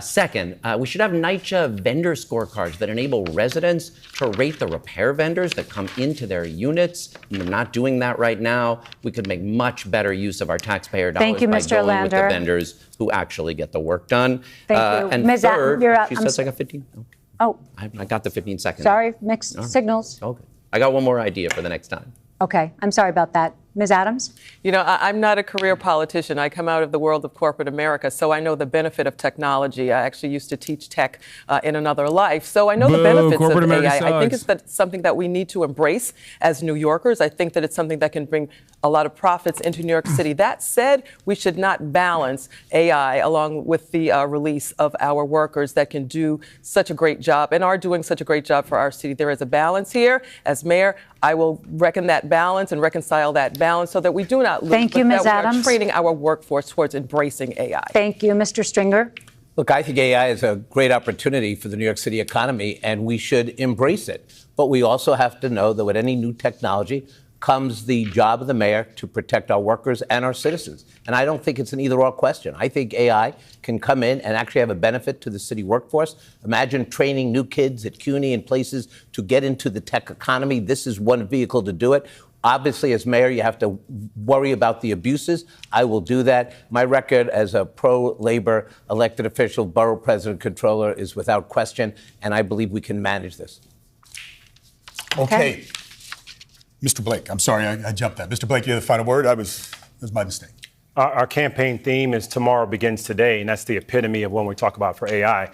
Second, we should have NYCHA vendor scorecards that enable residents to rate the repair vendors that come into their units. And they're not doing that right now. We could make much better use of our taxpayer dollars by going with the vendors who actually get the work done. Thank you. And Ms. third, you're up. she says I got 15. Okay. Oh. I got the 15 seconds. Sorry, mixed signals. Okay. I got one more idea for the next time. Okay, I'm sorry about that. Ms. Adams? You know, I'm not a career politician. I come out of the world of corporate America, so I know the benefit of technology. I actually used to teach tech in another life, so I know the benefits of AI. I think it's something that we need to embrace as New Yorkers. I think that it's something that can bring a lot of profits into New York City. That said, we should not balance AI along with the release of our workers that can do such a great job and are doing such a great job for our city. There is a balance here. As mayor, I will reckon that balance and reconcile that balance so that we do not lose. Thank you, Ms. Adams. We are training our workforce towards embracing AI. Thank you, Mr. Stringer. Look, I think AI is a great opportunity for the New York City economy, and we should embrace it. But we also have to know that with any new technology comes the job of the mayor to protect our workers and our citizens. And I don't think it's an either-or question. I think AI can come in and actually have a benefit to the city workforce. Imagine training new kids at CUNY and places to get into the tech economy. This is one vehicle to do it. Obviously, as mayor, you have to worry about the abuses. I will do that. My record as a pro-labor elected official, borough president, controller is without question, and I believe we can manage this. Okay. Mr. Blake, I'm sorry, I jumped that. Mr. Blake, you have the final word. That was my mistake. Our campaign theme is tomorrow begins today, and that's the epitome of when we talk about for AI.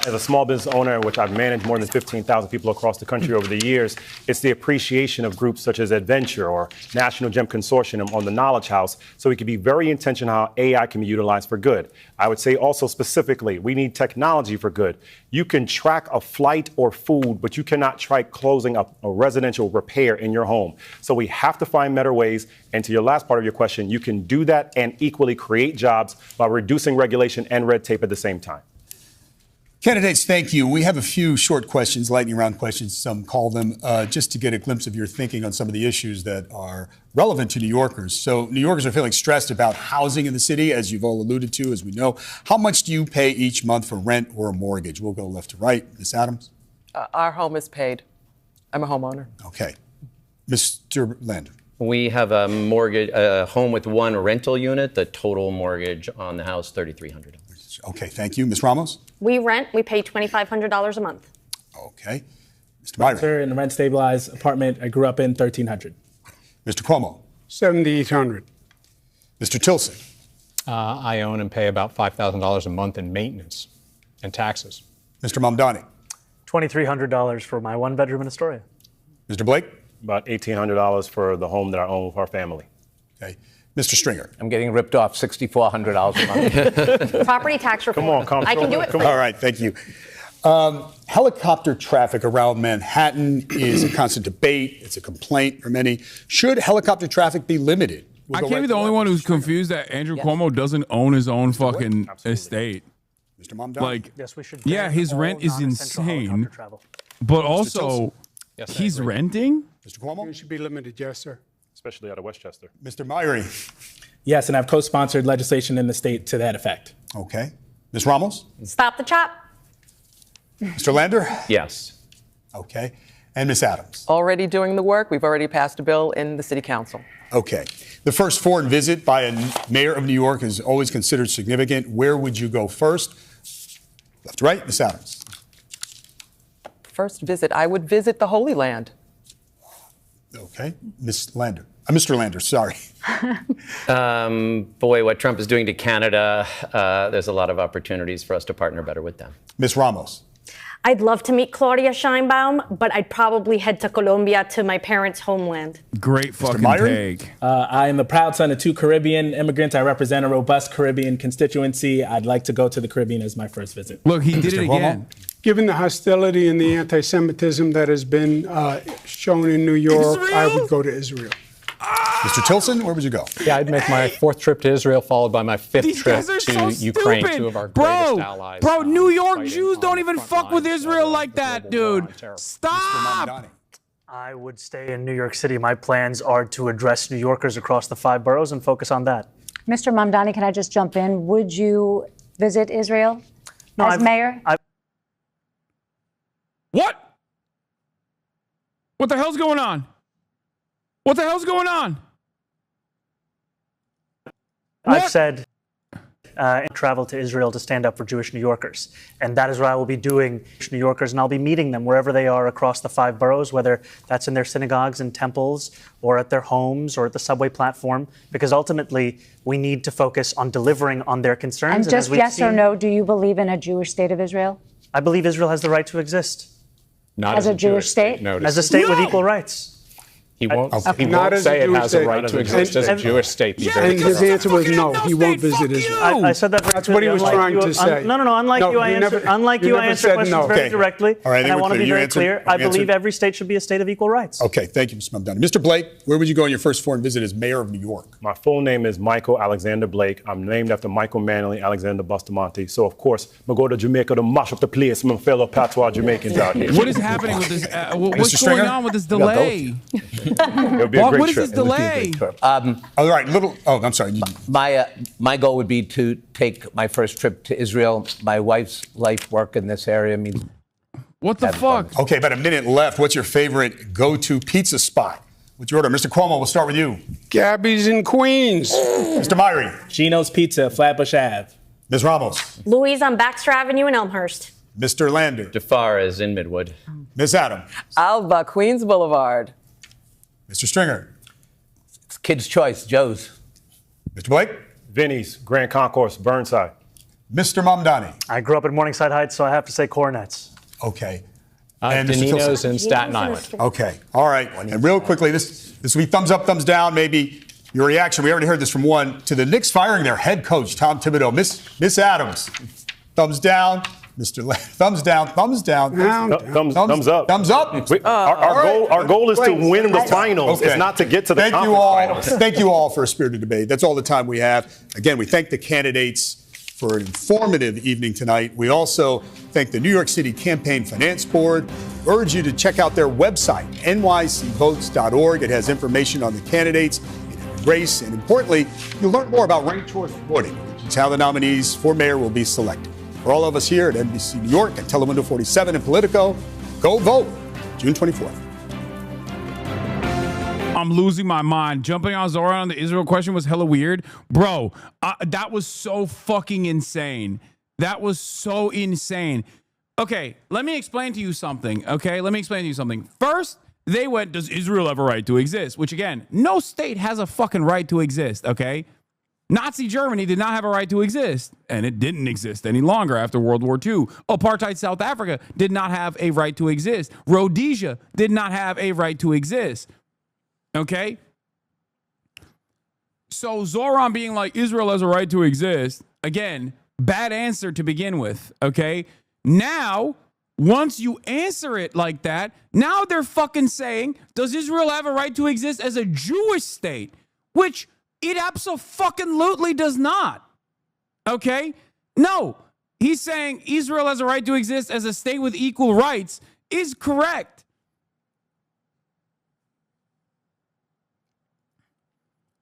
As a small business owner, which I've managed more than 15,000 people across the country over the years, it's the appreciation of groups such as Adventure or National Gem Consortium on the Knowledge House, so we can be very intentional how AI can be utilized for good. I would say also specifically, we need technology for good. You can track a flight or food, but you cannot track closing a residential repair in your home. So we have to find better ways. And to your last part of your question, you can do that and equally create jobs while reducing regulation and red tape at the same time. Candidates, thank you. We have a few short questions, lightning round questions, some call them, just to get a glimpse of your thinking on some of the issues that are relevant to New Yorkers. So New Yorkers are feeling stressed about housing in the city, as you've all alluded to, as we know. How much do you pay each month for rent or a mortgage? We'll go left to right. Ms. Adams? Our home is paid. I'm a homeowner. Okay. Mr. Lander? We have a mortgage, a home with one rental unit. The total mortgage on the house, $3,300. Okay, thank you. Ms. Ramos? We rent. We pay $2,500 a month. Okay. Mr. Byron? In a rent-stabilized apartment I grew up in, $1,300. Mr. Cuomo? $7,800. Mr. Tilson? I own and pay about $5,000 a month in maintenance and taxes. Mr. Mamdani? $2,300 for my one-bedroom in Astoria. Mr. Blake? About $1,800 for the home that I own with our family. Okay. Mr. Stringer? I'm getting ripped off $6,400 a month. Property tax reform. Come on, I can do it. All right, thank you. Helicopter traffic around Manhattan is a constant debate. It's a complaint for many. Should helicopter traffic be limited? I can't be the only one who's confused that Andrew Cuomo doesn't own his own fucking estate. Mr. Mamdani? Like, yes, we should. Yeah, his rent is insane, but also he's renting. Mr. Cuomo? It should be limited, yes, sir. Especially out of Westchester. Mr. Myrie? Yes, and I've co-sponsored legislation in the state to that effect. Okay. Ms. Ramos? Stop the chop. Mr. Lander? Yes. Okay. And Ms. Adams? Already doing the work. We've already passed a bill in the city council. Okay. The first foreign visit by a mayor of New York is always considered significant. Where would you go first? Left to right, Ms. Adams. First visit, I would visit the Holy Land. Okay. Ms. Lander. Mr. Lander, sorry. Boy, what Trump is doing to Canada, there's a lot of opportunities for us to partner better with them. Ms. Ramos. I'd love to meet Claudia Sheinbaum, but I'd probably head to Colombia, to my parents' homeland. Great fucking take. I am the proud son of two Caribbean immigrants. I represent a robust Caribbean constituency. I'd like to go to the Caribbean as my first visit. Look, he did it again. Given the hostility and the anti-Semitism that has been shown in New York, I would go to Israel. Mr. Tilson, where would you go? Yeah, I'd make my fourth trip to Israel, followed by my fifth trip to Ukraine, two of our greatest allies. Bro, New York Jews don't even fuck with Israel like that, dude. Stop! I would stay in New York City. My plans are to address New Yorkers across the 5 boroughs and focus on that. Mr. Mamdani, can I just jump in? Would you visit Israel as mayor? What? What the hell's going on? What the hell's going on? I've said travel to Israel to stand up for Jewish New Yorkers. And that is what I will be doing, New Yorkers, and I'll be meeting them wherever they are across the 5 boroughs, whether that's in their synagogues and temples or at their homes or at the subway platform, because ultimately we need to focus on delivering on their concerns. And just yes or no, do you believe in a Jewish state of Israel? I believe Israel has the right to exist. Not as a Jewish state? As a state with equal rights. He won't say it has a right to exist as a Jewish state. And his answer was no, he won't visit Israel. I said that. That's what he was trying to say. No. Unlike you, I answer questions very directly. All right, and I want to be very clear. I believe every state should be a state of equal rights. Okay, thank you, Mr. Mamdani. Mr. Blake, where would you go on your first foreign visit as mayor of New York? My full name is Michael Alexander Blake. I'm named after Michael Manley Alexander Bustamante. So, of course, I'm going to go to Jamaica to mash up the place, my fellow patois Jamaicans out here. What is happening with this? What's going on with this delay? It'll be a great what is trip. this delay? All right, I'm sorry. My goal would be to take my first trip to Israel. My wife's life work in this area means. What the fuck? Okay, about a minute left. What's your favorite go-to pizza spot What's your order? Mr. Cuomo, we'll start with you. Gabby's in Queens. Mr. Myrie. Gino's Pizza, Flatbush Ave. Ms. Ramos. Louise on Baxter Avenue in Elmhurst. Mr. Lander. DeFar in Midwood. Ms. Adams. Alba, Queens Boulevard. Mr. Stringer. It's Kids' Choice, Joe's. Mr. Blake. Vinny's, Grand Concourse, Burnside. Mr. Mamdani. I grew up in Morningside Heights, so I have to say Coronets. Okay. And Danino's in Staten Island. Okay. All right. And real quickly, this will be thumbs up, thumbs down, maybe your reaction. We already heard this from one. To the Knicks firing their head coach, Tom Thibodeau. Miss Adams. Thumbs down. Mr. Thumbs down. Thumbs down. Thumbs up. Thumbs up. Our goal is to win the finals. Okay. It's not to get to the conference finals. Thank you all for a spirited debate. That's all the time we have. Again, we thank the candidates for an informative evening tonight. We also thank the New York City Campaign Finance Board. Urge you to check out their website, nycvotes.org. It has information on the candidates in every race. And importantly, you'll learn more about ranked choice voting, which is how the nominees for mayor will be selected. For all of us here at NBC New York and Telemundo 47 and Politico, go vote June 24th. I'm losing my mind. Jumping on Zohran on the Israel question was hella weird. Bro, that was so fucking insane. That was so insane. Okay, let me explain to you something. First, they went, does Israel have a right to exist? Which, again, no state has a fucking right to exist, okay? Nazi Germany did not have a right to exist, and it didn't exist any longer after World War II. Apartheid South Africa did not have a right to exist. Rhodesia did not have a right to exist. Okay? So Zohran being like, Israel has a right to exist, again, bad answer to begin with, okay? Now, once you answer it like that, now they're fucking saying, does Israel have a right to exist as a Jewish state? Which it abso-fucking-lutely does not. Okay? No. He's saying Israel has a right to exist as a state with equal rights is correct.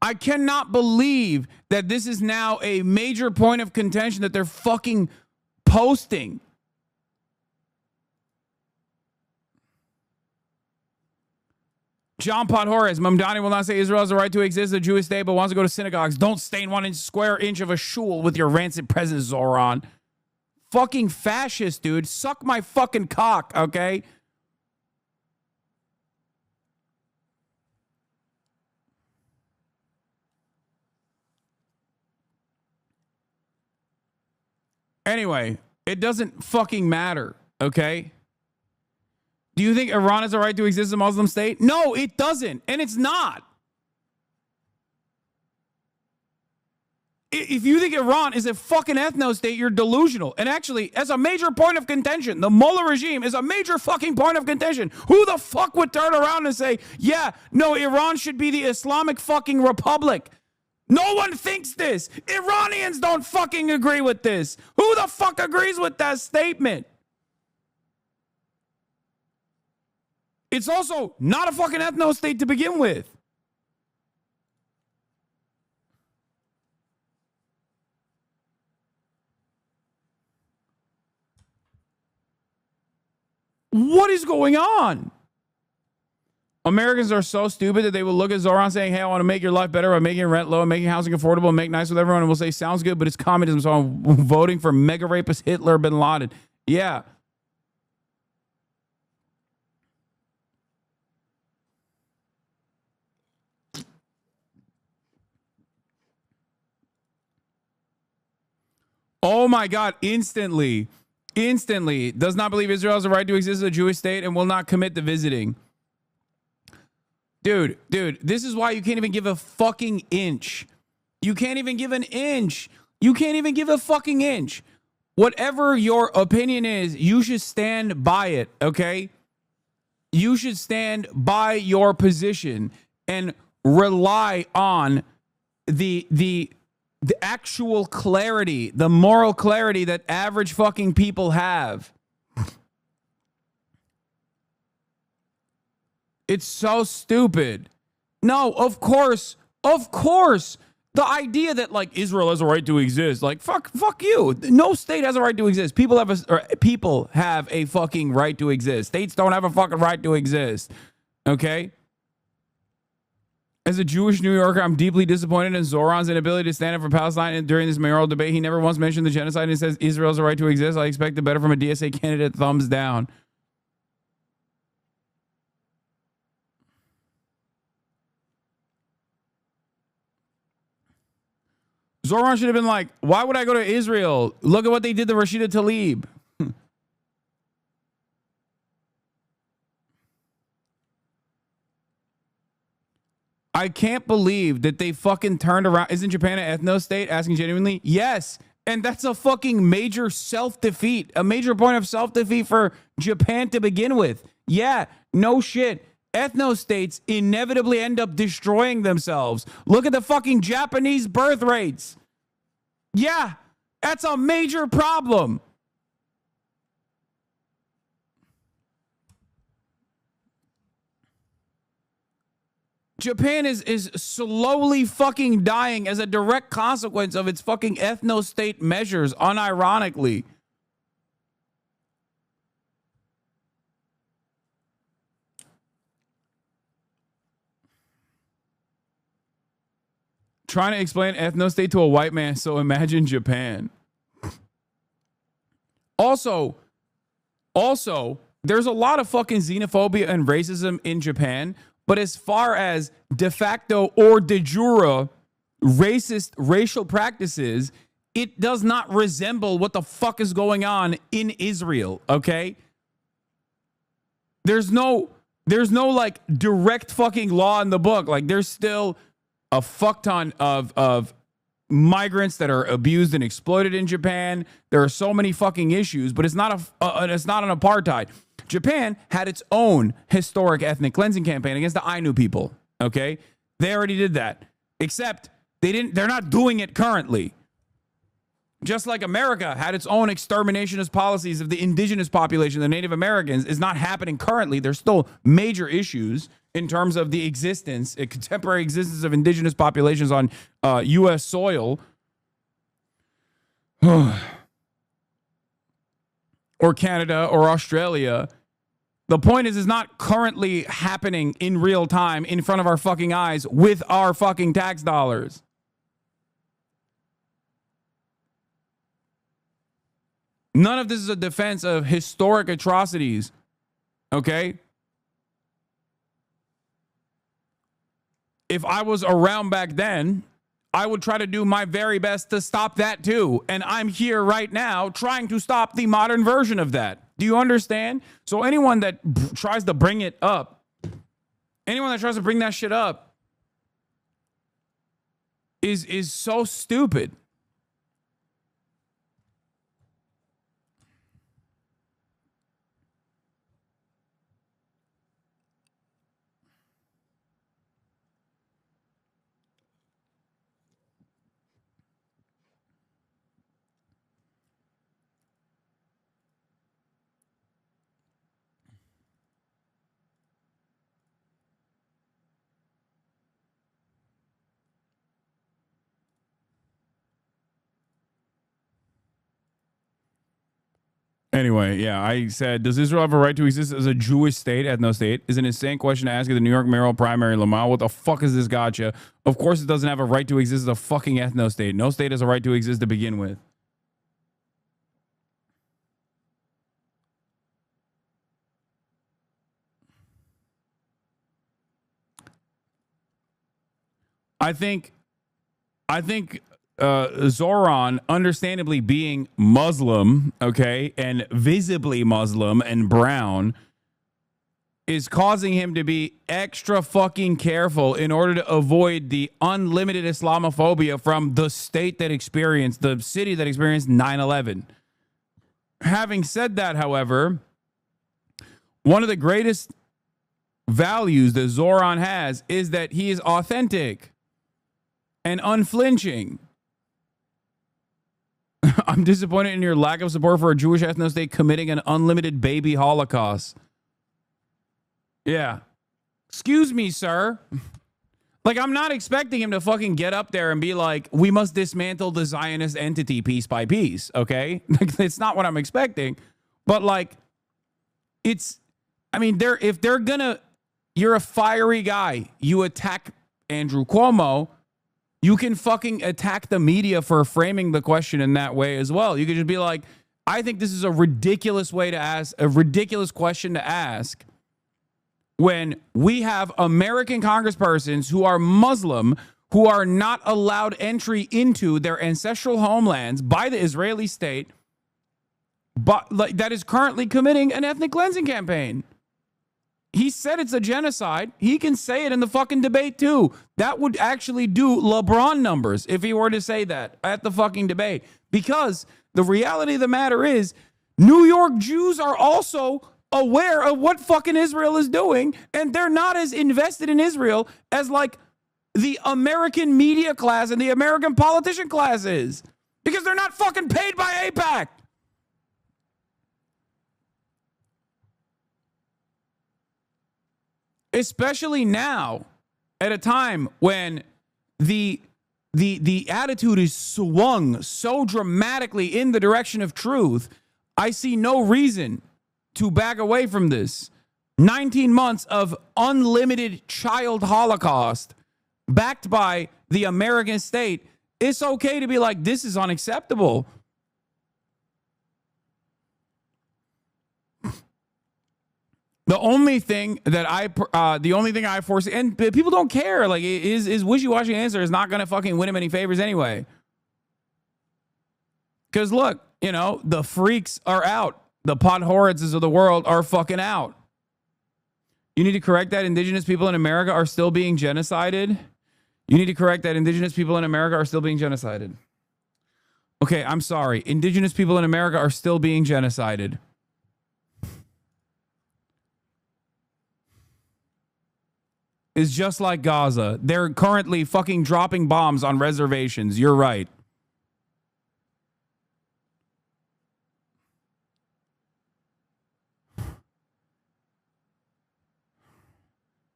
I cannot believe that this is now a major point of contention that they're fucking posting. John Podhoras, Mamdani will not say Israel has a right to exist as a Jewish state, but wants to go to synagogues. Don't stain 1 square inch of a shul with your rancid presence, Zohran. Fucking fascist, dude. Suck my fucking cock, okay? Anyway, it doesn't fucking matter, okay? Do you think Iran has a right to exist as a Muslim state? No, it doesn't, and it's not. If you think Iran is a fucking ethno-state, you're delusional. And actually, as a major point of contention, the Mullah regime is a major fucking point of contention. Who the fuck would turn around and say, yeah, no, Iran should be the Islamic fucking republic? No one thinks this. Iranians don't fucking agree with this. Who the fuck agrees with that statement? It's also not a fucking ethno-state to begin with. What is going on? Americans are so stupid that they will look at Zohran saying, hey, I want to make your life better by making rent low and making housing affordable and make nice with everyone. And we'll say, sounds good, but it's communism. So I'm voting for mega rapist Hitler bin Laden. Yeah. Oh my God, instantly, does not believe Israel has a right to exist as a Jewish state and will not commit to visiting. Dude, this is why you can't even give a fucking inch. You can't even give an inch. You can't even give a fucking inch. Whatever your opinion is, you should stand by it, okay? You should stand by your position and rely on the actual clarity, the moral clarity that average fucking people have. It's so stupid. No, of course. The idea that like Israel has a right to exist, like fuck you. No state has a right to exist. People have a fucking right to exist. States don't have a fucking right to exist. Okay? As a Jewish New Yorker, I'm deeply disappointed in Zohran's inability to stand up for Palestine during this mayoral debate. He never once mentioned the genocide and says Israel has a right to exist. I expected better from a DSA candidate. Thumbs down. Zohran should have been like, why would I go to Israel? Look at what they did to Rashida Tlaib. I can't believe that they fucking turned around. Isn't Japan an ethno-state? Asking genuinely. Yes. And that's a fucking major self-defeat. A major point of self-defeat for Japan to begin with. Yeah, no shit. Ethno-states inevitably end up destroying themselves. Look at the fucking Japanese birth rates. Yeah, that's a major problem. Japan is slowly fucking dying as a direct consequence of its fucking ethno-state measures, unironically. Trying to explain ethno-state to a white man, so imagine Japan. Also, there's a lot of fucking xenophobia and racism in Japan. But as far as de facto or de jure racist racial practices, it does not resemble what the fuck is going on in Israel, okay? There's no like direct fucking law in the book. Like there's still a fuck ton of migrants that are abused and exploited in Japan. There are so many fucking issues, but it's not an apartheid. Japan had its own historic ethnic cleansing campaign against the Ainu people. Okay, they already did that. Except they're not doing it currently. Just like America had its own exterminationist policies of the indigenous population, the Native Americans, is not happening currently. There's still major issues in terms of the contemporary existence of indigenous populations on U.S. soil. Or Canada or Australia. The point is not currently happening in real time in front of our fucking eyes with our fucking tax dollars. None of this is a defense of historic atrocities. Okay? If I was around back then, I would try to do my very best to stop that too. And I'm here right now trying to stop the modern version of that. Do you understand? So anyone that tries to bring it up, anyone that tries to bring that shit up is so stupid. Anyway, yeah, I said, does Israel have a right to exist as a Jewish state, ethno-state? Is an insane question to ask at the New York mayoral primary, Lamar. What the fuck is this gotcha? Of course it doesn't have a right to exist as a fucking ethno-state. No state has a right to exist to begin with. I think Zohran, understandably being Muslim, okay, and visibly Muslim and brown, is causing him to be extra fucking careful in order to avoid the unlimited Islamophobia from the state that experienced, the city that experienced 9/11. Having said that, however, one of the greatest values that Zohran has is that he is authentic and unflinching. I'm disappointed in your lack of support for a Jewish ethno-state committing an unlimited baby holocaust. Yeah. Excuse me, sir. Like, I'm not expecting him to fucking get up there and be like, we must dismantle the Zionist entity piece by piece, okay? It's not what I'm expecting. But, like, it's, I mean, if they're gonna, you're a fiery guy. You attack Andrew Cuomo, you can fucking attack the media for framing the question in that way as well. You could just be like, I think this is a ridiculous way to ask, a ridiculous question to ask when we have American congresspersons who are Muslim who are not allowed entry into their ancestral homelands by the Israeli state, but like, that is currently committing an ethnic cleansing campaign. He said it's a genocide. He can say it in the fucking debate too. That would actually do LeBron numbers if he were to say that at the fucking debate. Because the reality of the matter is, New York Jews are also aware of what fucking Israel is doing, and they're not as invested in Israel as like the American media class and the American politician class is, because they're not fucking paid by AIPAC. Especially now, at a time when the attitude is swung so dramatically in the direction of truth, I see no reason to back away from this. 19 months of unlimited child holocaust backed by the American state. It's okay to be like, this is unacceptable. The only thing I foresee, and people don't care, like, is wishy-washy answer is not going to fucking win him any favors anyway. Because look, you know, the freaks are out. The Podhoritzes of the world are fucking out. You need to correct that indigenous people in America are still being genocided. You need to correct that indigenous people in America are still being genocided. Okay, I'm sorry. Indigenous people in America are still being genocided. Is just like Gaza. They're currently fucking dropping bombs on reservations. You're right.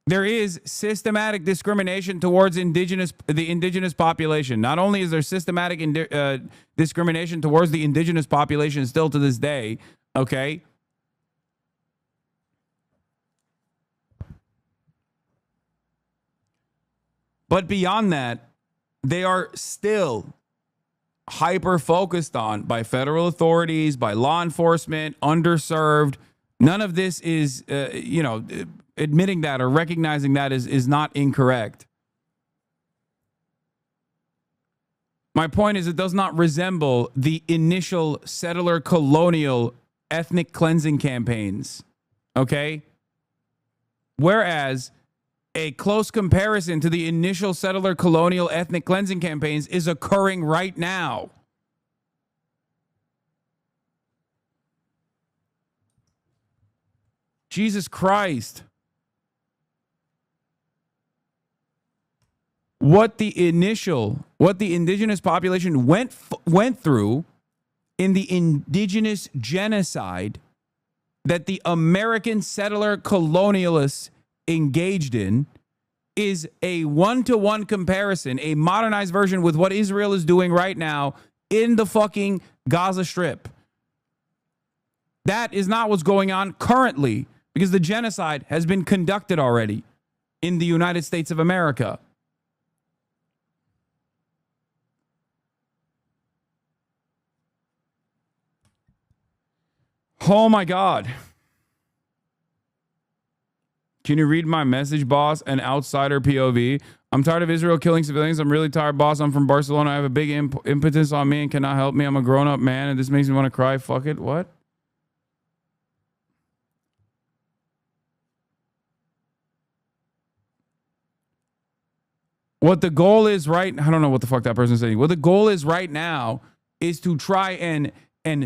There is systematic discrimination towards the indigenous population. Not only is there systematic discrimination towards the indigenous population still to this day, okay? But beyond that, they are still hyper focused on by federal authorities, by law enforcement, underserved. None of this is, admitting that or recognizing that is not incorrect. My point is, it does not resemble the initial settler colonial ethnic cleansing campaigns. Okay? Whereas a close comparison to the initial settler colonial ethnic cleansing campaigns is occurring right now. Jesus Christ. What the indigenous population went through in the indigenous genocide that the American settler colonialists engaged in is a one-to-one comparison, a modernized version with what Israel is doing right now in the fucking Gaza Strip. That is not what's going on currently, because the genocide has been conducted already in the United States of America. Oh my God. Can you read my message, boss? An outsider POV. I'm tired of Israel killing civilians. I'm really tired, boss. I'm from Barcelona. I have a big impotence on me and cannot help me. I'm a grown-up man, and this makes me want to cry. Fuck it. What? What the goal is I don't know what the fuck that person's saying. What the goal is right now is to try and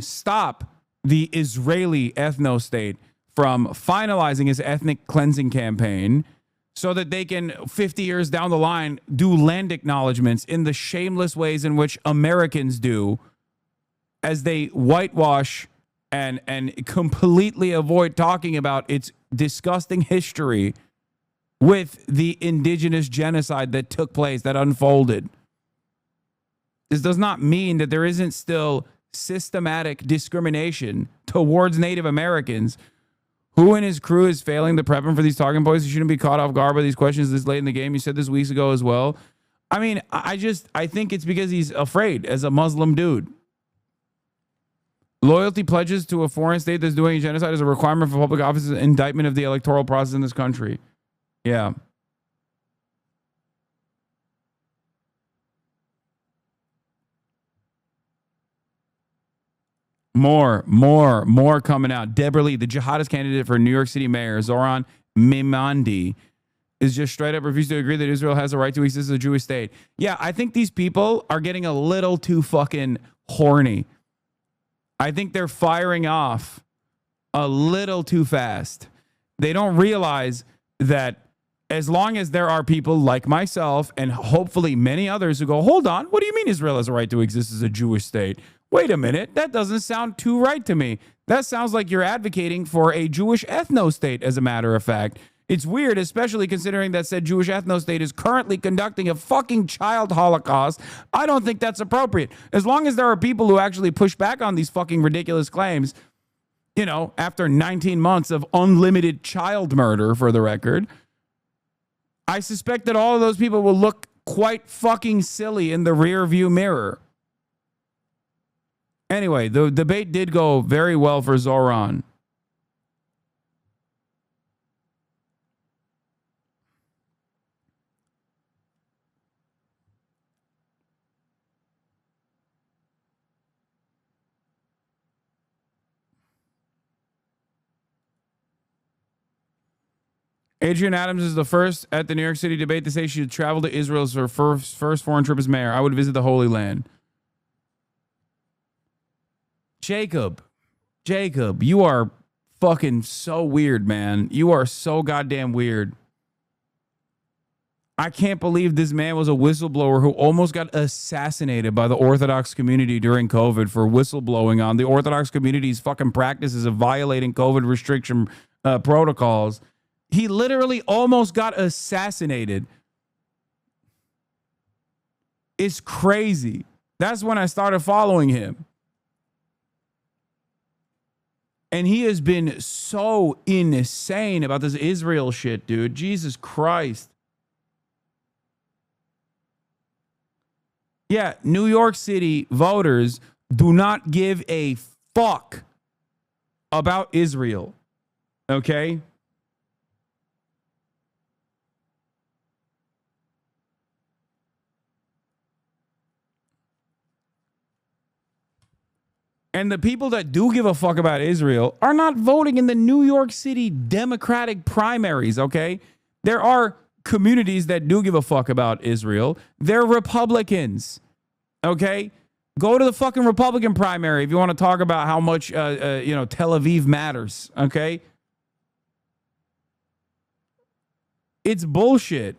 stop the Israeli ethno-state from finalizing its ethnic cleansing campaign so that they can, 50 years down the line, do land acknowledgements in the shameless ways in which Americans do as they whitewash and completely avoid talking about its disgusting history with the indigenous genocide that took place, that unfolded. This does not mean that there isn't still systematic discrimination towards Native Americans Who in his crew is failing to prep him for these talking points? He shouldn't be caught off guard by these questions this late in the game. You said this weeks ago as well. I mean, I think it's because he's afraid as a Muslim dude. Loyalty pledges to a foreign state that's doing genocide is a requirement for public office, indictment of the electoral process in this country. Yeah. More coming out. Deborah Lee, the jihadist candidate for New York City mayor, Zohran Mimandi, is just straight up refused to agree that Israel has a right to exist as a Jewish state. Yeah, I think these people are getting a little too fucking horny. I think they're firing off a little too fast. They don't realize that as long as there are people like myself and hopefully many others who go, hold on, what do you mean Israel has a right to exist as a Jewish state? Wait a minute, that doesn't sound too right to me. That sounds like you're advocating for a Jewish ethno-state, as a matter of fact. It's weird, especially considering that said Jewish ethno-state is currently conducting a fucking child holocaust. I don't think that's appropriate. As long as there are people who actually push back on these fucking ridiculous claims, you know, after 19 months of unlimited child murder, for the record, I suspect that all of those people will look quite fucking silly in the rear view mirror. Anyway, the debate did go very well for Zohran. Adrienne Adams is the first at the New York City debate to say she should travel to Israel as her first foreign trip as mayor. I would visit the Holy Land. Jacob, you are fucking so weird, man. You are so goddamn weird. I can't believe this man was a whistleblower who almost got assassinated by the Orthodox community during COVID for whistleblowing on the Orthodox community's fucking practices of violating COVID restriction protocols. He literally almost got assassinated. It's crazy. That's when I started following him. And he has been so insane about this Israel shit, dude. Jesus Christ. Yeah, New York City voters do not give a fuck about Israel. Okay? And the people that do give a fuck about Israel are not voting in the New York City Democratic primaries, okay? There are communities that do give a fuck about Israel. They're Republicans, okay? Go to the fucking Republican primary if you want to talk about how much, Tel Aviv matters, okay? It's bullshit.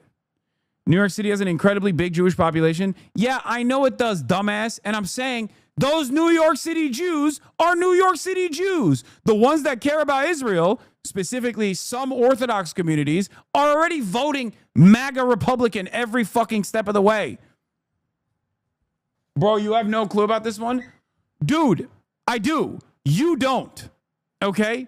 New York City has an incredibly big Jewish population. Yeah, I know it does, dumbass. And I'm saying those New York City Jews are New York City Jews. The ones that care about Israel, specifically some Orthodox communities, are already voting MAGA Republican every fucking step of the way. Bro, you have no clue about this one? Dude, I do. You don't. Okay?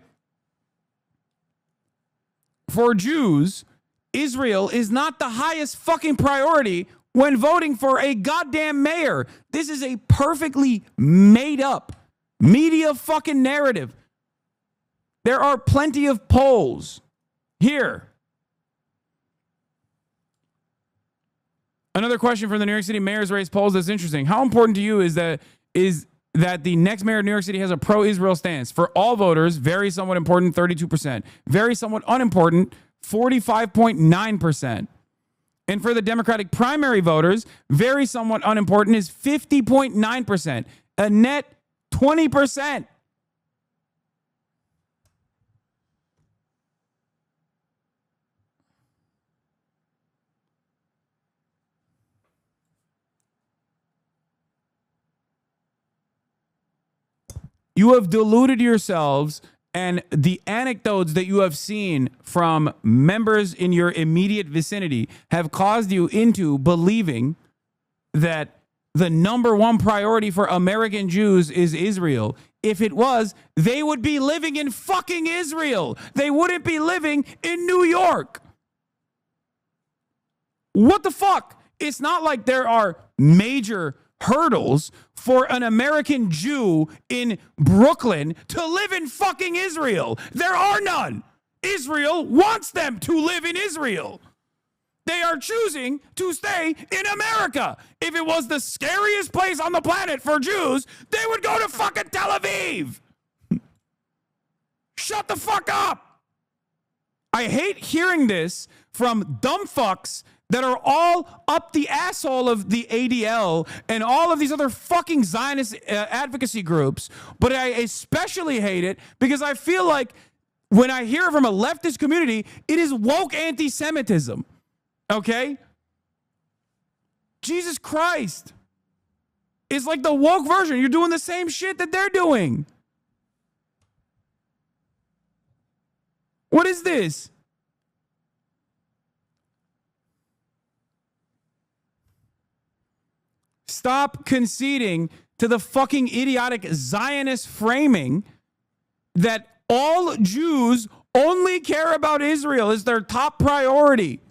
For Jews, Israel is not the highest fucking priority when voting for a goddamn mayor. This is a perfectly made up media fucking narrative. There are plenty of polls. Here. Another question from the New York City mayor's race polls that's interesting. How important to you is that the next mayor of New York City has a pro-Israel stance? For all voters, very somewhat important, 32%. Very somewhat unimportant, 45.9%. And for the Democratic primary voters, very somewhat unimportant is 50.9%, a net 20%. You have deluded yourselves, and the anecdotes that you have seen from members in your immediate vicinity have caused you into believing that the number one priority for American Jews is Israel. if it was, they would be living in fucking Israel. They wouldn't be living in New York. What the fuck? It's not like there are major hurdles for an American Jew in Brooklyn to live in fucking Israel. There are none. Israel wants them to live in Israel. They are choosing to stay in America. If it was the scariest place on the planet for Jews, they would go to fucking Tel Aviv. Shut the fuck up. I hate hearing this from dumb fucks that are all up the asshole of the ADL and all of these other fucking Zionist advocacy groups. But I especially hate it because I feel like when I hear from a leftist community, it is woke anti-Semitism. Okay? Jesus Christ. It's like the woke version. You're doing the same shit that they're doing. What is this? Stop conceding to the fucking idiotic Zionist framing that all Jews only care about Israel is their top priority.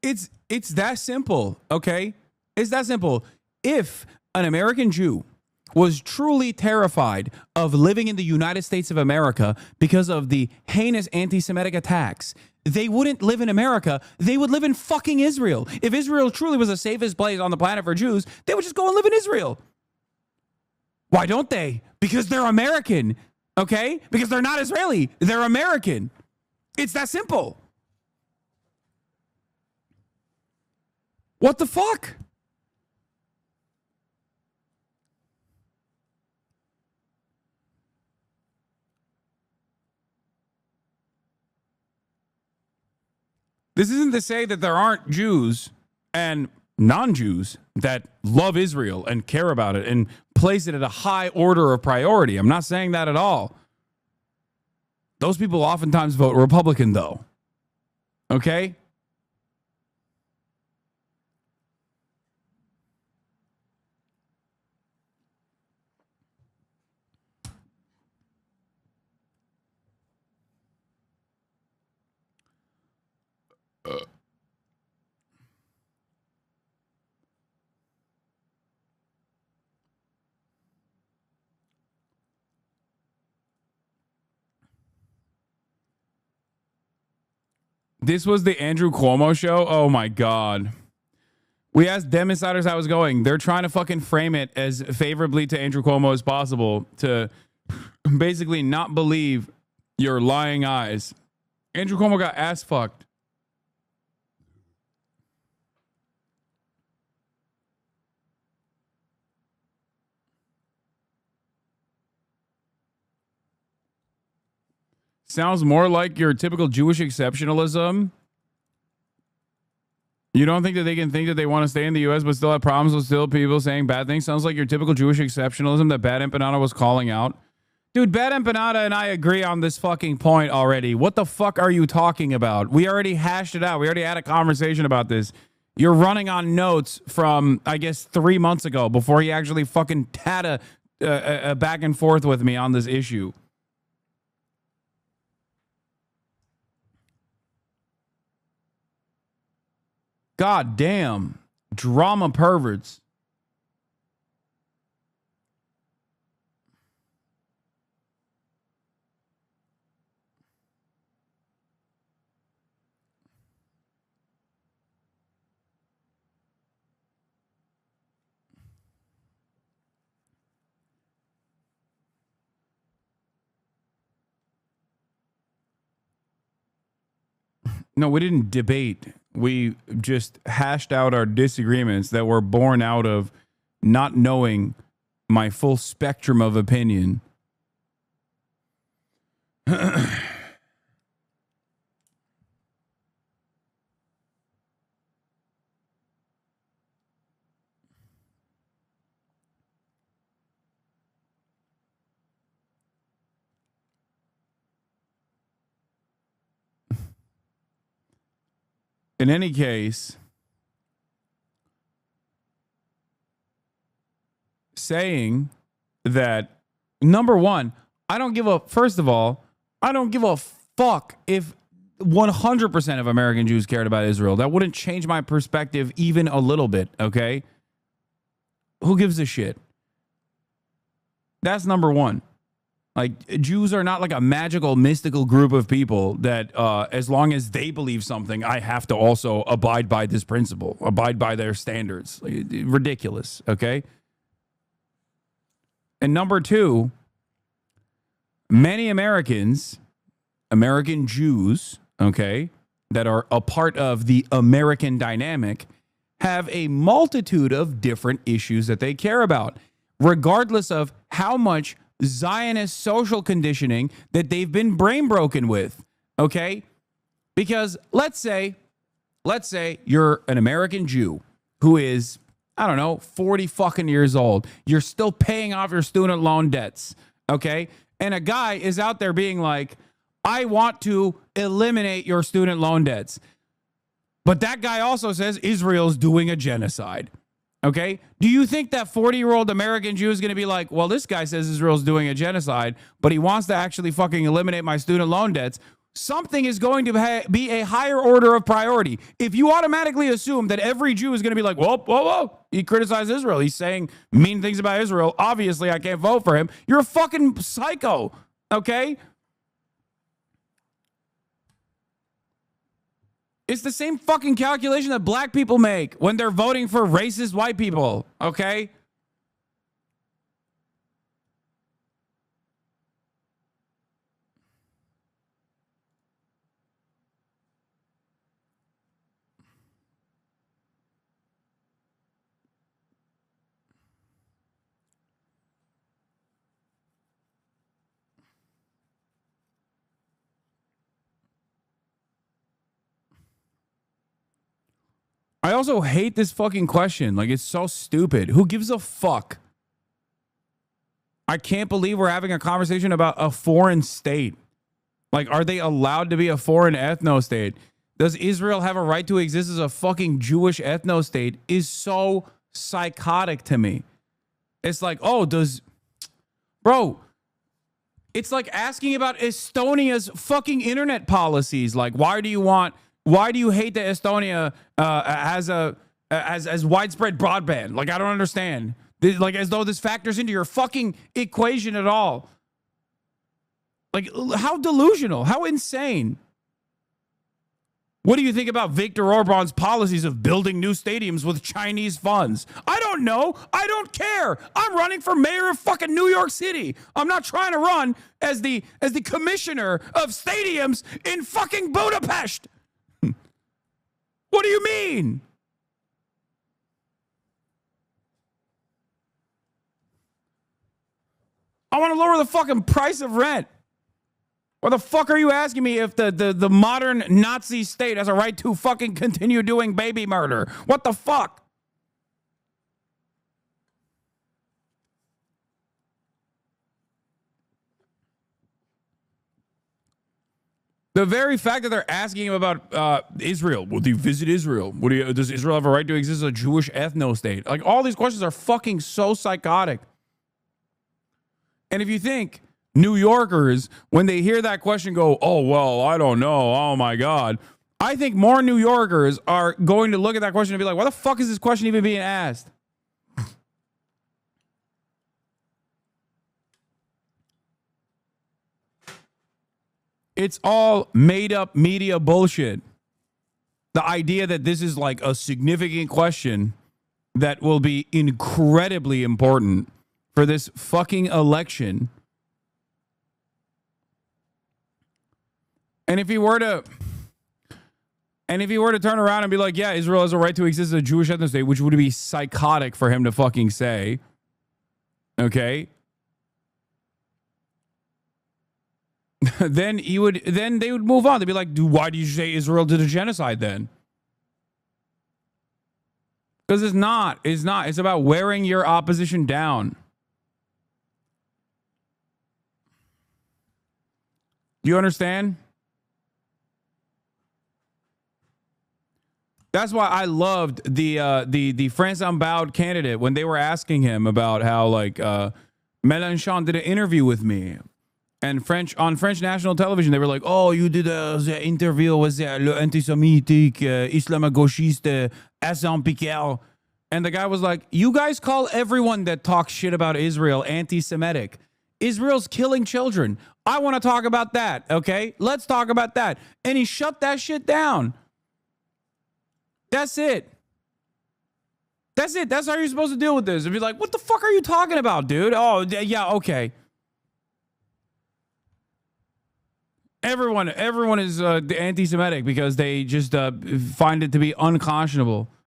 It's that simple, okay? It's that simple. If an American Jew was truly terrified of living in the United States of America because of the heinous anti-Semitic attacks, they wouldn't live in America. They would live in fucking Israel. If Israel truly was the safest place on the planet for Jews, they would just go and live in Israel. Why don't they? Because they're American, okay? Because they're not Israeli. They're American. It's that simple. What the fuck? This isn't to say that there aren't Jews and non-Jews that love Israel and care about it and place it at a high order of priority. I'm not saying that at all. Those people oftentimes vote Republican, though. Okay? This was the Andrew Cuomo show. Oh my God. We asked Dem Insiders how it's going. They're trying to fucking frame it as favorably to Andrew Cuomo as possible to basically not believe your lying eyes. Andrew Cuomo got ass fucked. Sounds more like your typical Jewish exceptionalism. You don't think that they can think that they want to stay in the U.S. but still have problems with still people saying bad things? Sounds like your typical Jewish exceptionalism that Bad Empanada was calling out. Dude, Bad Empanada and I agree on this fucking point already. What the fuck are you talking about? We already hashed it out. We already had a conversation about this. You're running on notes from, I guess, 3 months ago before he actually fucking had a back and forth with me on this issue. God damn. Drama perverts. No, we didn't debate. We just hashed out our disagreements that were born out of not knowing my full spectrum of opinion. in any case, saying that, number one, first of all, I don't give a fuck if 100% of American Jews cared about Israel. That wouldn't change my perspective even a little bit, okay? Who gives a shit? That's number one. Like, Jews are not like a magical, mystical group of people that as long as they believe something, I have to also abide by this principle, abide by their standards. Like, ridiculous, okay? And number two, many Americans, American Jews, okay, that are a part of the American dynamic, have a multitude of different issues that they care about, regardless of how much Zionist social conditioning that they've been brain broken with, okay? Because let's say you're an American Jew who is, I don't know, 40 fucking years old. You're still paying off your student loan debts, okay? And a guy is out there being like, I want to eliminate your student loan debts. But that guy also says Israel's doing a genocide. Okay? Do you think that 40-year-old American Jew is going to be like, well, this guy says Israel's doing a genocide, but he wants to actually fucking eliminate my student loan debts? Something is going to be a higher order of priority. If you automatically assume that every Jew is going to be like, whoa, he criticized Israel, he's saying mean things about Israel, obviously I can't vote for him, you're a fucking psycho, okay? It's the same fucking calculation that black people make when they're voting for racist white people, okay? I also hate this fucking question. Like, it's so stupid. Who gives a fuck? I can't believe we're having a conversation about a foreign state. Like, are they allowed to be a foreign ethno-state? Does Israel have a right to exist as a fucking Jewish ethno-state? Is so psychotic to me. It's like, bro, it's like asking about Estonia's fucking internet policies. Like, why do you hate that Estonia has widespread broadband? Like, I don't understand. Like, as though this factors into your fucking equation at all. Like, how delusional, how insane. What do you think about Viktor Orban's policies of building new stadiums with Chinese funds? I don't know. I don't care. I'm running for mayor of fucking New York City. I'm not trying to run as the commissioner of stadiums in fucking Budapest. What do you mean? I want to lower the fucking price of rent. What the fuck are you asking me if the modern Nazi state has a right to fucking continue doing baby murder? What the fuck? The very fact that they're asking him about Israel, will you visit Israel? Does Israel have a right to exist as a Jewish ethno-state? Like, all these questions are fucking so psychotic. And if you think New Yorkers, when they hear that question, go, oh, well, I don't know. Oh, my God. I think more New Yorkers are going to look at that question and be like, why the fuck is this question even being asked? It's all made up media bullshit. The idea that this is like a significant question that will be incredibly important for this fucking election. And if he were to turn around and be like, yeah, Israel has a right to exist as a Jewish ethno state, which would be psychotic for him to fucking say. Okay. Then they would move on. They'd be like, why do you say Israel did a genocide then? Because it's not. It's about wearing your opposition down. Do you understand? That's why I loved the France Unbowed candidate when they were asking him about how like Mélenchon did an interview with me, and on French national television they were like, "Oh, you did the interview with le antisémitique islamo-gauchiste Hasan Piker," and the guy was like, "You guys call everyone that talks shit about Israel anti-Semitic. Israel's killing children. I want to talk about that. Okay, let's talk about that." And he shut that shit down. That's it. That's it. That's how you're supposed to deal with this. If you're like, what the fuck are you talking about, dude? Oh, yeah, okay. Everyone is anti-Semitic because they just find it to be unconscionable